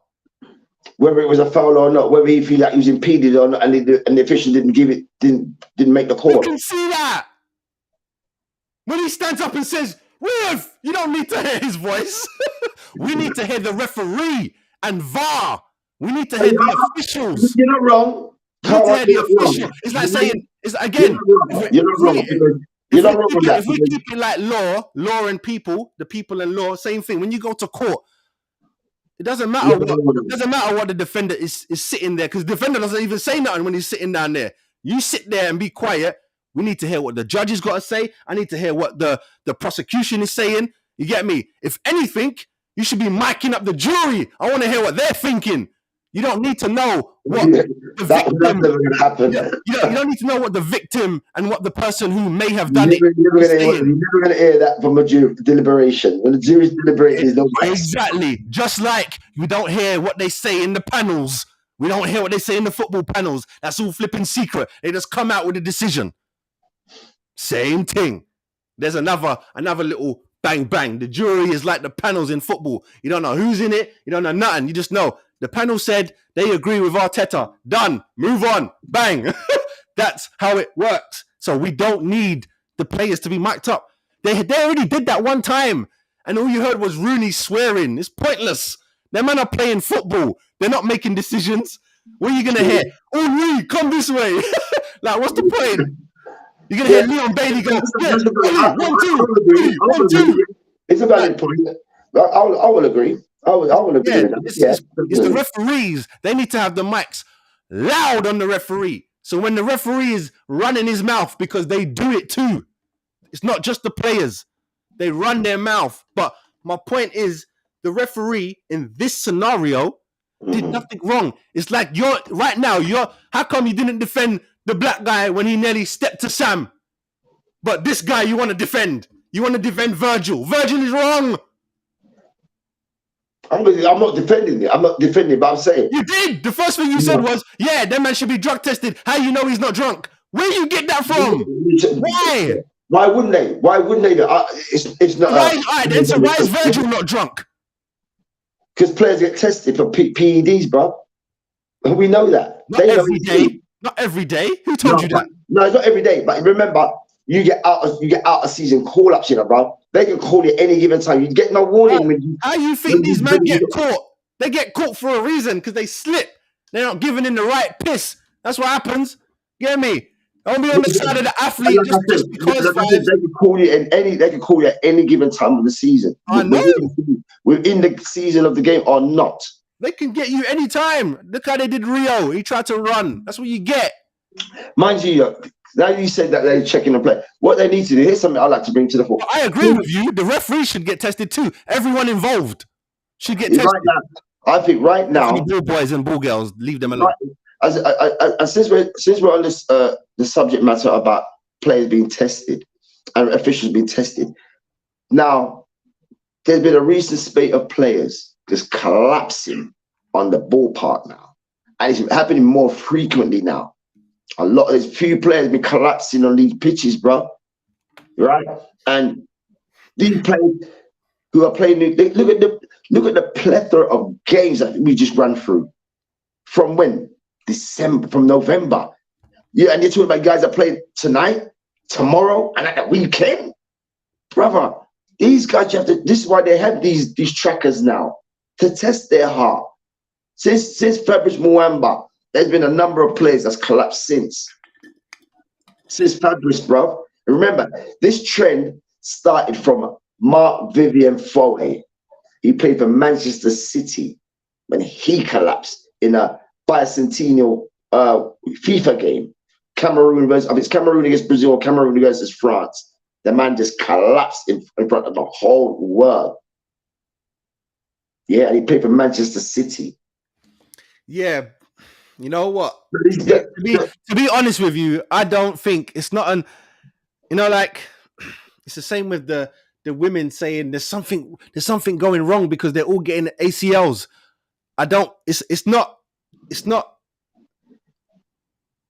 Whether it was a foul or not, whether he feel like he was impeded or not, and the official didn't make the call. You can see that when he stands up and says, "Ref," you don't need to hear his voice. We need to hear the referee and VAR. We need to hear the officials. You're not wrong. We need to hear the official. It's like saying, again, you're not wrong. You're not wrong with that. If we keep it like law and people, the people and law, same thing. When you go to court, it doesn't matter what the defender is sitting there, because the defender doesn't even say nothing when he's sitting down there. You sit there and be quiet. We need to hear what the judge has got to say. I need to hear what the prosecution is saying. You get me? If anything, you should be miking up the jury. I want to hear what they're thinking. You don't need to know what the victim. That's never going to happen. You don't need to know what the victim and what the person who may have done You're never going to hear that from a jury deliberation. When the jury's deliberating, there's no exactly. Just like we don't hear what they say in the panels. We don't hear what they say in the football panels. That's all flipping secret. They just come out with a decision. Same thing. There's another little bang bang. The jury is like the panels in football. You don't know who's in it. You don't know nothing. You just know the panel said they agree with Arteta. Done. Move on. Bang. That's how it works. So we don't need the players to be mic'd up. They already did that one time, and all you heard was Rooney swearing. It's pointless. Them men are playing football. They're not making decisions. What are you gonna hear? Oh, Rooney, come this way. Like, what's the point? You're gonna hear Leon Bailey go, yeah, 1, 2. It's a valid point. I will agree. I will agree with that. It's the referees. They need to have the mics loud on the referee. So when the referee is running his mouth, because they do it too. It's not just the players. They run their mouth. But my point is, the referee in this scenario did nothing wrong. It's like how come you didn't defend the black guy when he nearly stepped to Sam? But this guy you want to defend. You want to defend Virgil. Virgil is wrong. I'm not defending it. I'm not defending it, but I'm saying. You did. The first thing you said was, yeah, that man should be drug tested. How you know he's not drunk? Where you get that from? Why? Why wouldn't they? Why wouldn't they? It's not. So why is Virgil not drunk? Because players get tested for PEDs, bro. We know that. Not every day. Not every day. Who told you that? No, it's not every day. But remember, you get out of season call ups, bro. They can call you any given time. You get no warning. How you think these men get caught? They get caught for a reason, because they slip. They're not giving in the right piss. That's what happens. Get me? Don't be on the side of the athlete just because. They can call you at any given time of the season. I know. Within the season of the game or not. They can get you anytime. Look how they did Rio. He tried to run. That's what you get. Mind you, now you said that they're checking the play. What they need to do, here's something I'd like to bring to the fore. I agree with you. The referee should get tested too. Everyone involved should get tested. Right now, I think right now, ball boys and ball girls, leave them alone. Since we're on this the subject matter about players being tested and officials being tested, now there's been a recent spate of players just collapsing on the ballpark now, and it's happening more frequently now. There's few players been collapsing on these pitches, bro. Right? And these players who are playing, look at the plethora of games that we just ran through. From when? From November. Yeah, and you're talking about guys that played tonight, tomorrow, and at the weekend? Brother, these guys this is why they have these trackers now, to test their heart. Since Fabrice Muamba, there's been a number of players that's collapsed since. Since Fabulous, bro. Remember, this trend started from Mark Vivian Foe. He played for Manchester City when he collapsed in a bicentennial FIFA game. Cameroon versus, I mean, it's Cameroon against Brazil, Cameroon versus France. The man just collapsed in front of the whole world. Yeah, and he played for Manchester City. Yeah, you know what? But he's got- To be honest with you, I don't think it's not an. You know, like it's the same with the women saying there's something going wrong because they're all getting ACLs. I don't. It's not.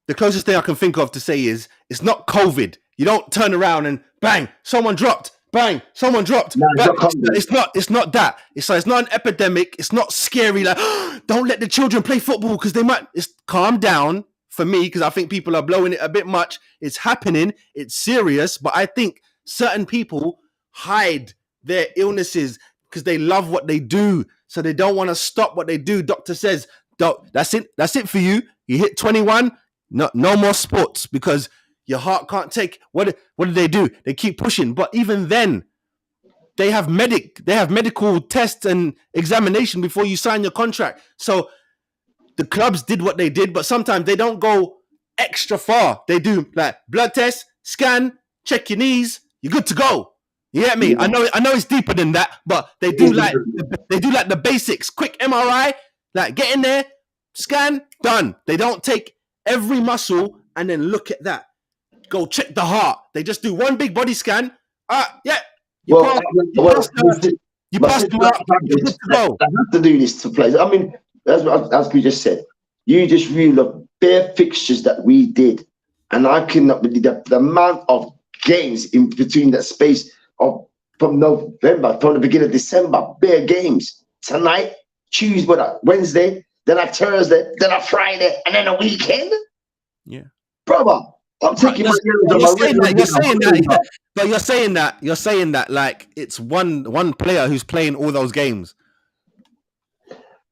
The closest thing I can think of to say is it's not COVID. You don't turn around and bang, someone dropped. Bang, someone dropped. No, it's Bang. not COVID. It's not that. It's not an epidemic. It's not scary. Like, don't let the children play football because they might. It's calm down for me because I think people are blowing it a bit much. It's happening. It's serious. But I think certain people hide their illnesses because they love what they do. So they don't want to stop what they do. Doctor says, that's it. That's it for you. You hit 21. No more sports because your heart can't take. What do they do? They keep pushing. But even then, they have medical tests and examination before you sign your contract. So the clubs did what they did, but sometimes they don't go extra far. They do like blood test, scan, check your knees. You're good to go. You get me? I know it's deeper than that, but they do like the basics. Quick MRI, like get in there, scan, done. They don't take every muscle and then look at that. Go check the heart. They just do one big body scan. Yeah. You pass the mark. You're good to go. I have to do this to play. I mean, as we just said, you just reel of bare fixtures that we did, and I cannot believe the amount of games in between that space of from November, from the beginning of December, bare games. Tonight, Tuesday, Wednesday, then a Thursday, then a Friday, and then a weekend. Yeah, brother. I'm taking my you're saying that like it's one player who's playing all those games.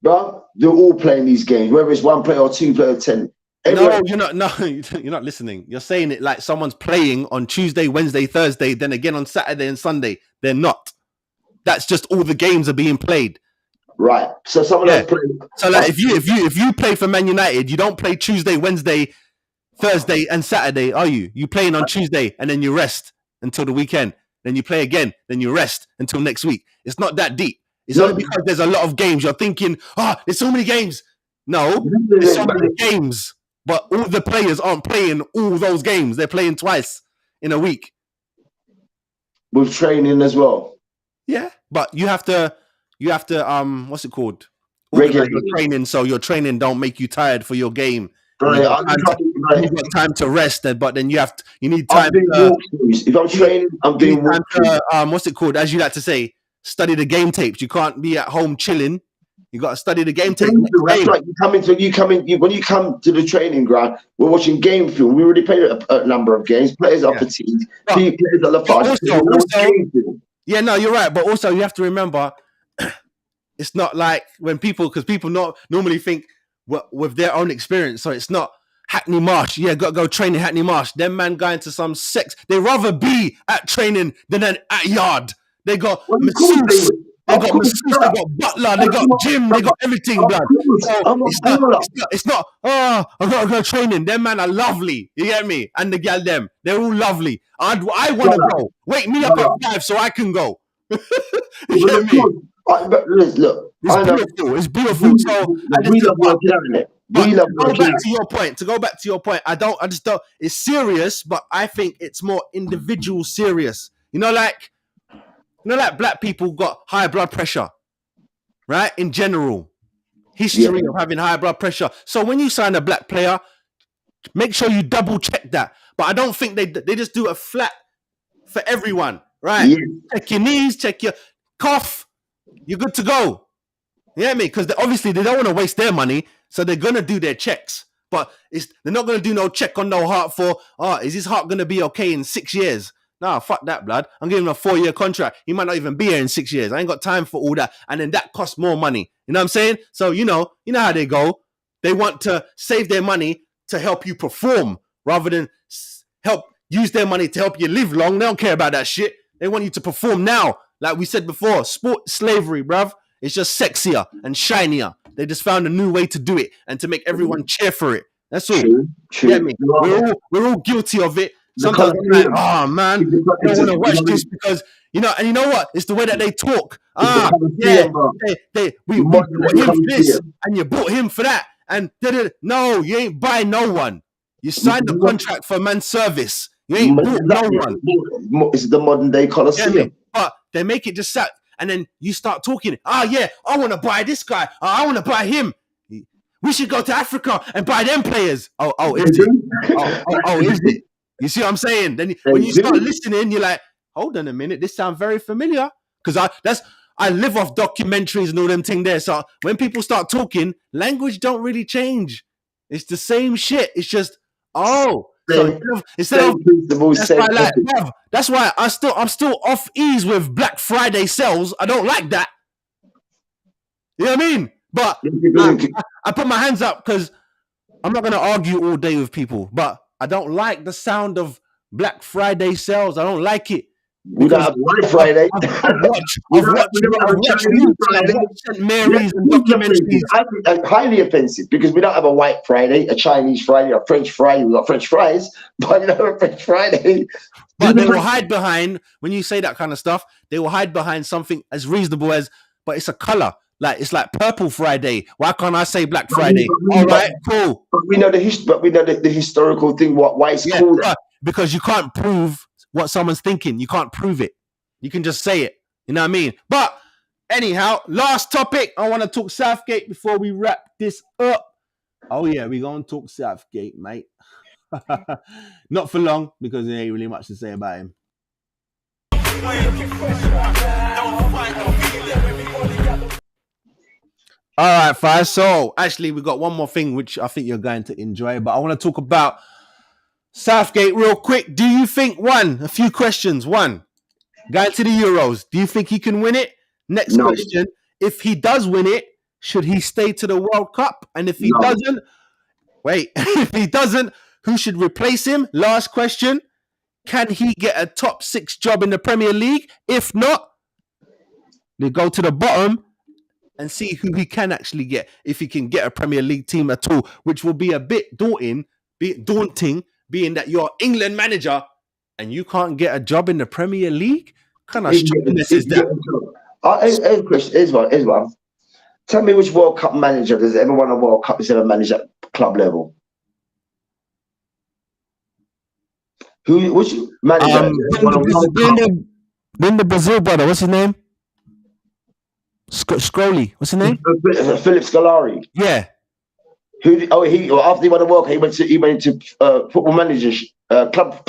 Bro, they're all playing these games, whether it's one player or two player, 10. No, you're not. No, you're not listening. You're saying it like someone's playing on Tuesday, Wednesday, Thursday, then again on Saturday and Sunday. They're not. That's just all the games are being played. Right. So someone else playing. So like if you play for Man United, you don't play Tuesday, Wednesday, Thursday, and Saturday, are you? You playing on Tuesday and then you rest until the weekend. Then you play again. Then you rest until next week. It's not that deep. It's only because there's a lot of games. You're thinking, there's so many games. No, there's so many games. But all the players aren't playing all those games. They're playing twice in a week. With training as well. Yeah. But you have to what's it called? Regular your training, so your training don't make you tired for your game. Right, you've got time to rest, but then you need time. If I'm training, I'm doing time to, what's it called? As you like to say, study the game tapes. You can't be at home chilling. You got to study the game tapes. That's right. When you come to the training ground, we're watching game film. We already played a number of games. Players are fatigued. Players are lethargic. Yeah, no, you're right. But also, you have to remember, it's not like because people not normally think with their own experience. So it's not Hackney Marsh. Yeah, got to go train in Hackney Marsh. Them man going to some sex. They rather be at training than at yard. They got masseuse. They got butler. They got gym. They got everything, blood. It's not. I gotta go training. Them man are lovely. You get me? And the gal them, they're all lovely. I want to go. Wake me up at 5 so I can go. You get me? Look, it's beautiful. So to go back to your point, I just don't. It's serious, but I think it's more individual serious. Like black people got high blood pressure, right? In general, history of having high blood pressure. So when you sign a black player, make sure you double check that. But I don't think they just do a flat for everyone, right? Yeah. Check your knees, check your cough. You're good to go. You get me? Because obviously they don't want to waste their money, so they're gonna do their checks. But they're not gonna do no check on no heart for. Is his heart gonna be okay in 6 years? Nah, fuck that, blood. I'm giving him a 4-year contract. He might not even be here in 6 years. I ain't got time for all that. And then that costs more money. You know what I'm saying? So, you know how they go. They want to save their money to help you perform rather than help use their money to help you live long. They don't care about that shit. They want you to perform now. Like we said before, sport slavery, bruv. It's just sexier and shinier. They just found a new way to do it and to make everyone cheer for it. That's all. True. Get me? We're all guilty of it. Sometimes I'm like, oh man, I don't want to watch this because and you know what? It's the way that they talk. We bought him for this, and you bought him for that, and no, you ain't buying no one. You signed the contract for man's service. You ain't bought no one. It's the modern day Colosseum. But they make it just sat, and then you start talking. I want to buy this guy. I want to buy him. We should go to Africa and buy them players. Is it? Is it? You see what I'm saying? Then when you start listening, you're like, hold on a minute, this sounds very familiar. Because I live off documentaries and all them things there. So when people start talking, language don't really change. It's the same shit. It's just instead of that's why I'm still off ease with Black Friday sales. I don't like that. You know what I mean? But I put my hands up because I'm not going to argue all day with people. But I don't like the sound of Black Friday sales. I don't like it. We don't have White Friday. I've watched St. Mary's and documentaries. I think highly offensive because we don't have a White Friday, a Chinese Friday, a French Friday. We've got French fries, but a French Friday. But they will hide behind, when you say that kind of stuff, they will hide behind something as reasonable as, but it's a color. Like it's like Purple Friday. Why can't I say Black Friday? All right, cool. But we know the historical thing. Why it's called that? Because you can't prove what someone's thinking. You can't prove it. You can just say it. You know what I mean? But anyhow, last topic. I want to talk Southgate before we wrap this up. Oh yeah, we're gonna talk Southgate, mate. Not for long because there ain't really much to say about him. All right, Fire. So, actually, we got one more thing which I think you're going to enjoy, but I want to talk about Southgate real quick. Do you think, a few questions. One, going to the Euros, do you think he can win it? Next question, if he does win it, should he stay to the World Cup? And if he doesn't, if he doesn't, who should replace him? Last question, can he get a top 6 job in the Premier League? If not, they go to the bottom and see who he can actually get, if he can get a Premier League team at all, which will be a bit daunting, being that you're England manager and you can't get a job in the Premier League. What kind of stupidness is that? Here's one. Tell me which World Cup manager has ever won a World Cup has ever managed at club level. Which manager? Then the Brazil brother, what's his name? Scrolly, what's his name? Philip Scolari. Yeah. After he won the World Cup, he went into football managers, club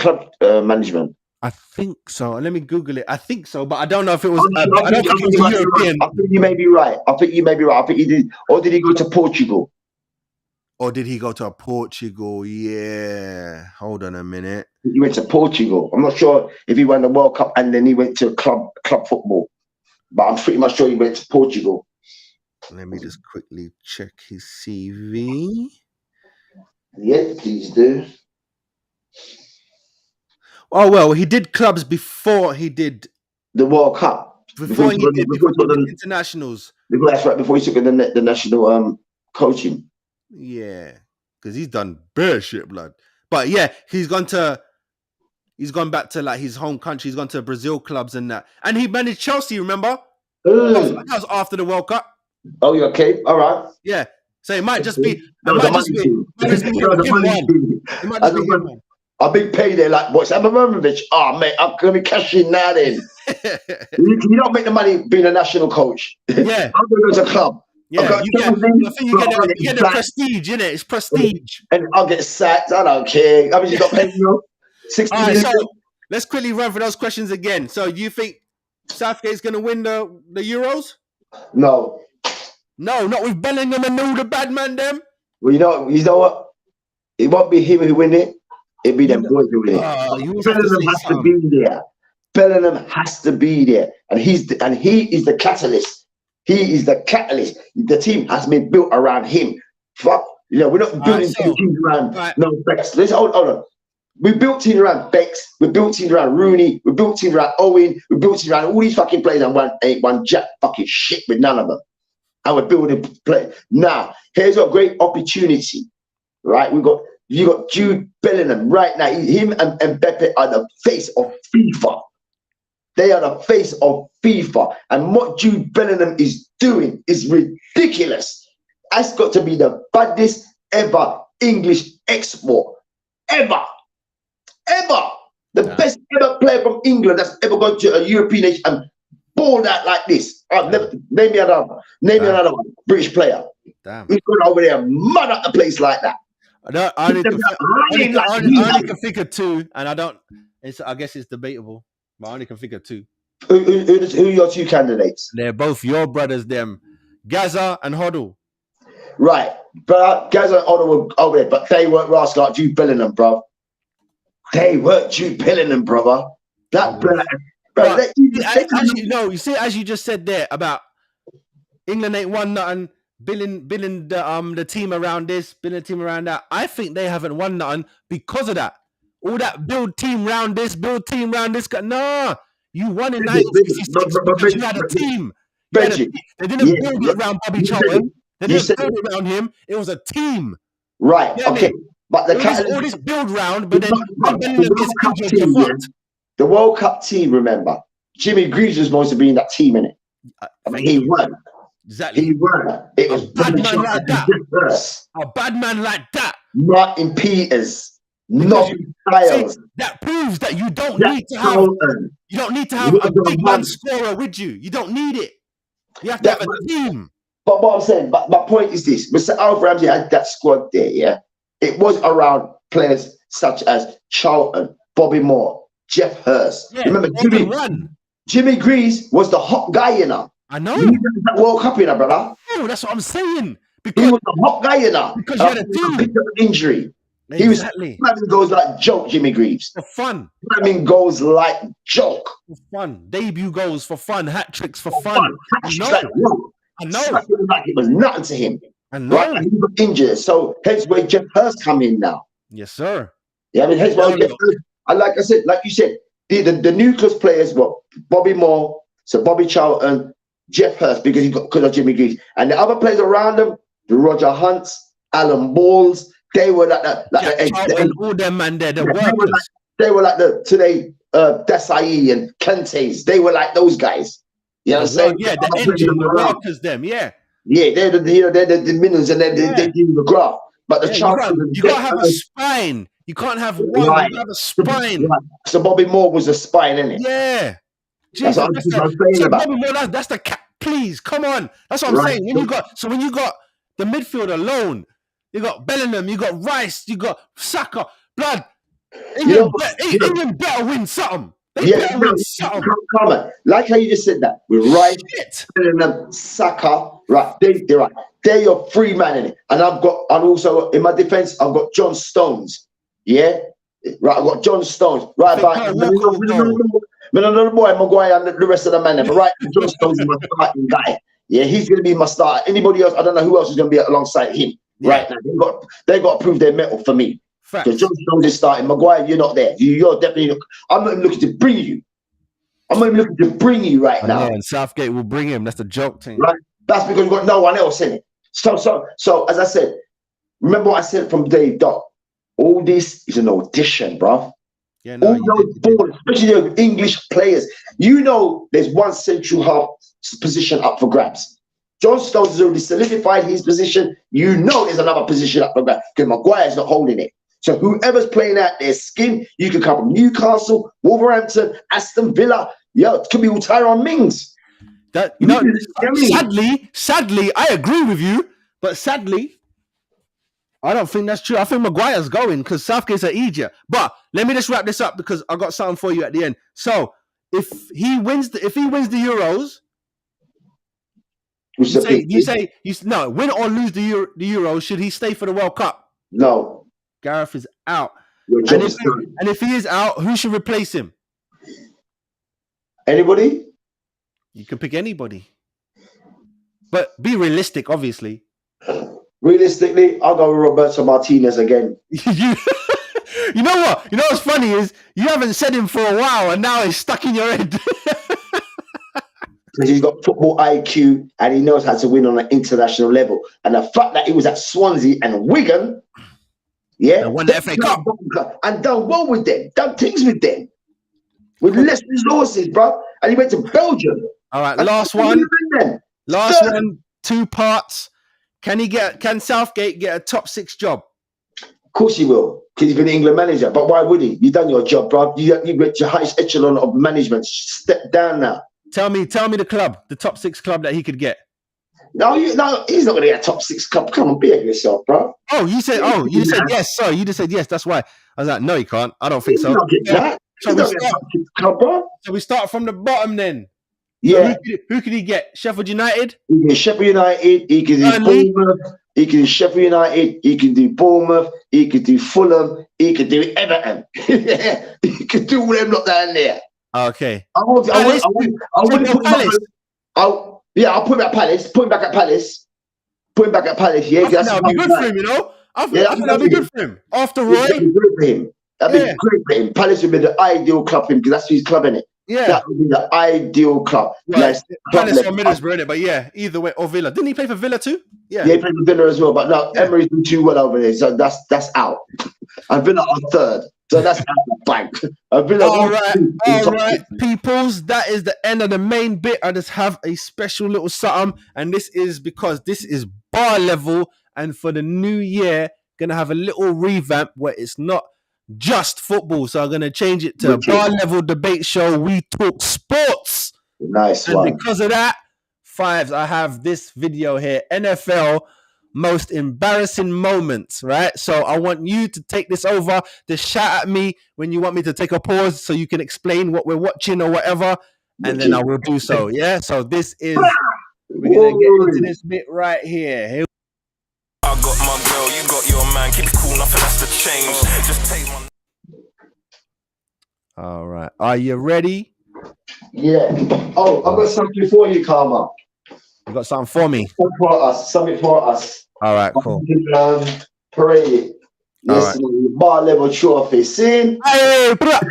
management. I think so. Let me Google it. I think so, but I don't know if it was. I don't think it was European. I think you may be right. I think he did. Or did he go to Portugal? Or did he go to Portugal? Yeah. Hold on a minute. He went to Portugal. I'm not sure if he won the World Cup and then he went to club football, but I'm pretty much sure he went to Portugal. Let me just quickly check his CV. Yeah, please do. Oh, well, he did clubs before he did the World Cup. Before he did internationals. That's right, before he took the national coaching. Yeah, because he's done bare shit, blood. But yeah, he's gone back to like his home country. He's gone to Brazil clubs and that. And he managed Chelsea, remember? That was after the World Cup. Oh, you okay? All right. Yeah. So it might just be a big payday like what's Abramovich. Oh mate, I'm gonna be cashing now then. you don't make the money being a national coach. Yeah. I'm gonna go to a club. Yeah, you get the prestige, innit? It's prestige. And I'll get sacked. I don't care. I mean, you got paid, 60 million. So let's quickly run for those questions again. So do you think Southgate's gonna win the Euros? No. No, not with Bellingham and all the bad man them. Well, you know what? It won't be him who win it. It'll be them boys who win it. Bellingham has to be there. Bellingham has to be there, and he is the catalyst. He is the catalyst. The team has been built around him. Fuck, we're not building teams around no backs. Let's hold on. We built teams around Bex, we built teams around Rooney, we built teams around Owen, we built teams around all these fucking players and ain't one jack fucking shit with none of them. And we're building play. Now, here's a great opportunity, right? You got Jude Bellingham right now. Him and Mbappe are the face of FIFA. They are the face of FIFA. And what Jude Bellingham is doing is ridiculous. That's got to be the baddest ever English export. Ever. The best ever player from England that's ever gone to a European nation and balled out like this. Name me another one. British player. Damn. He's going over there and mud up the place like that. I only can think of two, and I guess it's debatable, but I only can think of two. Who are your two candidates? They're both your brothers, them. Gaza and Hoddle. Right. But Gaza and Hoddle were over there, but they weren't rascal like Jude Bellingham, bro. They weren't Jude Bellingham, brother. That brother. You see, as you just said there about England ain't won nothing, building the team around this, building the team around that. I think they haven't won nothing because of that. All that build team around this. Nah, you won in 1966 because you had a team. They didn't build it around Bobby Charlton. They didn't build it around him. It was a team. Right. You know okay. But all this build round, but then the World Cup team, remember, Jimmy Greaves was supposed to be in that team, innit? He won. Exactly. He won. It was a bad man like that. A bad man like that. Martin Peters. Not Styles. That proves that you don't need to have a big man scorer with you. You don't need it. You have to have a team. But what I'm saying, but my point is this: Mr. Alf Ramsey had that squad there, yeah. It was around players such as Charlton, Bobby Moore, Jeff Hurst. Yeah, remember, Jimmy Greaves was the hot guy, you know. I know. He was that World Cup, you know, brother. Oh, that's what I'm saying. Because he was the hot guy, you know. Because you had a team. Picked up an injury. Exactly. He was goals like joke, Jimmy Greaves. For fun. Goals like joke. For fun. Debut goals for fun. Hat tricks for fun. I know. Like it was nothing to him. I know. Right? And he got injured. So hence where Jeff Hurst come in now. Yes, sir. Yeah, I mean, hence why Jeff Hurst. And like you said, the nucleus players were Bobby Moore, so Bobby Charlton, Jeff Hurst, because of Jimmy Greaves. And the other players around them, the Roger Hunts, Alan Balls, they were like that. All them man there, they were like the today Desai and Kente's. They were like those guys. You know what I'm saying? Yeah, the engine, the workers, them, yeah. Yeah, they're the minions and they do the graph. But the you gotta have a spine. You can't have one. Right. You have a spine. Right. So Bobby Moore was a spine, isn't it? Yeah. Jesus, that's what I'm saying about. Bobby Moore, that's the cap. Please, come on. That's what I'm saying. When you got the midfield alone, you got Bellingham, you got Rice, you got Saka, blood. England better win something. They better win something. Come on. Like how you just said that. With Rice, Bellingham, Saka, right. They're right. They're your free man in it. And also in my defense, I've got John Stones. Yeah? Right, I've got John Stones. Right about another boy, Maguire and the rest of the men. But right, John Stones is my starting guy. Yeah, he's gonna be my starter. Anybody else, I don't know who else is gonna be alongside him. Right now. They've got to prove their mettle for me. Because John Stones is starting. Maguire, you're not there. You're definitely I'm not even looking to bring you. I'm not even looking to bring you right now. And Southgate will bring him. That's the joke thing. Right? That's because we've got no one else in it. So as I said, remember what I said from day dot. All this is an audition, bruv. Yeah, no, all those balls, especially the English players. You know there's one central half position up for grabs. John Stones has already solidified his position. You know there's another position up for grabs because Maguire's not holding it. So whoever's playing out their skin, you can come from Newcastle, Wolverhampton, Aston Villa. Yeah, it could be all Tyrone Mings. Sadly, I agree with you, but sadly, I don't think that's true. I think Maguire's going because Southgate's an idiot. But let me just wrap this up because I got something for you at the end. So if he wins the Euros, win or lose the Euros, should he stay for the World Cup? No. Gareth is out. And if he is out, who should replace him? Anybody? You can pick anybody. But be realistic, obviously. Realistically, I'll go with Roberto Martinez again. You know what? You know what's funny is you haven't said him for a while, and now it's stuck in your head. Because he's got football IQ and he knows how to win on an international level. And the fact that he was at Swansea and Wigan, yeah, And won the FA Cup. and done well with them, done things with them, with less resources, bro. And he went to Belgium. All right, And last one. Last Third. one. 2 parts. Can Southgate get a top 6 job? Of course he will, because he's been an England manager. But why would he? You've done your job, bro. You reached your highest echelon of management. Step down now. Tell me the club, the top 6 club that he could get. No, he's not going to get a top 6 club. Come on, behave yourself, bro. You said yes. Sorry, you just said yes. That's why I was like, no, he can't. I don't think He's so. not getting that. So He's not getting a top 6 club, bro. we start from the bottom then. Yeah. So who could he get? Sheffield United? He can do Sheffield United. He can do Burnley. Bournemouth. He can do Sheffield United. He can do Bournemouth. He can do Fulham. He can do Everton. He can do all them lot down there. Okay. I'll put him at Palace. Put him back at Palace. Put him back at Palace. Yeah, I think that'd be good for him, you know. I think that'd be good for him. After Roy. That'd be great for him. That'd be great for him. Palace would be the ideal club for him because that's his club, innit? Yeah. That would be the ideal club. Well, Nice Palace or club. Middlesbrough, innit? But yeah, either way, or Villa. Didn't he play for Villa too? Yeah. Yeah, he played for Villa as well, but no, Emery's been too well over there, so that's out. And Villa are third, so that's out the bank. All right, peoples. That is the end of the main bit. I just have a special little something, and this is because this is bar level, and for the new year, gonna have a little revamp where it's not just football. So I'm gonna change it to a bar level debate show. We talk sports. Nice And one. because of that, Fives, I have this video here. NFL most embarrassing moments, right? So I want you to take this over, to shout at me when you want me to take a pause so you can explain what we're watching or whatever, and then I will do so. Yeah. So this is we're gonna get into this bit right here. I got my girl, you got your man. Keep it cool, nothing has to change. Just take my. All right. Are you ready? Yeah. Oh, I've got something for you, Karma. You got something for me? Something for us. All right, cool. Parade. Yes, bar level trophy. See? Hey, put up.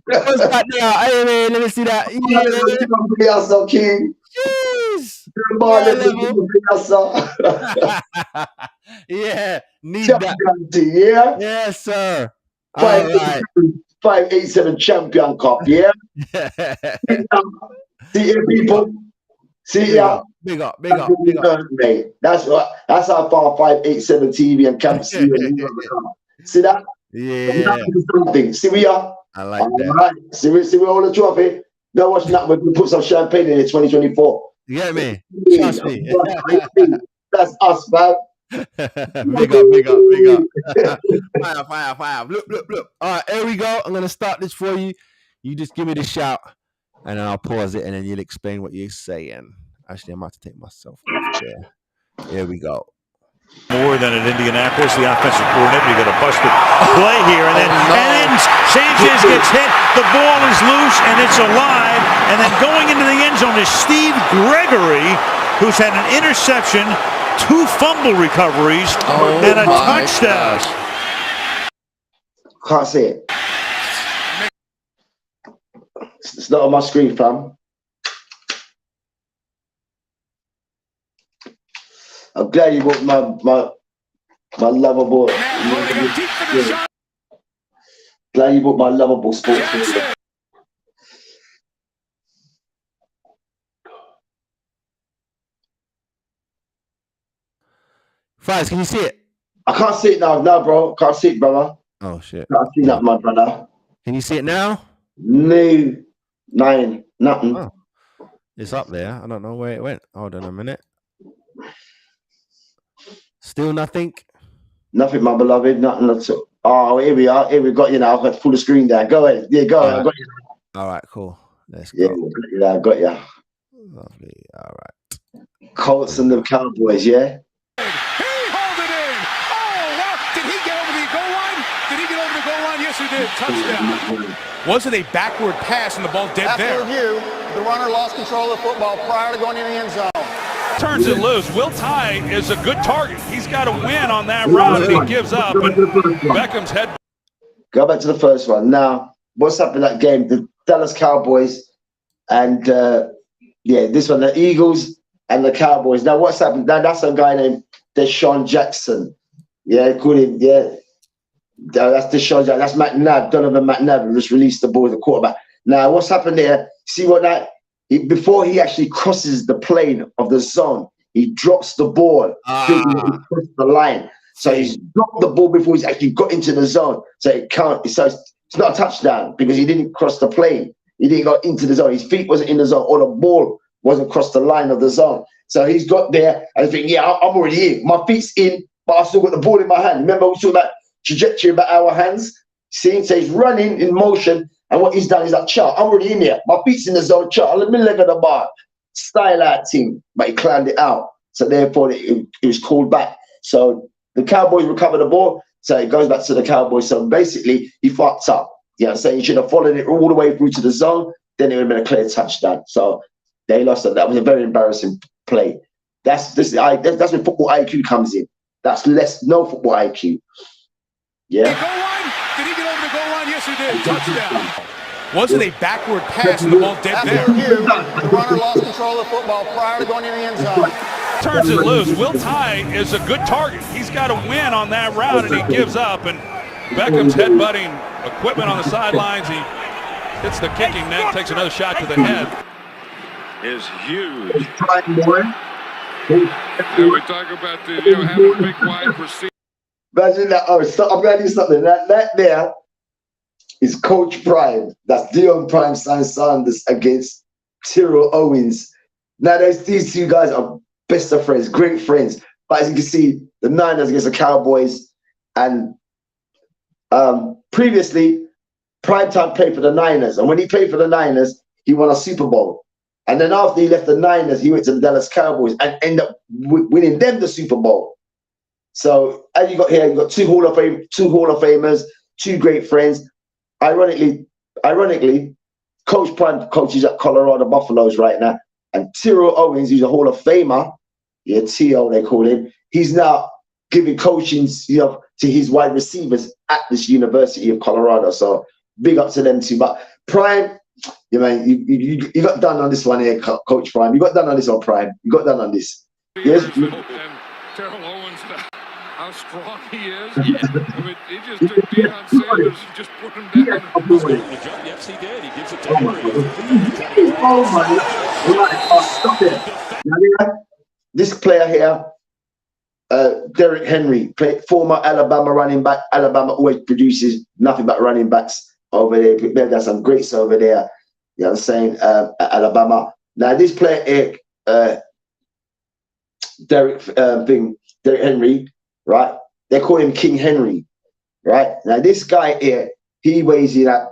What's that there? Hey, let me see that. Yeah. King. Jeez. Bar level Yeah, need that. Yeah. Yes, sir. All right. 587 champion cup. Yeah. See here, people. See ya. Big up. Mate. That's how far 587 TV and Camp C. See that? Yeah. Something. See we are. I like that. Right. See we all the trophy. Now watch that. We put some champagne in it 2024. You get me? Trust me. That's us, man. Big up. Fire. Look. All right, here we go. I'm gonna start this for you. You just give me the shout, and then I'll pause it, and then you'll explain what you're saying. Actually, I'm about to take myself off there. Here we go. More than at Indianapolis, the offensive coordinator. You got a busted play here, and then Sanchez gets hit. The ball is loose, and it's alive. And then going into the end zone is Steve Gregory, who's had an interception, 2 fumble recoveries, and a touchdown. Can't see it. It's not on my screen, fam. I'm glad you bought my lovable. Glad you bought my lovable sports. Fives, can you see it? I can't see it now, bro. Can't see it, brother. Oh shit. Can't see that, my brother. Can you see it now? No, nothing. Oh. It's up there. I don't know where it went. Hold on a minute. Still nothing. Nothing, my beloved. Nothing at all. Oh, here we are. Here we got you now. I've got full screen there. Go ahead. Yeah, go ahead. I got you. All right, cool. Let's Yeah, go. I got you. Lovely. All right. Colts and the Cowboys, yeah? He hauled it in. Oh, wow. Did he get over the goal line? Did he get over the goal line? Yes, he did. Touchdown. Was it a backward pass and the ball dead After there? review, the runner lost control of the football prior to going in the end zone. Turns it loose. Will Tye is a good target. He's got to win on that route, and he gives up. And Beckham's head. Go back to the first one. Now, what's happened in that game? The Dallas Cowboys and this one, the Eagles and the Cowboys. Now, what's happened? Now, that's a guy named Deshaun Jackson. Yeah, call him. Yeah, that's Deshaun Jackson. That's McNabb, Donovan McNabb, who just released the ball as a quarterback. Now, what's happened there? See what that? Before he actually crosses the plane of the zone, he drops the ball, thinking he crossed the line. So he's dropped the ball before he's actually got into the zone. So it can't. So it's not a touchdown because he didn't cross the plane. He didn't go into the zone. His feet wasn't in the zone, or the ball wasn't across the line of the zone. So he's got there and think, yeah, I'm already in. My feet's in, but I still got the ball in my hand. Remember, we talked about trajectory about our hands. See, so he's running in motion, and what he's done is like, I'm already in there. My feet's in the zone, I'm in the leg of the bar. Style out team, but he climbed it out. So therefore, it was called back. So the Cowboys recover the ball, so it goes back to the Cowboys. So basically, he fucked up. You know what I'm saying? He should have followed it all the way through to the zone, then it would have been a clear touchdown. So they lost it. That was a very embarrassing play. That's when football IQ comes in. That's no football IQ. Yeah. Goal line? Did he get over the goal line? Yes, he did. Touchdown. Wasn't a backward pass and the ball dead After there. review, the runner lost control of the football prior to going into the end zone. Turns it loose. Will Tye is a good target. He's got to win on that route, and he gives up. And Beckham's headbutting equipment on the sidelines. He hits the kicking net, takes another shot to the head. Is huge. And we talk about the having a big wide receiver. Imagine that. Oh, I'm going to do something. That there is Coach Prime. That's Dion Prime Sanders against Tyrell Owens. Now, these two guys are best of friends, great friends. But as you can see, the Niners against the Cowboys, and previously, Primetime played for the Niners. And when he played for the Niners, he won a Super Bowl. And then after he left the Niners, he went to the Dallas Cowboys and ended up winning them the Super Bowl. So as you got here, you got two Hall of Famers, two great friends. Ironically, Coach Prime coaches at Colorado Buffaloes right now, and Tyrell Owens, who's a Hall of Famer, T.O. they call him. He's now giving coaching, to his wide receivers at this University of Colorado. So big up to them too. But Prime, you got done on this one here, Coach Prime. You got done on this one, Prime. You got done on this. Yes. Tyrell Owens, how strong he is. I mean, he just took Deion Sanders and just put him down. Yes, he did. He gives it to Henry. Oh my God. Stop it. Now, this player here, Derrick Henry, former Alabama running back. Alabama always produces nothing but running backs over there. They've got some greats over there. You know what I'm saying? At Alabama. Now, this player here, Derrick Henry, right? They call him King Henry, right? Now, this guy here, he weighs in at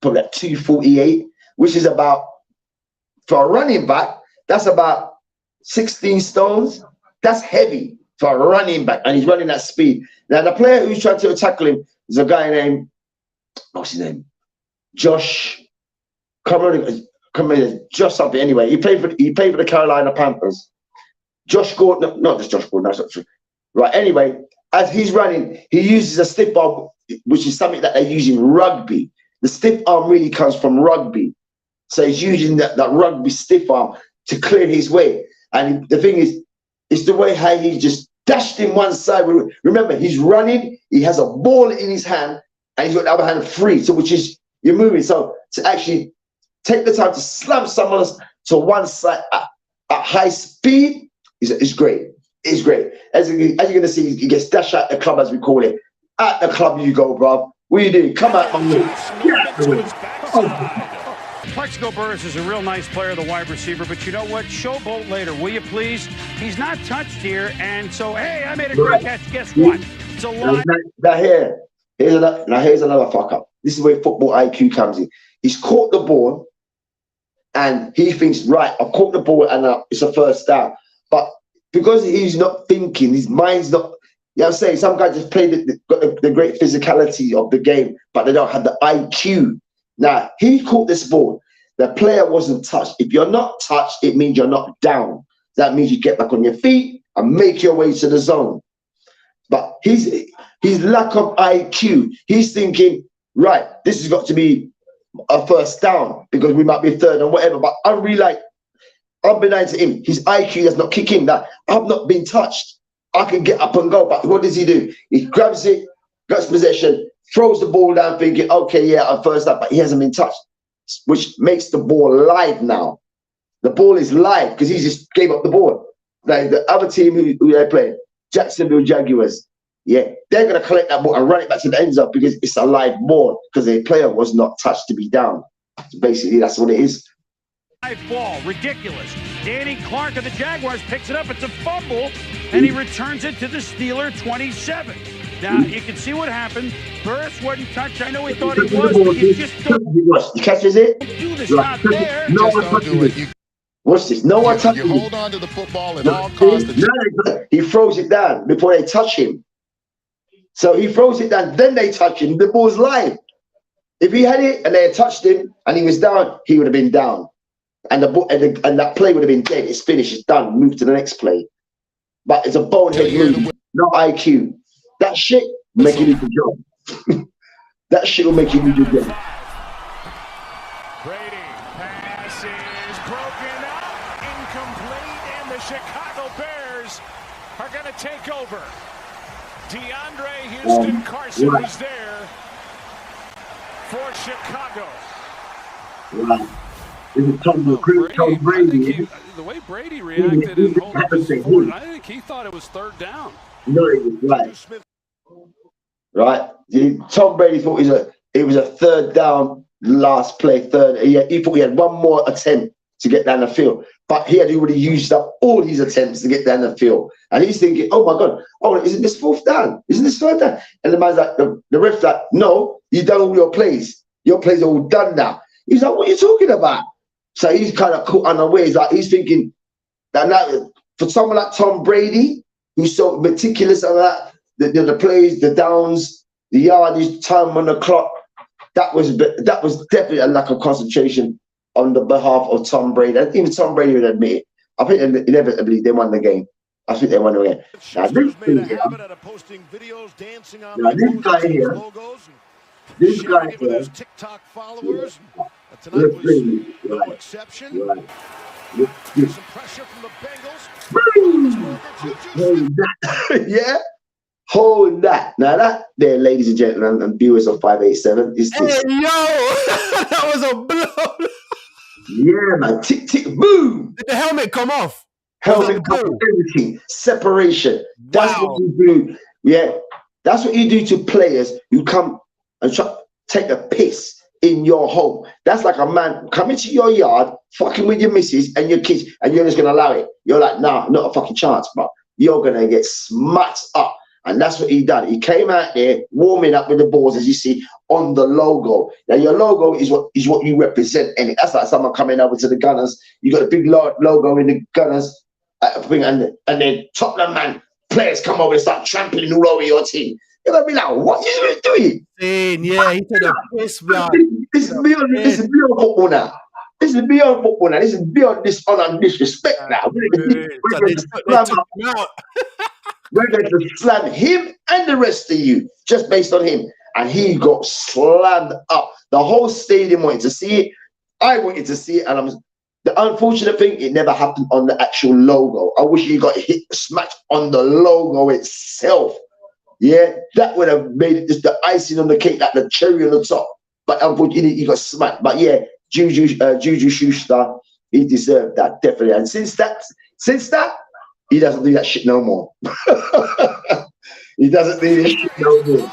probably at 248, which is about, for a running back, that's about 16 stones. That's heavy for a running back, and he's running at speed. Now, the player who's trying to tackle him is a guy named, what's his name? Josh, Josh something. Anyway, he played for the Carolina Panthers. Josh Gordon, not just Josh Gordon, that's not true. Right, anyway, as he's running, he uses a stiff arm, which is something that they use in rugby. The stiff arm really comes from rugby. So he's using that rugby stiff arm to clear his way. And the thing is, it's the way how he just dashed in one side. Remember, he's running, he has a ball in his hand, and he's got the other hand free, so which is, you're moving. So to actually take the time to slam someone to one side at high speed is great. It's great. As you're going to see, he gets dashed at the club, as we call it. At the club you go, bruv. What are you doing? Come out on me. Plexico Burris is a real nice player, the wide receiver, but you know what? Showboat later, will you please? He's not touched here, and so, hey, I made a great catch. Guess what? It's a lot. Here's another fuck up. This is where football IQ comes in. He's caught the ball, and he thinks, right, I've caught the ball, and it's a first down. But because he's not thinking, his mind's not, you know what I'm saying? Some guys just play the great physicality of the game, but they don't have the IQ. Now, he caught this ball. The player wasn't touched. If you're not touched, it means you're not down. That means you get back on your feet and make your way to the zone. But he his lack of IQ. He's thinking, right, this has got to be a first down because we might be third and whatever. But unbeknownst to him, his IQ does not kick in. That I've not been touched. I can get up and go. But what does he do? He grabs it, gets possession, throws the ball down, thinking, okay, yeah, I'm first up, but he hasn't been touched, which makes the ball live now. The ball is live because he just gave up the ball. Like the other team who they're playing, Jacksonville Jaguars, yeah, they're going to collect that ball and run it back to the end zone because it's a live ball because the player was not touched to be down. So basically, that's what it is. Live ball, ridiculous. Danny Clark of the Jaguars picks it up. It's a fumble, and he returns it to the Steeler 27. Now, you can see what happened. Burris wasn't touched. I know he thought he was, but you just don't He catches it. do this. Not there. No one touches it. Watch this. No one touches it. You hold on to the football at all costs. He throws it down before they touch him. So he throws it down, then they touch him. The ball's live. If he had it and they had touched him and he was down, he would have been down. And the ball and that play would have been dead. It's finished. It's done. Move to the next play. But it's a bonehead move. No IQ. That shit will make you lose your job. That shit will make you lose your job. Brady, pass is broken up, incomplete, and the Chicago Bears are going to take over. DeAndre Houston Carson was there for Chicago. Right. This is Tom Brady. The way Brady reacted and holding his forward, I think he thought it was third down. No, it was right. Right. Tom Brady thought it was a third down, last play, he thought he had one more attempt to get down the field. But he had already used up all his attempts to get down the field. And he's thinking, oh my God, isn't this fourth down? Isn't this third down? And the man's like, the ref's like, no, you've done all your plays. Your plays are all done now. He's like, what are you talking about? So he's kind of caught unawares. Like he's thinking that now, for someone like Tom Brady, who's so meticulous on that, the plays, the downs, the yardage, time on the clock, that was definitely a lack of concentration on the behalf of Tom Brady. And even Tom Brady would admit it. I think inevitably they won the game. I think they won the game. Now this guy here, TikTok followers. Tonight was no exception. Right. Some pressure from the Bengals. Yeah. Hold that. Now that there, ladies and gentlemen, and viewers of 587, is this. Hey, yo! That was a blow. Yeah, man. Tick, tick, boom. Did the helmet come off? Helmet come off, everything. Separation. That's what you do. Yeah. That's what you do to players who come and try to take a piss in your home. That's like a man coming to your yard, fucking with your missus and your kids, and you're just going to allow it. You're like, nah, not a fucking chance, but you're going to get smacked up. And that's what he done. He came out there warming up with the balls, as you see on the logo. Now your logo is what you represent, and that's like someone coming over to the Gunners. You got a big logo in the Gunners thing, and then Tottenham man players come over and start trampling all over your team. You're gonna be like, what are you doing? Yeah, he said a piss, blood. This is beyond football now. This is beyond football now. This is beyond dishonor and disrespect now. We're going to slam him and the rest of you just based on him. And he got slammed up. The whole stadium wanted to see it. I wanted to see it. And the unfortunate thing, it never happened on the actual logo. I wish you got hit, smacked on the logo itself. Yeah, that would have made it just the icing on the cake, like the cherry on the top. But unfortunately, he got smacked. But yeah, Juju Schuster, he deserved that, definitely. And since that, he doesn't do that shit no more. He doesn't do this shit no more.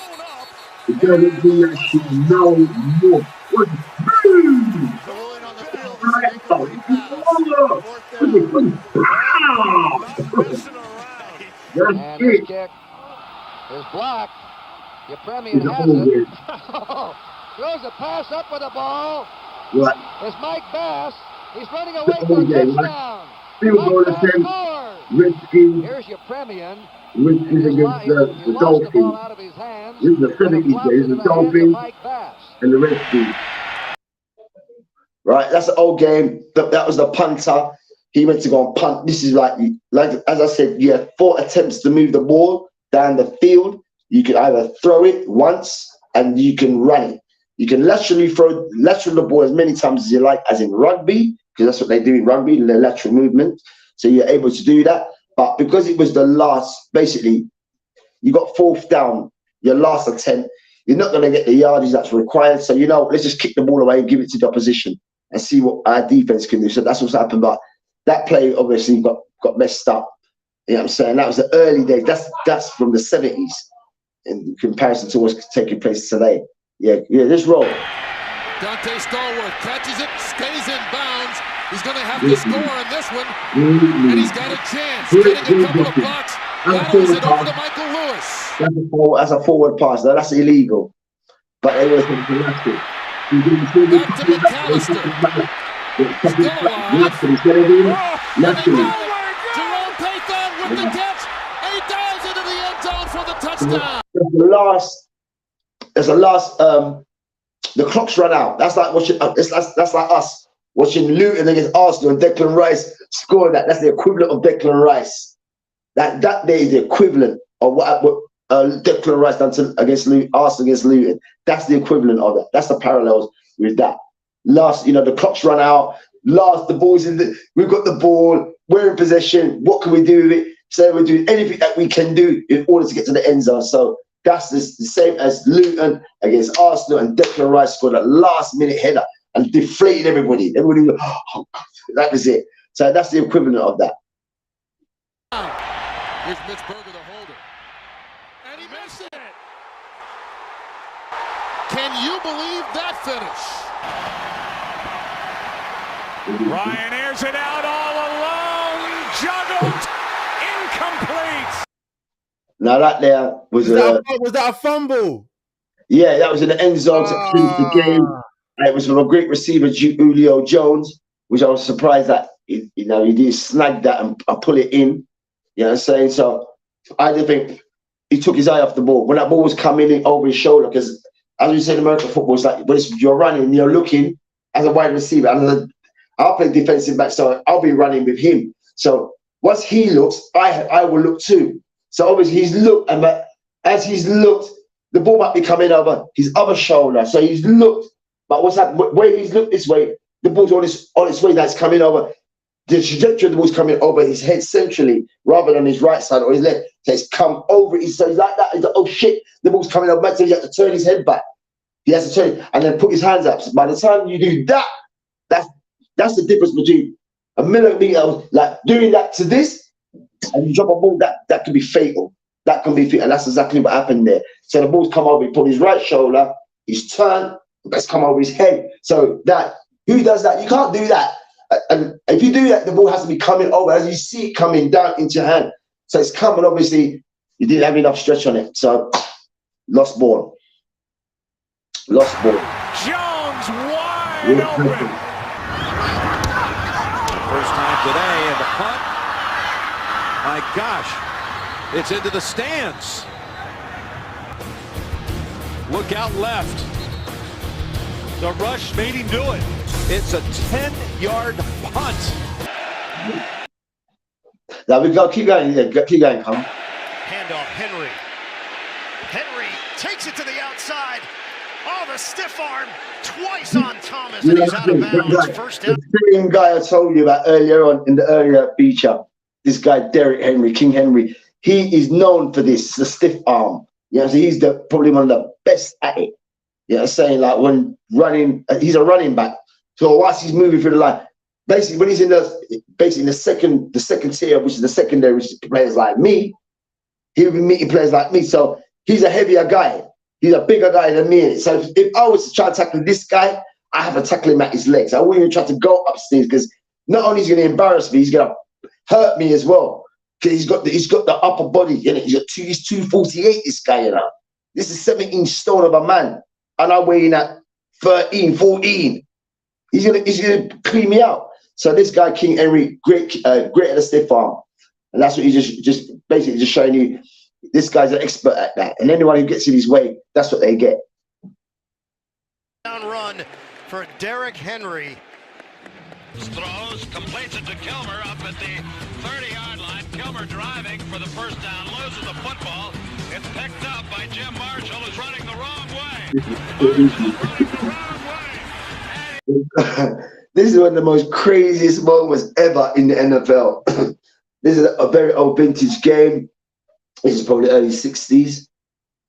He doesn't do that shit no more. And this kick is blocked. Yepremian has it. Throws a pass up with the ball. What? It's Mike Bass. He's running away for a touchdown. Here's Yepremian. Redskins against the Dolphins. This is the 70s days, the Dolphins and the Redskins. Right, that's the old game. That was the punter. He went to go and punt. This is like as I said, you had 4 attempts to move the ball down the field. You can either throw it once and you can run it. You can lateral the ball as many times as you like, as in rugby, because that's what they do in rugby, the lateral movement. So you're able to do that. But because it was the last, basically, you got 4th down, your last attempt, you're not going to get the yardage that's required. So, you know, let's just kick the ball away and give it to the opposition and see what our defense can do. So that's what's happened. But that play obviously got messed up. You know what I'm saying? That was the early days. That's from the 70s in comparison to what's taking place today. Yeah, this roll. Dante Stallworth catches it, stays in bounds. He's going to have to score on this one, and he's got a chance. Getting a couple of blocks, battles it over to Michael Lewis. That's a forward pass. Now, that's illegal. But they were back to McAllister. Still alive. Jerome Payton with the catch. He dives into the end zone for the touchdown. The clock's run out. That's like watching. That's like us watching Luton against Arsenal and Declan Rice score that. That's the equivalent of Declan Rice. That day is the equivalent of what Declan Rice done against Arsenal against Luton. That's the equivalent of that. That's the parallels with that. The clock's run out. The ball's we've got the ball. We're in possession. What can we do with it? So we're doing anything that we can do in order to get to the end zone. So that's the same as Luton against Arsenal, and Declan Rice scored a last-minute header and deflated everybody. Everybody was, oh, that was it. So that's the equivalent of that. Here's Mitch Berger, the holder. And he missed it. Can you believe that finish? Ryan airs it out all alone. Juggled. Incomplete. Now that there was that a fumble? Yeah, that was in the end zone to finish the game. And it was from a great receiver, Julio Jones, which I was surprised that he didn't snag that and pull it in. You know what I'm saying? So I didn't think he took his eye off the ball. When that ball was coming in over his shoulder, because as we say in American football, it's like when you're running, you're looking as a wide receiver. I'll play defensive back, so I'll be running with him. So once he looks, I will look too. So obviously he's looked, but as he's looked, the ball might be coming over his other shoulder. So he's looked, but what's happened? Where he's looked this way, the ball's on its way. That's coming over. The trajectory of the ball's coming over his head centrally, rather than his right side or his left. So it's come over. So he's like that. He's like, oh shit, the ball's coming over. So he has to turn his head back. He has to turn it and then put his hands up. So by the time you do that, that's the difference between a millimeter, like doing that to this, and you drop a ball, that can be fatal. That can be fatal. And that's exactly what happened there. So the ball's come over, he put his right shoulder, he's turned, that's come over his head. So who does that? You can't do that. And if you do that, the ball has to be coming over as you see it coming down into your hand. So it's coming, obviously, you didn't have enough stretch on it. So lost ball. Lost ball. Jones wide open. First time today, and the punt. My gosh, it's into the stands. Look out left. The rush made him do it. It's a 10-yard punt. Now we go. Keep going. Yeah, keep going, come. Handoff, Henry. Henry takes it to the outside. Oh, the stiff arm twice on Thomas, and he's out of bounds. First down. The same guy I told you about earlier on in the earlier feature. This guy, Derrick Henry, King Henry, he is known for this, the stiff arm. You know, so he's probably one of the best at it. You know, saying like when running, he's a running back. So whilst he's moving through the line, basically when he's in the second tier, which is the secondary, which is players like me, he'll be meeting players like me. So he's a heavier guy. He's a bigger guy than me. So if I was to try to tackle this guy, I have to tackle him at his legs. I wouldn't even try to go upstairs because not only is he going to embarrass me, he's going to hurt me as well. Because he's got the upper body. You know, he's 248. This guy, you know, this is 17 stone of a man, and I'm weighing at 13, 14. He's gonna clean me out. So this guy, King Henry, great at the stiff arm, and that's what he's just basically just showing you. This guy's an expert at that, and anyone who gets in his way, that's what they get. Down run for Derrick Henry. Throws, completes it to Kilmer up at the 30-yard line. Kilmer driving for the first down, loses the football. It's picked up by Jim Marshall, who's running the wrong way. This is one of the most craziest moments ever in the NFL. This is a very old vintage game. This is probably early 60s.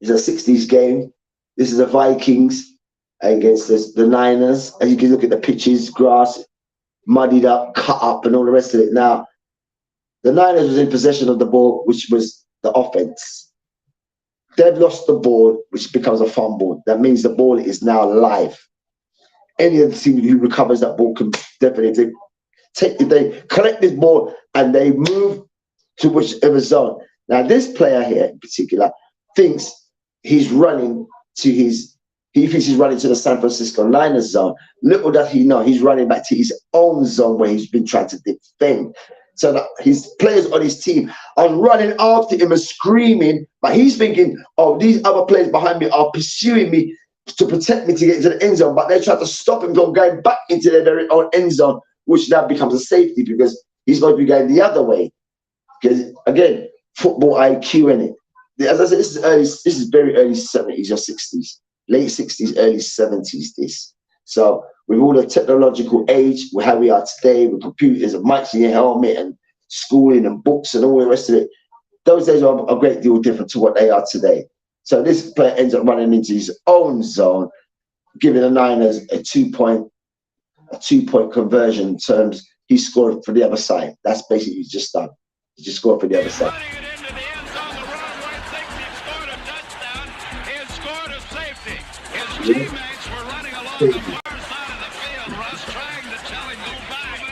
It's a 60s game. This is the Vikings against the Niners. As you can look at the pitches, grass, muddied up, cut up, and all the rest of it. Now, the Niners was in possession of the ball, which was the offense. They've lost the ball, which becomes a fumble. That means the ball is now live. Any of the team who recovers that ball can definitely they collect this ball and they move to whichever zone. Now, this player here in particular thinks he's running to the San Francisco Niners zone. Little does he know, he's running back to his own zone where he's been trying to defend. So that his players on his team are running after him and screaming, but he's thinking, oh, these other players behind me are pursuing me to protect me to get into the end zone, but they try to stop him from going back into their very own end zone, which now becomes a safety because he's going to be going the other way. Because again, football IQ in it. As I said, this is very early 70s or 60s, late 60s, early 70s. This. So with all the technological age, with how we are today, with computers and mics in your helmet and schooling and books and all the rest of it, those days are a great deal different to what they are today. So this player ends up running into his own zone, giving the Niners a two-point conversion terms. He scored for the other side. That's basically what he's just done. He just scored for the other side. Teammates were running along the far side of the field. Russ trying to tell him go back.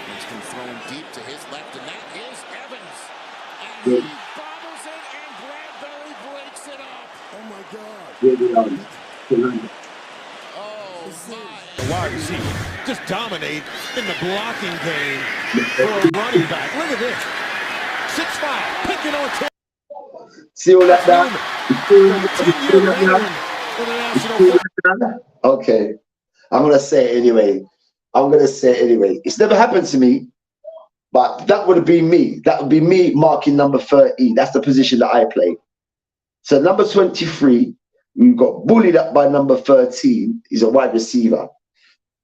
He's been thrown deep to his left, and that is Evans. And he bobbles it, and Bradbury breaks it up. Oh my God. The wide receiver just dominate in the blocking game for a running back. Look at this. 6'5", picking on 10. See all that down? Okay, I'm gonna say it anyway. It's never happened to me, but that would have been me. That would be me marking number 13. That's the position that I play. So number 23, we got bullied up by number 13. He's a wide receiver.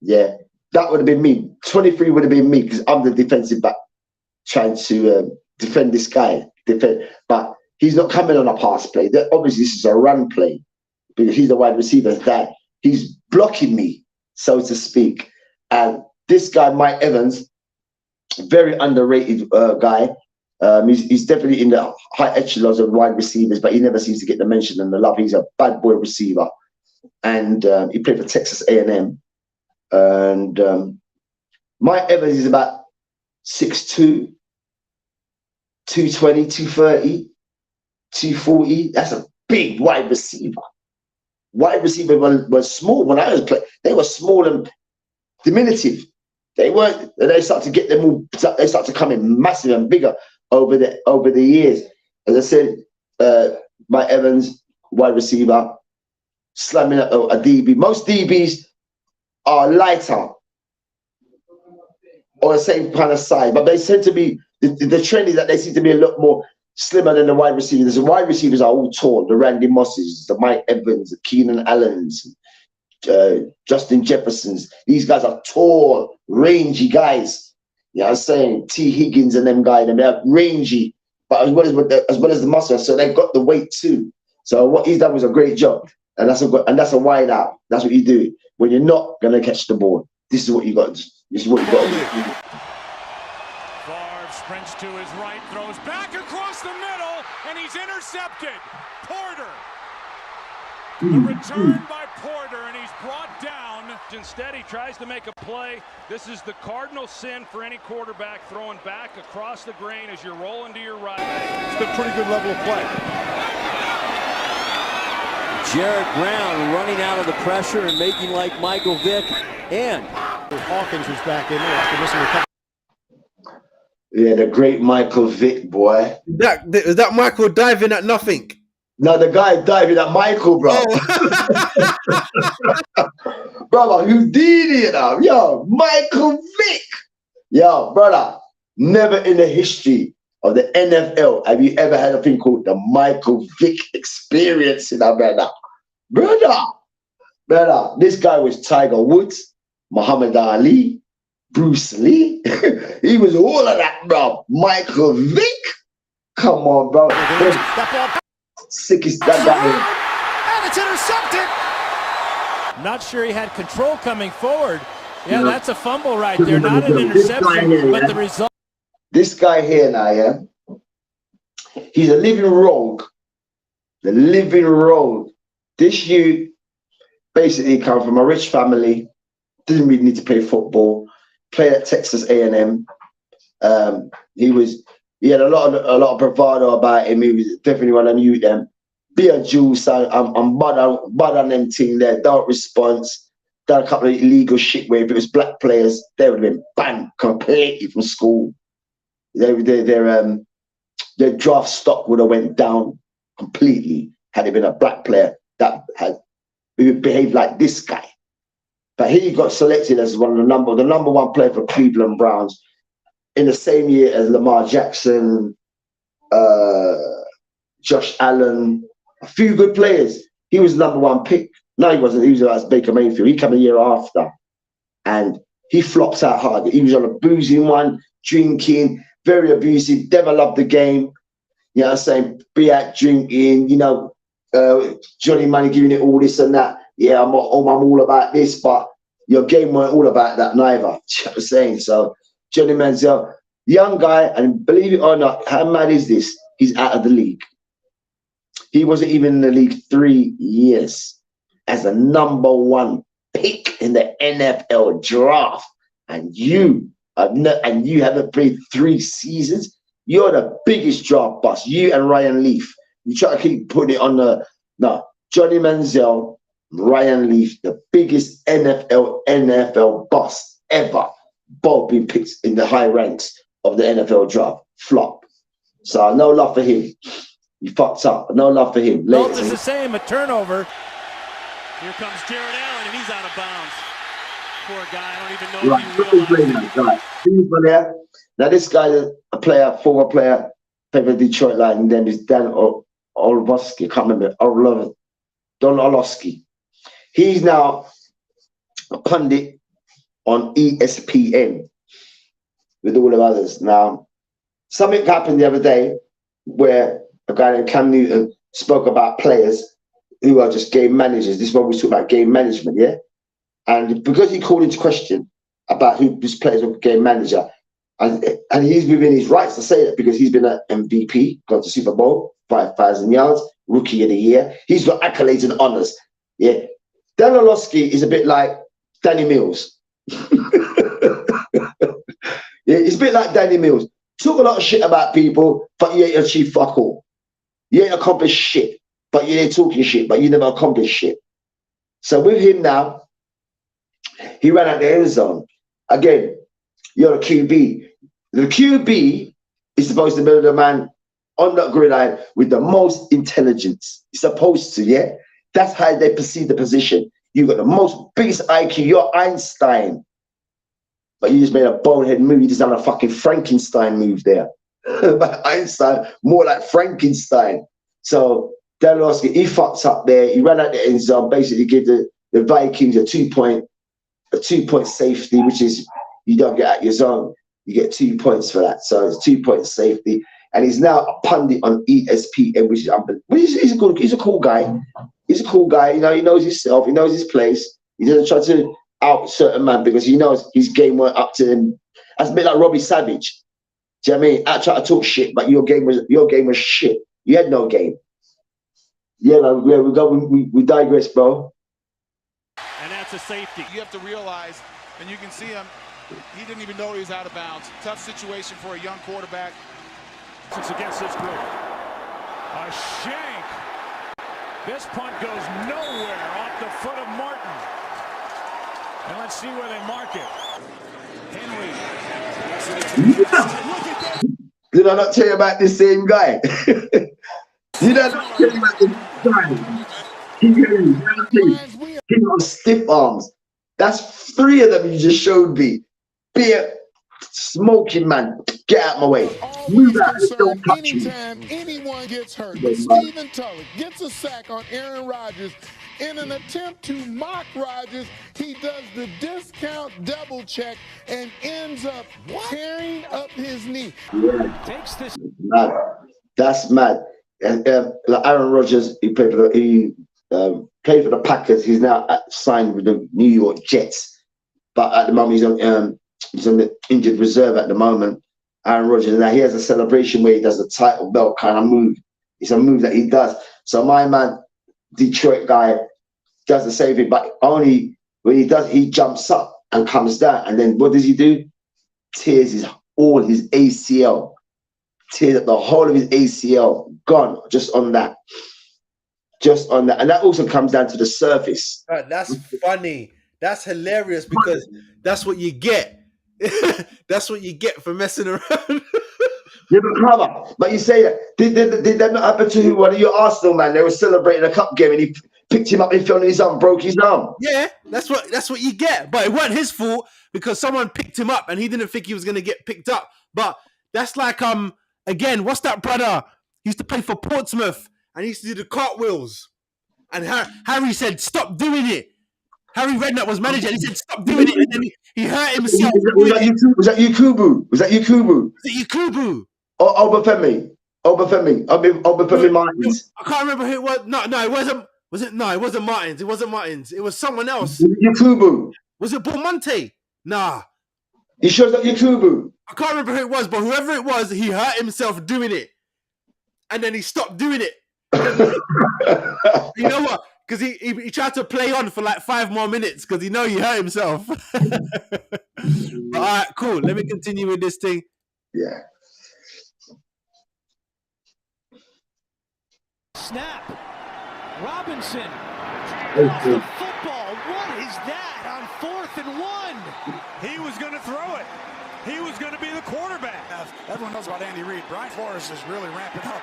Yeah, that would have been me. 23 would have been me because I'm the defensive back trying to defend this guy. But he's not coming on a pass play. Obviously, this is a run play. Because he's the wide receiver, that he's blocking me, so to speak. And this guy, Mike Evans, very underrated guy. He's definitely in the high echelons of wide receivers, but he never seems to get the mention and the love. He's a bad boy receiver, and he played for Texas A&M. And Mike Evans is about 6'2", 220, 230, 240. That's a big wide receiver. Wide receiver was small when I was playing. They were small and diminutive. They weren't. They start to get them all. They start to come in massive and bigger over the years. As I said, Mike Evans, wide receiver, slamming a DB. Most DBs are lighter or the same kind of size, but they tend to be. The trend is that they seem to be a lot more slimmer than the wide receivers. The wide receivers are all tall. The Randy Mosses, the Mike Evans, the Keenan Allens, Justin Jeffersons. These guys are tall, rangy guys. You know what I'm saying? T. Higgins and them guys, they're rangy, but as well as the muscle. So they've got the weight too. So what he's done was a great job. And that's a wide out. That's what you do. When you're not gonna catch the ball. This is what you got. This is what you got to do. Sprints to his right, throws back across the middle, and he's intercepted. Porter. The return by Porter, and he's brought down. Instead, he tries to make a play. This is the cardinal sin for any quarterback, throwing back across the grain as you're rolling to your right. It's been a pretty good level of play. Jared Brown running out of the pressure and making like Michael Vick. And Hawkins was back in there after missing a couple. Yeah, the great Michael Vick, boy. Is that Michael diving at nothing? No, the guy diving at Michael, bro. Oh. Brother, Houdini, you know. Yo, Michael Vick. Yo, brother, never in the history of the NFL, have you ever had a thing called the Michael Vick experience in that, brother? Brother, this guy was Tiger Woods, Muhammad Ali, Bruce Lee. He was all of that, bro. Michael Vick. Come on, bro. Sickest that guy. And it's intercepted. Not sure he had control coming forward. Yeah, that's a fumble right there. Not an interception, but the result. This guy here now, yeah, he's a living rogue. The living rogue. This youth basically come from a rich family, didn't really need to play football, played at Texas A&M. He had a lot of bravado about him. He was definitely one of them youth them. Be a Jew, son. I'm bad on them team there. Don't response. Done a couple of illegal shit where if it was black players, they would have been banned completely from school. Their draft stock would have went down completely had it been a black player that had behaved like this guy. But he got selected as one of the number one player for Cleveland Browns in the same year as Lamar Jackson, Josh Allen, a few good players. He was number one pick. No, he wasn't. He was as Baker Mayfield. He came a year after, and he flops out hard. He was on a boozing one, drinking, very abusive. Never loved the game. You know what I'm saying? Be out drinking. You know, Johnny Money giving it all this and that. Yeah, I'm all about this, but your game weren't all about that neither. You know what I'm saying? So Johnny Manziel, young guy, and believe it or not, how mad is this? He's out of the league. He wasn't even in the league 3 years as a number one pick in the NFL draft, and you haven't played 3 seasons. You're the biggest draft bust. You and Ryan Leaf. You try to keep putting it on the Johnny Manziel, Ryan Leaf, the biggest NFL bust ever. Both been picked in the high ranks of the NFL draft. Flop. So no love for him. He fucked up. No love for him. Both is the same. A turnover. Here comes Jared Allen, and he's out of bounds. Poor guy. I don't even know if he realized it. Now this guy, a player, former player, played for Detroit Lions, and then is Dan Orlovsky. I can't remember. Don Orlovsky. He's now a pundit on ESPN with all the others. Now, something happened the other day where a guy named Cam Newton spoke about players who are just game managers. This is what we talk about, game management, yeah? And because he called into question about who his players are game manager, and he's within his rights to say that because he's been an MVP, gone to Super Bowl, 5,000 yards, Rookie of the Year. He's got accolades and honors, yeah? Dan Orlovsky is a bit like Danny Mills. Yeah, it's a bit like Danny Mills. Talk a lot of shit about people, but you ain't achieved fuck all. You ain't accomplished shit, but you ain't talking shit, but you never accomplished shit. So with him now, he ran out the end zone. Again, you're a QB. The QB is supposed to be the man on that gridiron with the most intelligence. He's supposed to, yeah? That's how they perceive the position. You got the biggest IQ. You're Einstein. But you just made a bonehead move. You just done a fucking Frankenstein move there. But Einstein, more like Frankenstein. So Dan Orlovsky, he fucked up there. He ran out the end zone, basically gave the Vikings a two-point safety, which is you don't get out your zone. You get 2 points for that. So it's 2 point safety. And he's now a pundit on ESPN, which is unbelievable. He's a cool guy. He's a cool guy. You know, he knows himself. He knows his place. He doesn't try to out certain man because he knows his game went up to him. That's a bit like Robbie Savage. Do you know what I mean? I try to talk shit, but your game was shit. You had no game. Yeah, man, we digress, bro. And that's a safety. You have to realize, and you can see him, he didn't even know he was out of bounds. Tough situation for a young quarterback. It's against this group. A shank. This punt goes nowhere off the foot of Martin. And let's see where they mark it. Henry. Did I not tell you about this same guy? Did I not tell you about this guy? He got stiff arms. That's 3 of them you just showed me. Beer smoking man. Get out of my way. Move Always out and don't concerned touch me. anytime anyone gets hurt. But Stephen Tulloch gets a sack on Aaron Rodgers. In an attempt to mock Rodgers, he does the discount double check and ends up tearing up his knee. Yeah. Takes this. Mad. That's mad. And like Aaron Rodgers, he played for the Packers. He's now signed with the New York Jets, but at the moment he's on the injured reserve at the moment. Aaron Rodgers, now he has a celebration where he does the title belt kind of move. It's a move that he does. So my man, Detroit guy, does the same thing, but only when he does, he jumps up and comes down, and then what does he do? Tears all his ACL. Tears up the whole of his ACL, gone just on that. Just on that. And that also comes down to the surface. That's funny. That's hilarious because that's what you get. That's what you get for messing around. Yeah, but you say that. Did that not happen to one of your Arsenal man? They were celebrating a cup game and he picked him up and he fell on his arm, broke his arm. Yeah, that's what you get. But it wasn't his fault because someone picked him up and he didn't think he was gonna get picked up. But that's like again, what's that brother? He used to play for Portsmouth and he used to do the cartwheels. And Harry said, "Stop doing it." Harry Redknapp was manager and he said, "Stop doing it." And then he hurt himself. Was that Yakubu? Was it Yakubu? Or Obafemi Martins. I can't remember who it was. No, it wasn't. Was it? No, it wasn't Martins. It wasn't Martins. It was someone else. Yakubu. Was it Belmonte? Nah. He shows up Yakubu. I can't remember who it was, but whoever it was, he hurt himself doing it. And then he stopped doing it. You know what? Because he tried to play on for like 5 more minutes because he hurt himself. But, all right, cool. Let me continue with this thing. Yeah. Snap. Robinson. Off the football. What is that on 4th and 1? He was going to throw it. He was going to be the quarterback. Everyone knows about Andy Reid. Brian Flores is really ramping up.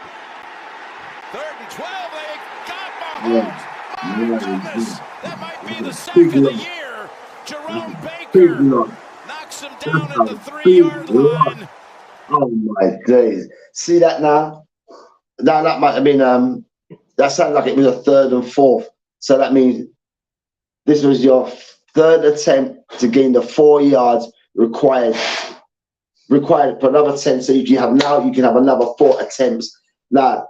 3rd and 12. They got Mahomes. My goodness. That might be the sack of the year. Jerome Baker knocks him down at the 3-yard line. Oh my days. See that now? That might have been that sounds like it was a 3rd and 4th. So that means this was your 3rd attempt to gain the 4 yards required for another 10. So you can have another 4 attempts. Now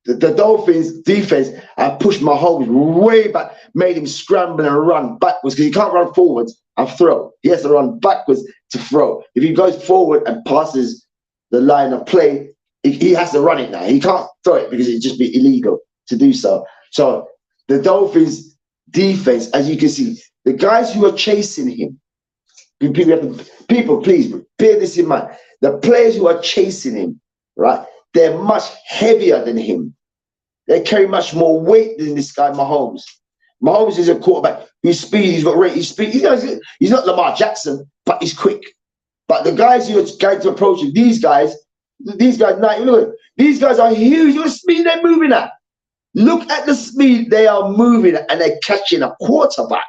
the Dolphins defense have pushed Mahomes way back, made him scramble and run backwards because he can't run forwards and throw. He has to run backwards to throw. If he goes forward and passes the line of play, he has to run it now. He can't throw it because it'd just be illegal to do so. So the Dolphins defense, as you can see, the guys who are chasing him, people, please bear this in mind. The players who are chasing him, right? They're much heavier than him. They carry much more weight than this guy, Mahomes. Mahomes is a quarterback who's speed, he's got rate, he's speed. He's not Lamar Jackson, but he's quick. But the guys who are going to approach him, these guys, look, these guys are huge. Look at the speed they're moving at. Look at the speed they are moving at, and they're catching a quarterback.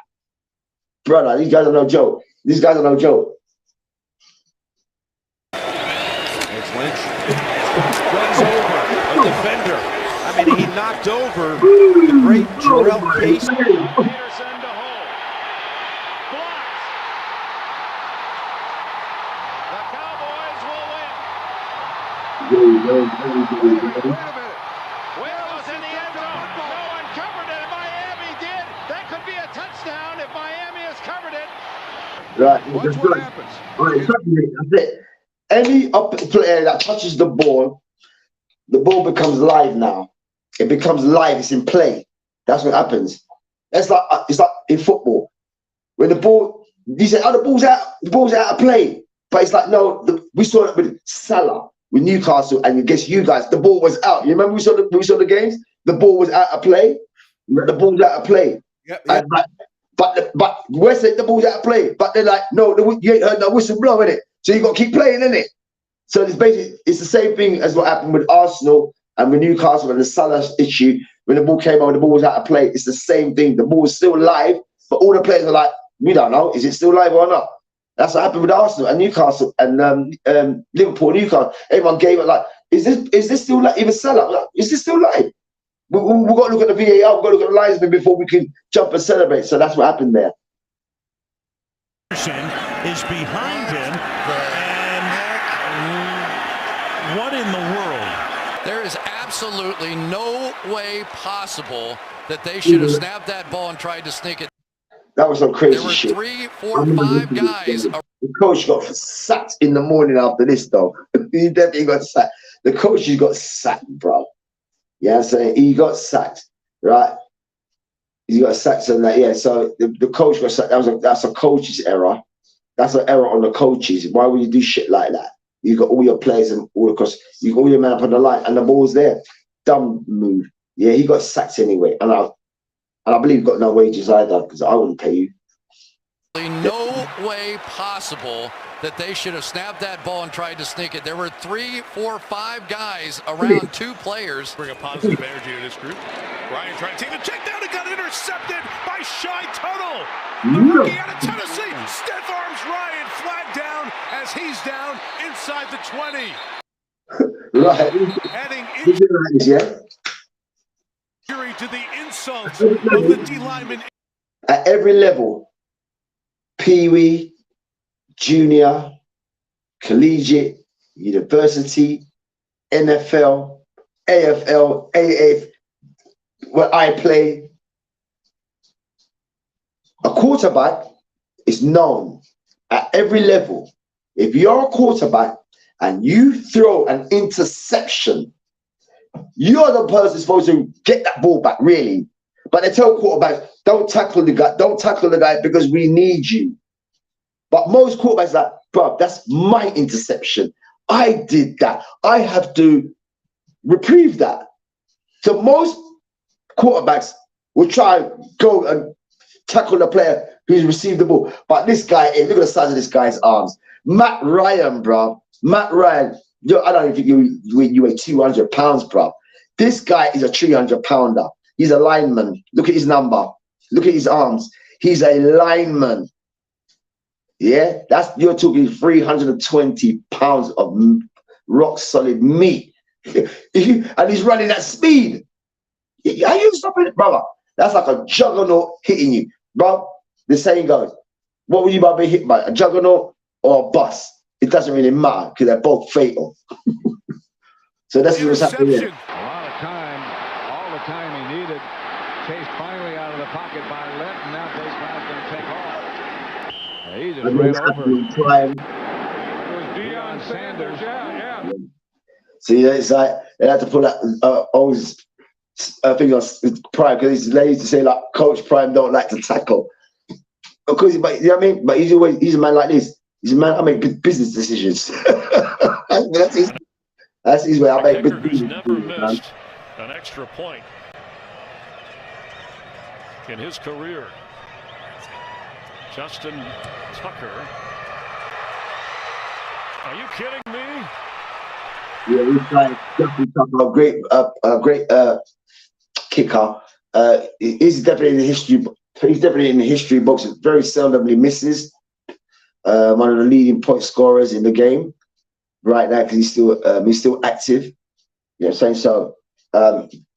Brother, these guys are no joke. These guys are no joke. It's Lynch. Runs over a defender. I mean, he knocked over the great Jarrell Casey. Peterson to hold. Blocks. The Cowboys will win. Wait a minute. Whale was in the end zone. No one covered it. Miami did. That could be a touchdown if Miami has covered it. Right. Watch what happens. Right, that's it. Any player that touches the ball becomes live now. It becomes live. It's in play. That's what happens. It's like in football. When the ball, you say, "Oh, the ball's out of play." But it's like, no, we saw it with Salah, with Newcastle, and against you guys, the ball was out. You remember we saw the games? The ball was out of play. The ball's out of play. Yep. But West said the ball's out of play. But they're like, no, you ain't heard no whistle blow, innit? So you got to keep playing, innit? So it's the same thing as what happened with Arsenal and with Newcastle and the Salah issue. When the ball came over, the ball was out of play. It's the same thing. The ball was still live, but all the players are like, we don't know. Is it still live or not? That's what happened with Arsenal and Newcastle and Liverpool, Newcastle. Everyone gave it like, is this still like even Salah? Like, is this still live? We've got to look at the VAR, we've got to look at the linesman before we can jump and celebrate. So that's what happened there. Is behind him, and what in the world? There is absolutely no way possible that they should have snapped that ball and tried to sneak it. That was some crazy shit. There were 3, 4, 5 guys. The coach got sacked in the morning after this, though. He definitely got sacked. The coach got sacked, bro. Yeah, so he got sacked, right? He got sacked on that. Yeah, so the coach got sacked. That's a coach's error. That's an error on the coaches. Why would you do shit like that? You got all your players and all across. You got all your men up on the line, and the ball's there. Dumb move. Yeah, he got sacked anyway, and I believe he got no wages either because I wouldn't pay you. No way possible that they should have snapped that ball and tried to sneak it. There were 3, 4, 5 guys around 2 players. Bring a positive energy to this group. Ryan trying to take the check down and got intercepted by Shy Tuttle. The rookie out of Tennessee. Stiff arms Ryan, flag down as he's down inside the 20. Right. Heading Yeah. injury to the insults of the D lineman. At every level, Pee-wee, junior, collegiate, university, NFL, AFL, AAF, where I play, a quarterback is known at every level. If you're a quarterback and you throw an interception, you're the person supposed to get that ball back, really. But they tell quarterbacks, don't tackle the guy because we need you. But most quarterbacks are like, bro, that's my interception. I did that. I have to reprieve that. So most quarterbacks will try and go and tackle the player who's received the ball. But this guy, look at the size of this guy's arms. Matt Ryan, bro. Matt Ryan, I don't think you weigh 200 pounds, bro. This guy is a 300-pounder. He's a lineman. Look at his number. Look at his arms. He's a lineman. Yeah, you're talking 320 pounds of rock solid meat. And he's running at speed. Are you stopping it, brother? That's like a juggernaut hitting you, bro. The saying goes, what would you rather be hit by, a juggernaut or a bus? It doesn't really matter because they're both fatal. So that's what's happening here. A lot of time, all the time he needed. Chased finally out of the pocket by Lent, and now Dave Brown's going to take off. He just ran over. It was Deion Sanders. Yeah. See, it's like they had to put that always. I think that's Prime because they used to say like Coach Prime don't like to tackle because, but you know what I mean. But he's a man like this. He's a man. I make good business decisions. That's his way. I make good business never missed an extra point in his career. Justin Tucker. Are you kidding me? Yeah, he's like Justin Tucker, a great kicker. He's definitely in the history. He's definitely in the history books. Very seldomly misses. One of the leading point scorers in the game right now because he's still active. You know what I'm saying? So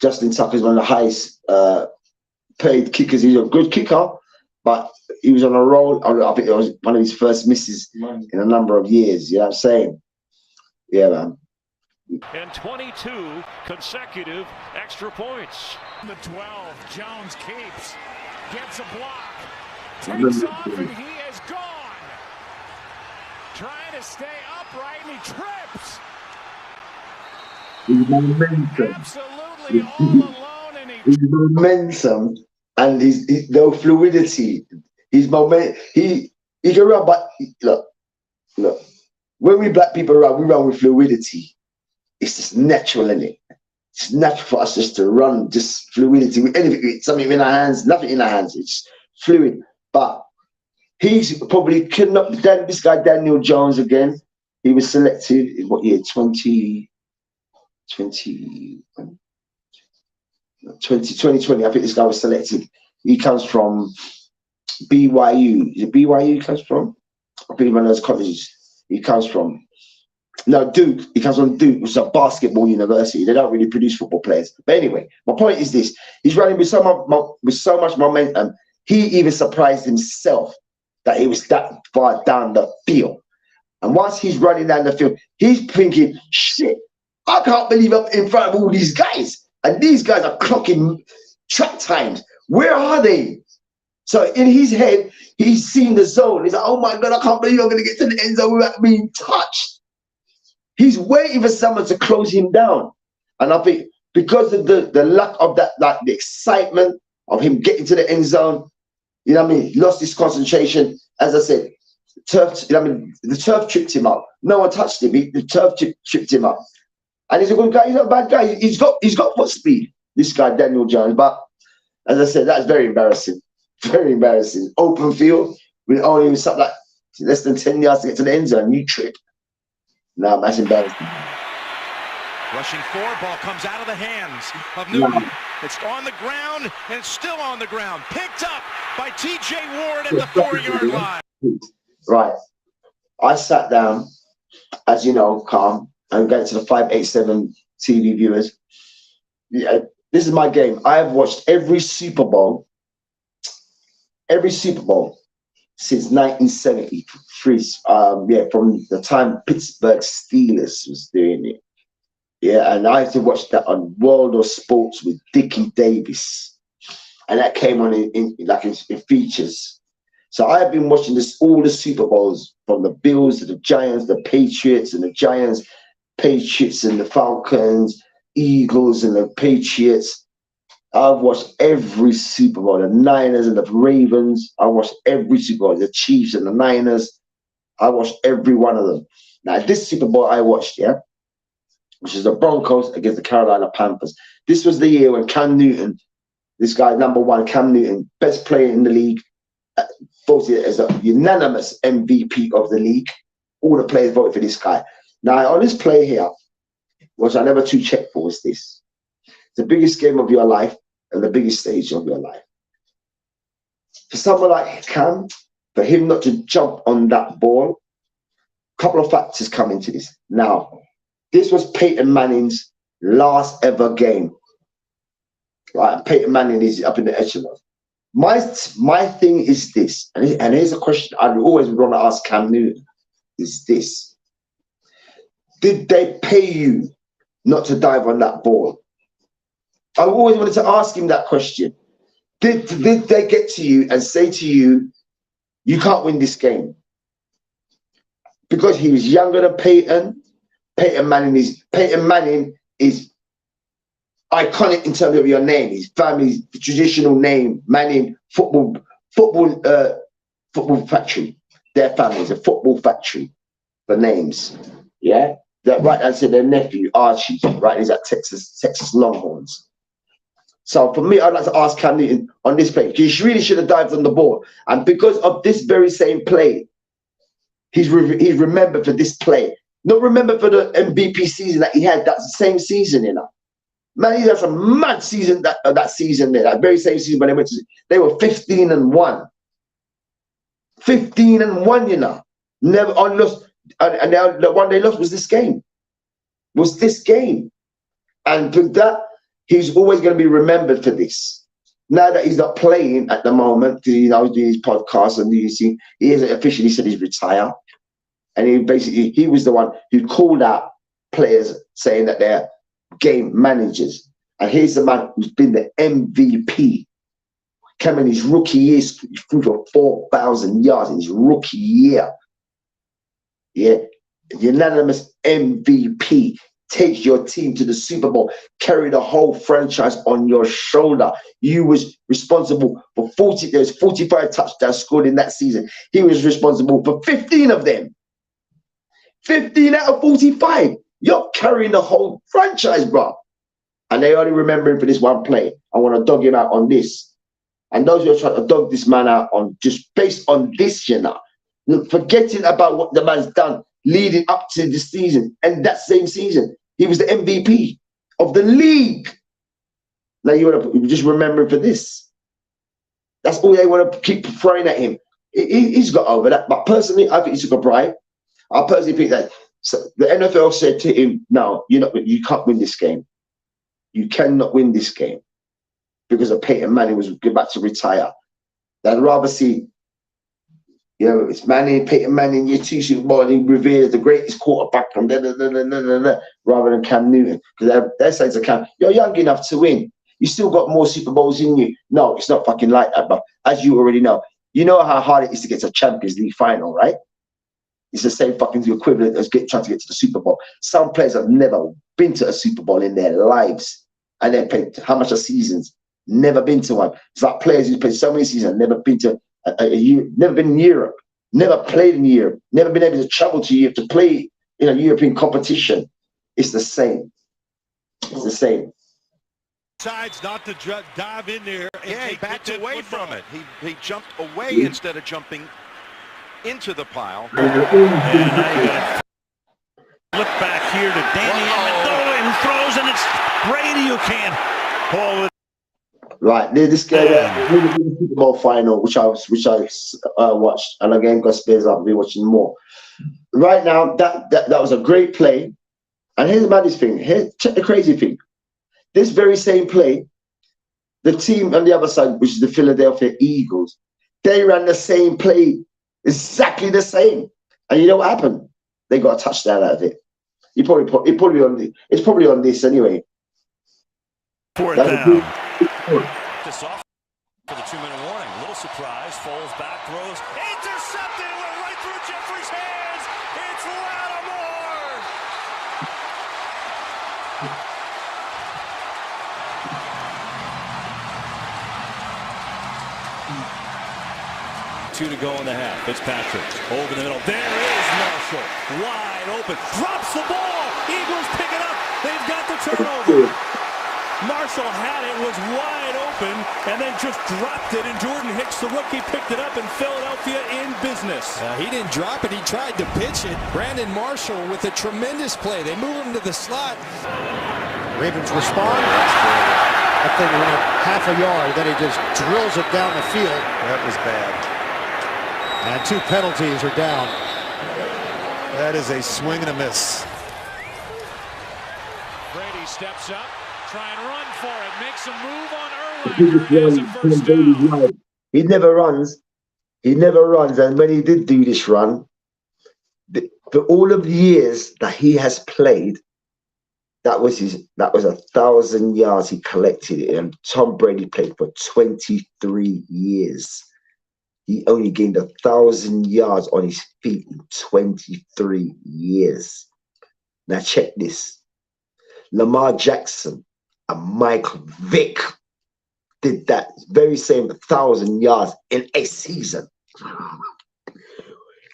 Justin Tucker is one of the highest paid kickers. He's a good kicker, but he was on a roll. I think it was one of his first misses in a number of years. You know what I'm saying? Yeah, man. And 22 consecutive extra points. The 12, Jones keeps, gets a block, takes off, and he is gone. Trying to stay upright, and he trips. His momentum. Absolutely all alone, and his momentum and his no fluidity. His moment. He can run, but look. When we black people run, we run with fluidity. It's just natural, isn't it? It's natural for us just to run, just fluidity with anything, something in our hands, nothing in our hands. It's fluid. But he's probably cannot. This guy Daniel Jones again. He was selected in what year? 2020. I think this guy was selected. He comes from BYU. Is it BYU he comes from? I think one of those colleges he comes from. No, Duke. He comes from Duke, which is a basketball university. They don't really produce football players. But anyway, my point is this: he's running with so much momentum. He even surprised himself that he was that far down the field. And once he's running down the field, he's thinking, "Shit, I can't believe I'm in front of all these guys, and these guys are clocking track times. Where are they?" So in his head, he's seen the zone. He's like, "Oh my God, I can't believe I'm going to get to the end zone without being touched." He's waiting for someone to close him down. And I think because of the lack of that, like the excitement of him getting to the end zone, you know what I mean, he lost his concentration. As I said, the turf tripped him up. No one touched him. The turf tripped him up. And he's a good guy. He's not a bad guy. He's got foot speed, this guy, Daniel Jones. But as I said, that's very embarrassing. Very embarrassing. Open field, with only something like less than 10 yards to get to the end zone, you trip. No, that's embarrassing. Rushing forward, ball comes out of the hands of Newton. It's on the ground, and it's still on the ground. Picked up by T.J. Ward at the 4-yard line. Right. I sat down, as you know, calm, and going to the 587 TV viewers. Yeah, this is my game. I have watched every Super Bowl since 1973. From the time Pittsburgh Steelers was doing it. Yeah, and I used to watch that on World of Sports with Dickie Davis, and that came on in features. So I have been watching all the Super Bowls, from the Bills to the Giants, the Patriots and the Giants, Patriots and the Falcons, Eagles and the Patriots. I've watched every Super Bowl, the Niners and the Ravens. I watched every Super Bowl, the Chiefs and the Niners. I watched every one of them. Now, this Super Bowl I watched, which is the Broncos against the Carolina Panthers. This was the year when Cam Newton, this guy, number one, Cam Newton, best player in the league, voted as a unanimous MVP of the league. All the players voted for this guy. Now, on this play here, which I never too checked for, was this. The biggest game of your life and the biggest stage of your life. For someone like Cam, for him not to jump on that ball, a couple of factors come into this. Now, this was Peyton Manning's last ever game. Right, Peyton Manning is up in the echelon. My thing is this, and here's a question I'd always want to ask Cam Newton, is this. Did they pay you not to dive on that ball? I always wanted to ask him that question. Did they get to you and say to you, you can't win this game? Because he was younger than Peyton. Peyton Manning is iconic in terms of your name. His family's traditional name, Manning football factory. Their family is a football factory for names. Yeah, that right. I said their nephew Archie. Right, he's at Texas Longhorns. So for me, I'd like to ask Cam Newton on this play. He really should have dived on the ball, and because of this very same play, he's remembered for this play. Not remembered for the MVP season that he had. That's the same season, you know. Man, he had some mad season that season there. That very same season when they were 15-1. 15-1, you know. Never lost. And now the one they lost was this game. And for that, he's always going to be remembered for this. Now that he's not playing at the moment, because he's doing his podcast and he hasn't officially said he's retired. And he was the one who called out players saying that they're game managers. And here's the man who's been the MVP. Came in his rookie year, he threw for 4,000 yards in his rookie year. Yeah, unanimous MVP. Takes your team to the Super Bowl, carry the whole franchise on your shoulder. You was responsible for 45 touchdowns scored in that season. He was responsible for 15 of them. 15 out of 45. You're carrying the whole franchise, bro. And they only remember him for this one play. I want to dog him out on this. And those who are trying to dog this man out on just based on this, you know, forgetting about what the man's done leading up to the season. And that same season, he was the MVP of the league. Now you want to just remember him for this. That's all they want to keep throwing at him. He's got over that. But personally, I think he took a bribe. I personally think that the NFL said to him, "No, you can't win this game. You cannot win this game because of Peyton Manning was about to retire. I'd rather see, it's Peyton Manning, year 2 Super Bowl, and he revered the greatest quarterback from rather than Cam Newton. Because they're saying to Cam, you're young enough to win. You still got more Super Bowls in you. No, it's not fucking like that. But as you already know, you know how hard it is to get to a Champions League final, right? It's the same fucking equivalent as trying to get to the Super Bowl. Some players have never been to a Super Bowl in their lives. And they played how much of seasons? Never been to one. It's like players who played so many seasons, never been to a year, never been in Europe, never played in Europe, never been able to travel to Europe to play in a European competition. It's the same. It's the same. Decides not to dive in there. And he backs away from it. He jumped away instead of jumping into the pile. And now you got flip back here to Danny Amendola, who throws, and it's Brady who can't hold it. Right, this game, the Super Bowl final, which I watched, and again, got Spears, I'll be watching more. Right now, that was a great play, and here's the maddest thing. Check the crazy thing. This very same play, the team on the other side, which is the Philadelphia Eagles, they ran the same play, exactly the same, and you know what happened? They got a touchdown out of it. It's probably on this anyway. Fourth down. This off for the 2-minute warning. A little surprise. Foles back, throws. Intercepted. It went right through Jeffrey's hands. It's Lattimore. Two to go in the half. Fitzpatrick over the middle. There is Marshall. Wide open. Drops the ball. Eagles pick it up. They've got the turnover. Marshall had it, was wide open, and then just dropped it, and Jordan Hicks, the rookie, picked it up, and Philadelphia in business. He didn't drop it, he tried to pitch it. Brandon Marshall with a tremendous play. They move him to the slot. Ravens respond. That thing went half a yard, then he just drills it down the field. That was bad. And 2 penalties are down. That is a swing and a miss. Brady steps up. Try and run for it. Makes a move on Urlacher. There's a first down. He never runs. And when he did do this run, for all of the years that he has played, that was 1,000 yards he collected. And Tom Brady played for 23 years. He only gained 1,000 yards on his feet in 23 years. Now check this. Lamar Jackson and Michael Vick did that very same 1,000 yards in a season.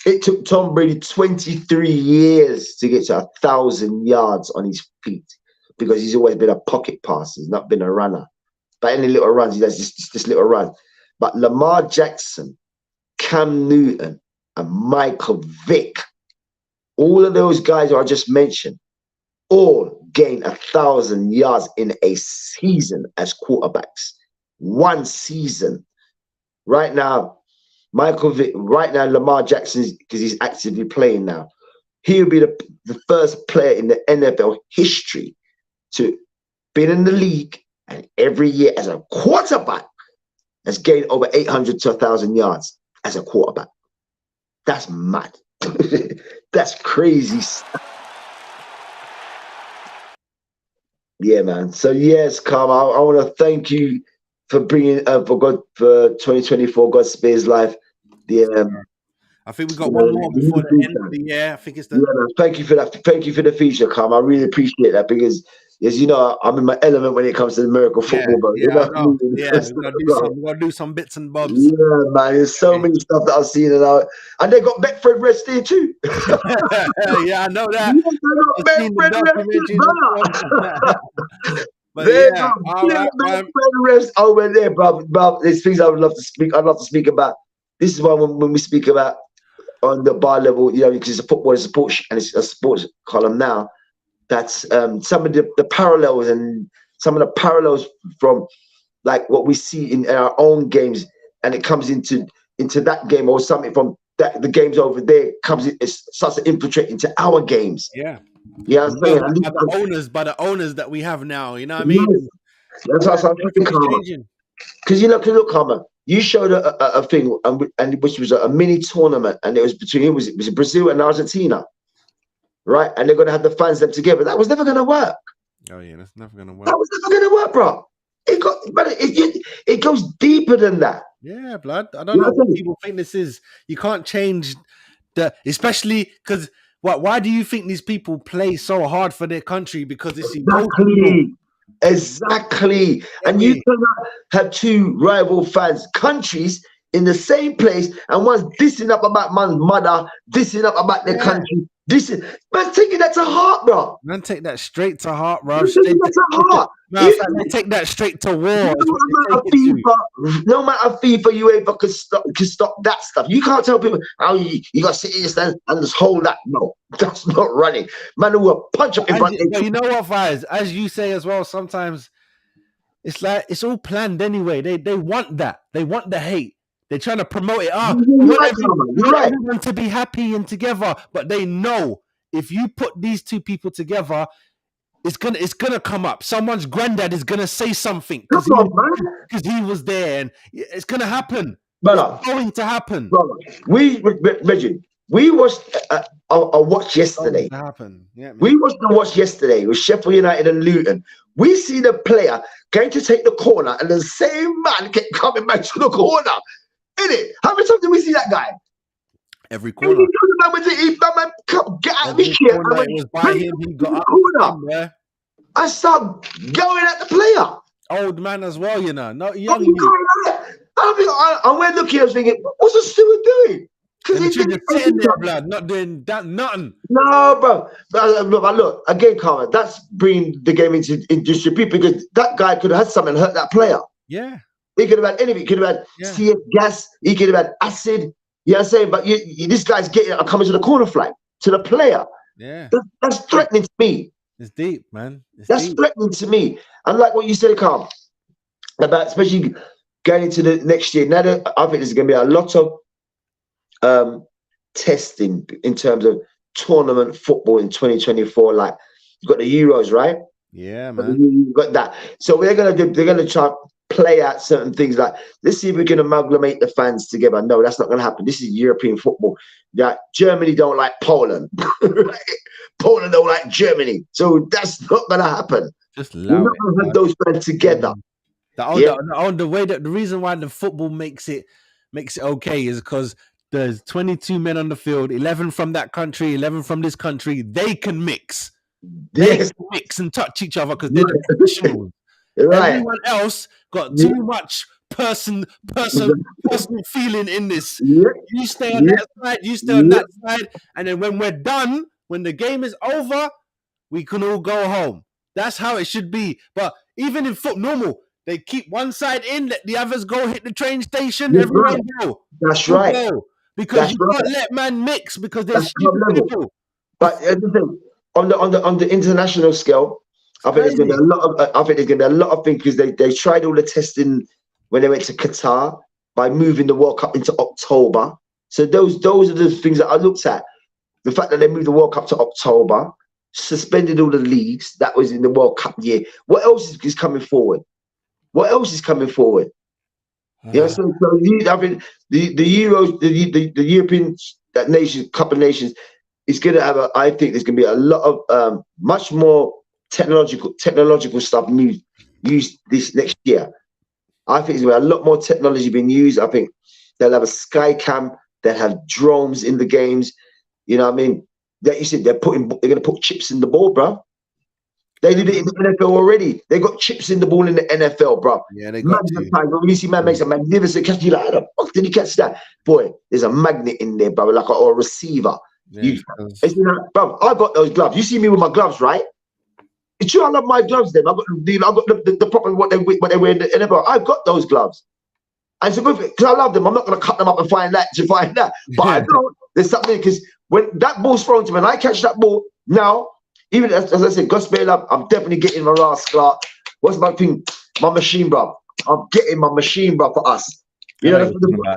It took Tom Brady 23 years to get to 1,000 yards on his feet because he's always been a pocket passer. He's not been a runner. But any little runs, he does this little run. But Lamar Jackson, Cam Newton, and Michael Vick, all of those guys who I just mentioned, all gained 1,000 yards in a season as quarterbacks. One season. Right now, Lamar Jackson, because he's actively playing now, he'll be the first player in the NFL history to be in the league and every year as a quarterback has gained over 800 to 1,000 yards as a quarterback. That's mad. That's crazy stuff. Yeah, man. So yes, Carl, I want to thank you for bringing for 2024 God Spares Life. I think we got one more before the end of the year. I think it's the. Yeah, man, thank you for that. Thank you for the feature, Carl. I really appreciate that because, as you know, I'm in my element when it comes to American football. But we gotta do some bits and bobs. Yeah, man. There's so many stuff that I've seen and they got Beckford Rest there too. Yeah, I know that. But rest over there, bro. There's things I would love to speak. I'd love to speak about. This is why when we speak about on the bar level, because it's a football support and it's a sports column now. That's some of the parallels and some of the parallels from like what we see in our own games, and it comes into into that game, or something from the games over there starts to infiltrate into our games. Yeah. Yeah, I'm saying. By the owners that we have now, you know what I mean? That's what I'm saying. Because look, Karma, you showed a thing, and which was a mini tournament, and it was between was Brazil and Argentina, right? And they're gonna have the fans them together. That was never gonna work. Oh yeah, that's never gonna work. That was never gonna work, bro. It goes deeper than that. Yeah, blood. I don't know what people think this is. You can't change especially because why do you think these people play so hard for their country? Because it's Exactly. And you cannot have two rival countries in the same place, and one's dissing up about man's mother, dissing up about their country. Man, taking that to heart, bro. Man, take that straight to heart, bro. Take that to heart. Take that straight to war. No matter FIFA, UEFA can stop that stuff. You can't tell people how you got to sit in your stand and just hold that. No, that's not running. Man, who will punch up in front. You know what, Faiz? As you say as well, sometimes it's like it's all planned anyway. They want that. They want the hate. They're trying to promote it up. You're right. Everyone to be happy and together, but they know if you put these two people together, it's gonna come up. Someone's granddad is gonna say something because he was there, and it's gonna happen. It's going to happen. Brother, we watched a watch yesterday. Yeah, we watched the watch yesterday with Sheffield United and Luton. We see the player going to take the corner, and the same man kept coming back to the corner. Innit? How many times did we see that guy? Every corner. Get out of me shit. I start going at the player. Old man as well, you know, not young. And we're looking, I was thinking, what's the steward doing? Because he's just sitting there, blood, not doing that, nothing. No, bro. Look, again, Carmen, that's bringing the game into disrepute, because that guy could have had something hurt that player. Yeah. He could have had anything. He could have had CS gas. He could have had acid. You know what I'm saying? But this guy's coming to the corner flag, to the player. Yeah. That's threatening to me. It's deep, man. That's threatening to me. And like what you said, Carl, about especially going into the next year. Now, I think there's going to be a lot of testing in terms of tournament football in 2024. Like, you've got the Euros, right? Yeah, man. You've got that. So they're going to try play out certain things like, let's see if we can amalgamate the fans together. No, that's not going to happen. This is European football. Yeah, Germany don't like Poland. Poland don't like Germany. So that's not going to happen. Just we're not going to have those fans together. The reason why the football makes it okay is because there's 22 men on the field, 11 from that country, 11 from this country. They can mix. They can mix and touch each other because they're the professionals. Right. Everyone else got too much personal feeling in this. You stay on that side, you stay on that side, and then when we're done, when the game is over, we can all go home. That's how it should be. But even in normal, they keep one side in, let the others go hit the train station, everyone go. That's right. Go. Because you can't let man mix because there's stupid people. But on the international scale, I think there's going to be a lot of. I think there's going to be a lot of things because they tried all the testing when they went to Qatar by moving the World Cup into October. So those are the things that I looked at. The fact that they moved the World Cup to October, suspended all the leagues that was in the World Cup year. What else is coming forward? What else is coming forward? Yeah, so I think the Euros, the European Cup of Nations is going to have I think there's going to be a lot of much more technological stuff used this next year. I think there's going to be a lot more technology being used. I think they'll have a sky cam. They'll have drones in the games. You know what I mean? Like you said, they're going to put chips in the ball, bro. They did it in the NFL already. They got chips in the ball in the NFL, bro. Yeah, they got when you see man makes a magnificent catch, you're like, how the fuck did he catch that? Boy, there's a magnet in there, bro, like a receiver. Yeah, bro, I got those gloves. You see me with my gloves, right? It's true, I love my gloves. Then I got the proper what they wear in the NFL. I've got those gloves. And so because I love them, I'm not going to cut them up and find that. But I know there's something, because when that ball's thrown to me and I catch that ball now, even as I said, gospel up, I'm definitely getting my rascal. What's my thing? My machine, bro. I'm getting my machine, bro, for us. You know,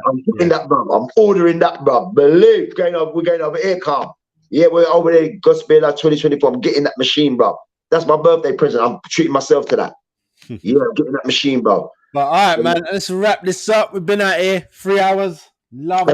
I'm getting that, bro. I'm ordering that, bro. Believe, we're going over here, Carl. Yeah, we're over there, Gospel 2024. I'm getting that machine, bro. That's my birthday present. I'm treating myself to that. Yeah, I'm getting that machine, bro. But all right, man. Let's wrap this up. We've been out here 3 hours. Love.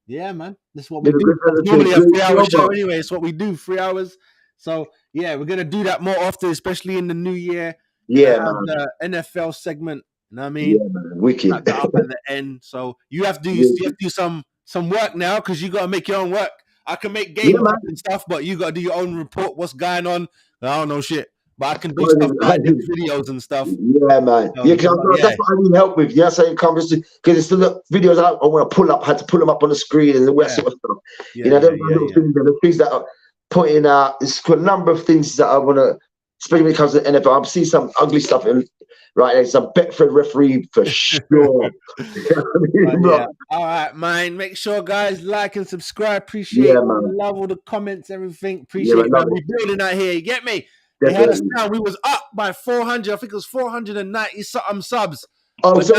Yeah, man. This is what we do. It's normally a 3-hour show anyway. It's what we do, 3 hours. So yeah, we're gonna do that more often, especially in the new year. Yeah, man. The NFL segment. You know what I mean? Yeah, man. Wicked. Up at the end. So you have to do some work now because you gotta make your own work. I can make games and stuff, but you gotta do your own report. What's going on? I don't know shit. But I can do stuff like videos and stuff. Yeah, man. That's what I need help with. Yeah, so it comes because it's the videos I want to pull up. I had to pull them up on the screen and all that sort of stuff. You know, the things that are pointing out. There's a number of things that I want to, especially when it comes to the NFL. I've seen some ugly stuff in right there. Some Betfred referee for sure. All right, man. Make sure guys like and subscribe. Appreciate love all the comments, everything. Appreciate man. We're building out here. You get me? They had us down. We was up by 400. I think it was 490 something subs. Oh, so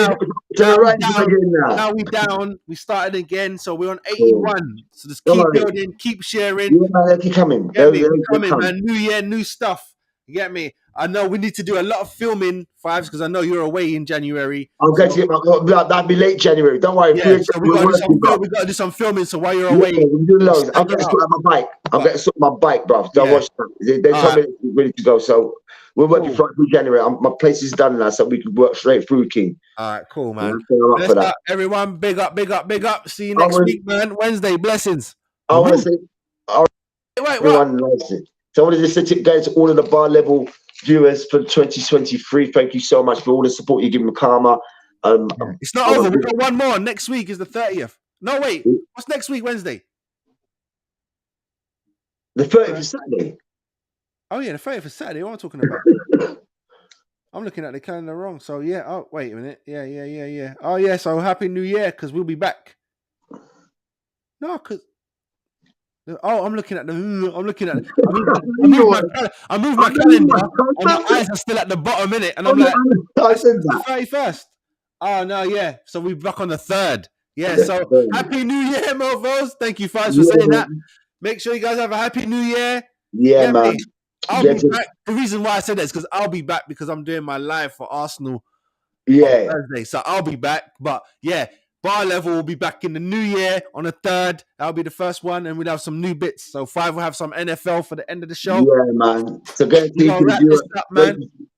now we down. We started again, so we're on 81. So just keep building, keep sharing. Yeah, they keep coming. Coming, man. New year, new stuff. You get me? I know we need to do a lot of filming, Fives, because I know you're away in January. I'm going to get that'll be late January. Don't worry. Yeah, so we got to do some filming. So while you're away, we're doing loads. I'm going to sort out my bike. I'm going to sort my bike, bro. Don't watch that. They told me it's ready to go. So we're working through January. My place is done now, so we can work straight through, King. All right, cool, man. Everyone, big up. See you next week, man. Wednesday, blessings. I want to say, everyone likes it. So I want to just say going to all of the bar level viewers for 2023. Thank you so much for all the support you give me, Karma. It's not over. We've got one more. Next week is the 30th. No, wait. What's next week, Wednesday? The 30th is Saturday. Oh, yeah, the 30th is Saturday. What am I talking about? I'm looking at the calendar wrong. So, yeah. Oh, wait a minute. Yeah. Oh, yeah. So, Happy New Year because we'll be back. No, because... Oh, I'm looking at. I moved my calendar, and my eyes are still at the bottom, innit? And I'm like, I said that. 31st. Oh no, yeah. So we're back on the 3rd. Yeah. So Happy New Year, mofos. Thank you, Fives, for saying that. Make sure you guys have a Happy New Year. Yeah, man. I'll be back. The reason why I said that is because I'll be back because I'm doing my live for Arsenal. On Thursday, so I'll be back. But yeah. Bar level will be back in the new year on the 3rd. That'll be the first one, and we'll have some new bits. So 5 will have some NFL for the end of the show. Yeah, man. So go TV viewers,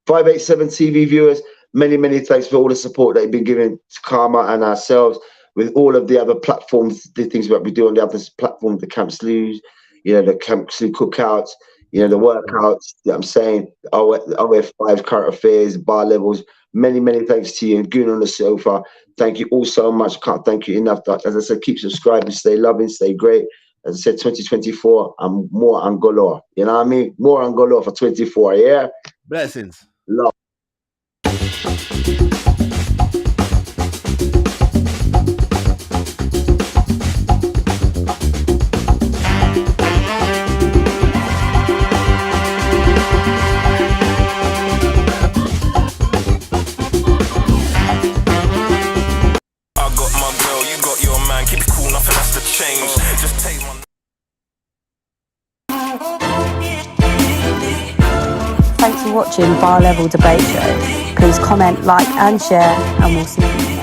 587 TV viewers. Many thanks for all the support that you've been giving to Karma and ourselves with all of the other platforms, the things that we do on the other platforms, the Camp Slews, the Camp Slew cookouts, the workouts. I'm saying OF5 current affairs, bar levels. Many thanks to you and Goon on the sofa. Thank you all so much. Can't thank you enough. As I said, keep subscribing, stay loving, stay great. As I said, 2024, I'm more Angolo. You know what I mean? More Angolo for 24. Yeah. Blessings. Love. Thanks for watching Bar Level Debate Show. Please comment, like and share, and we'll see you.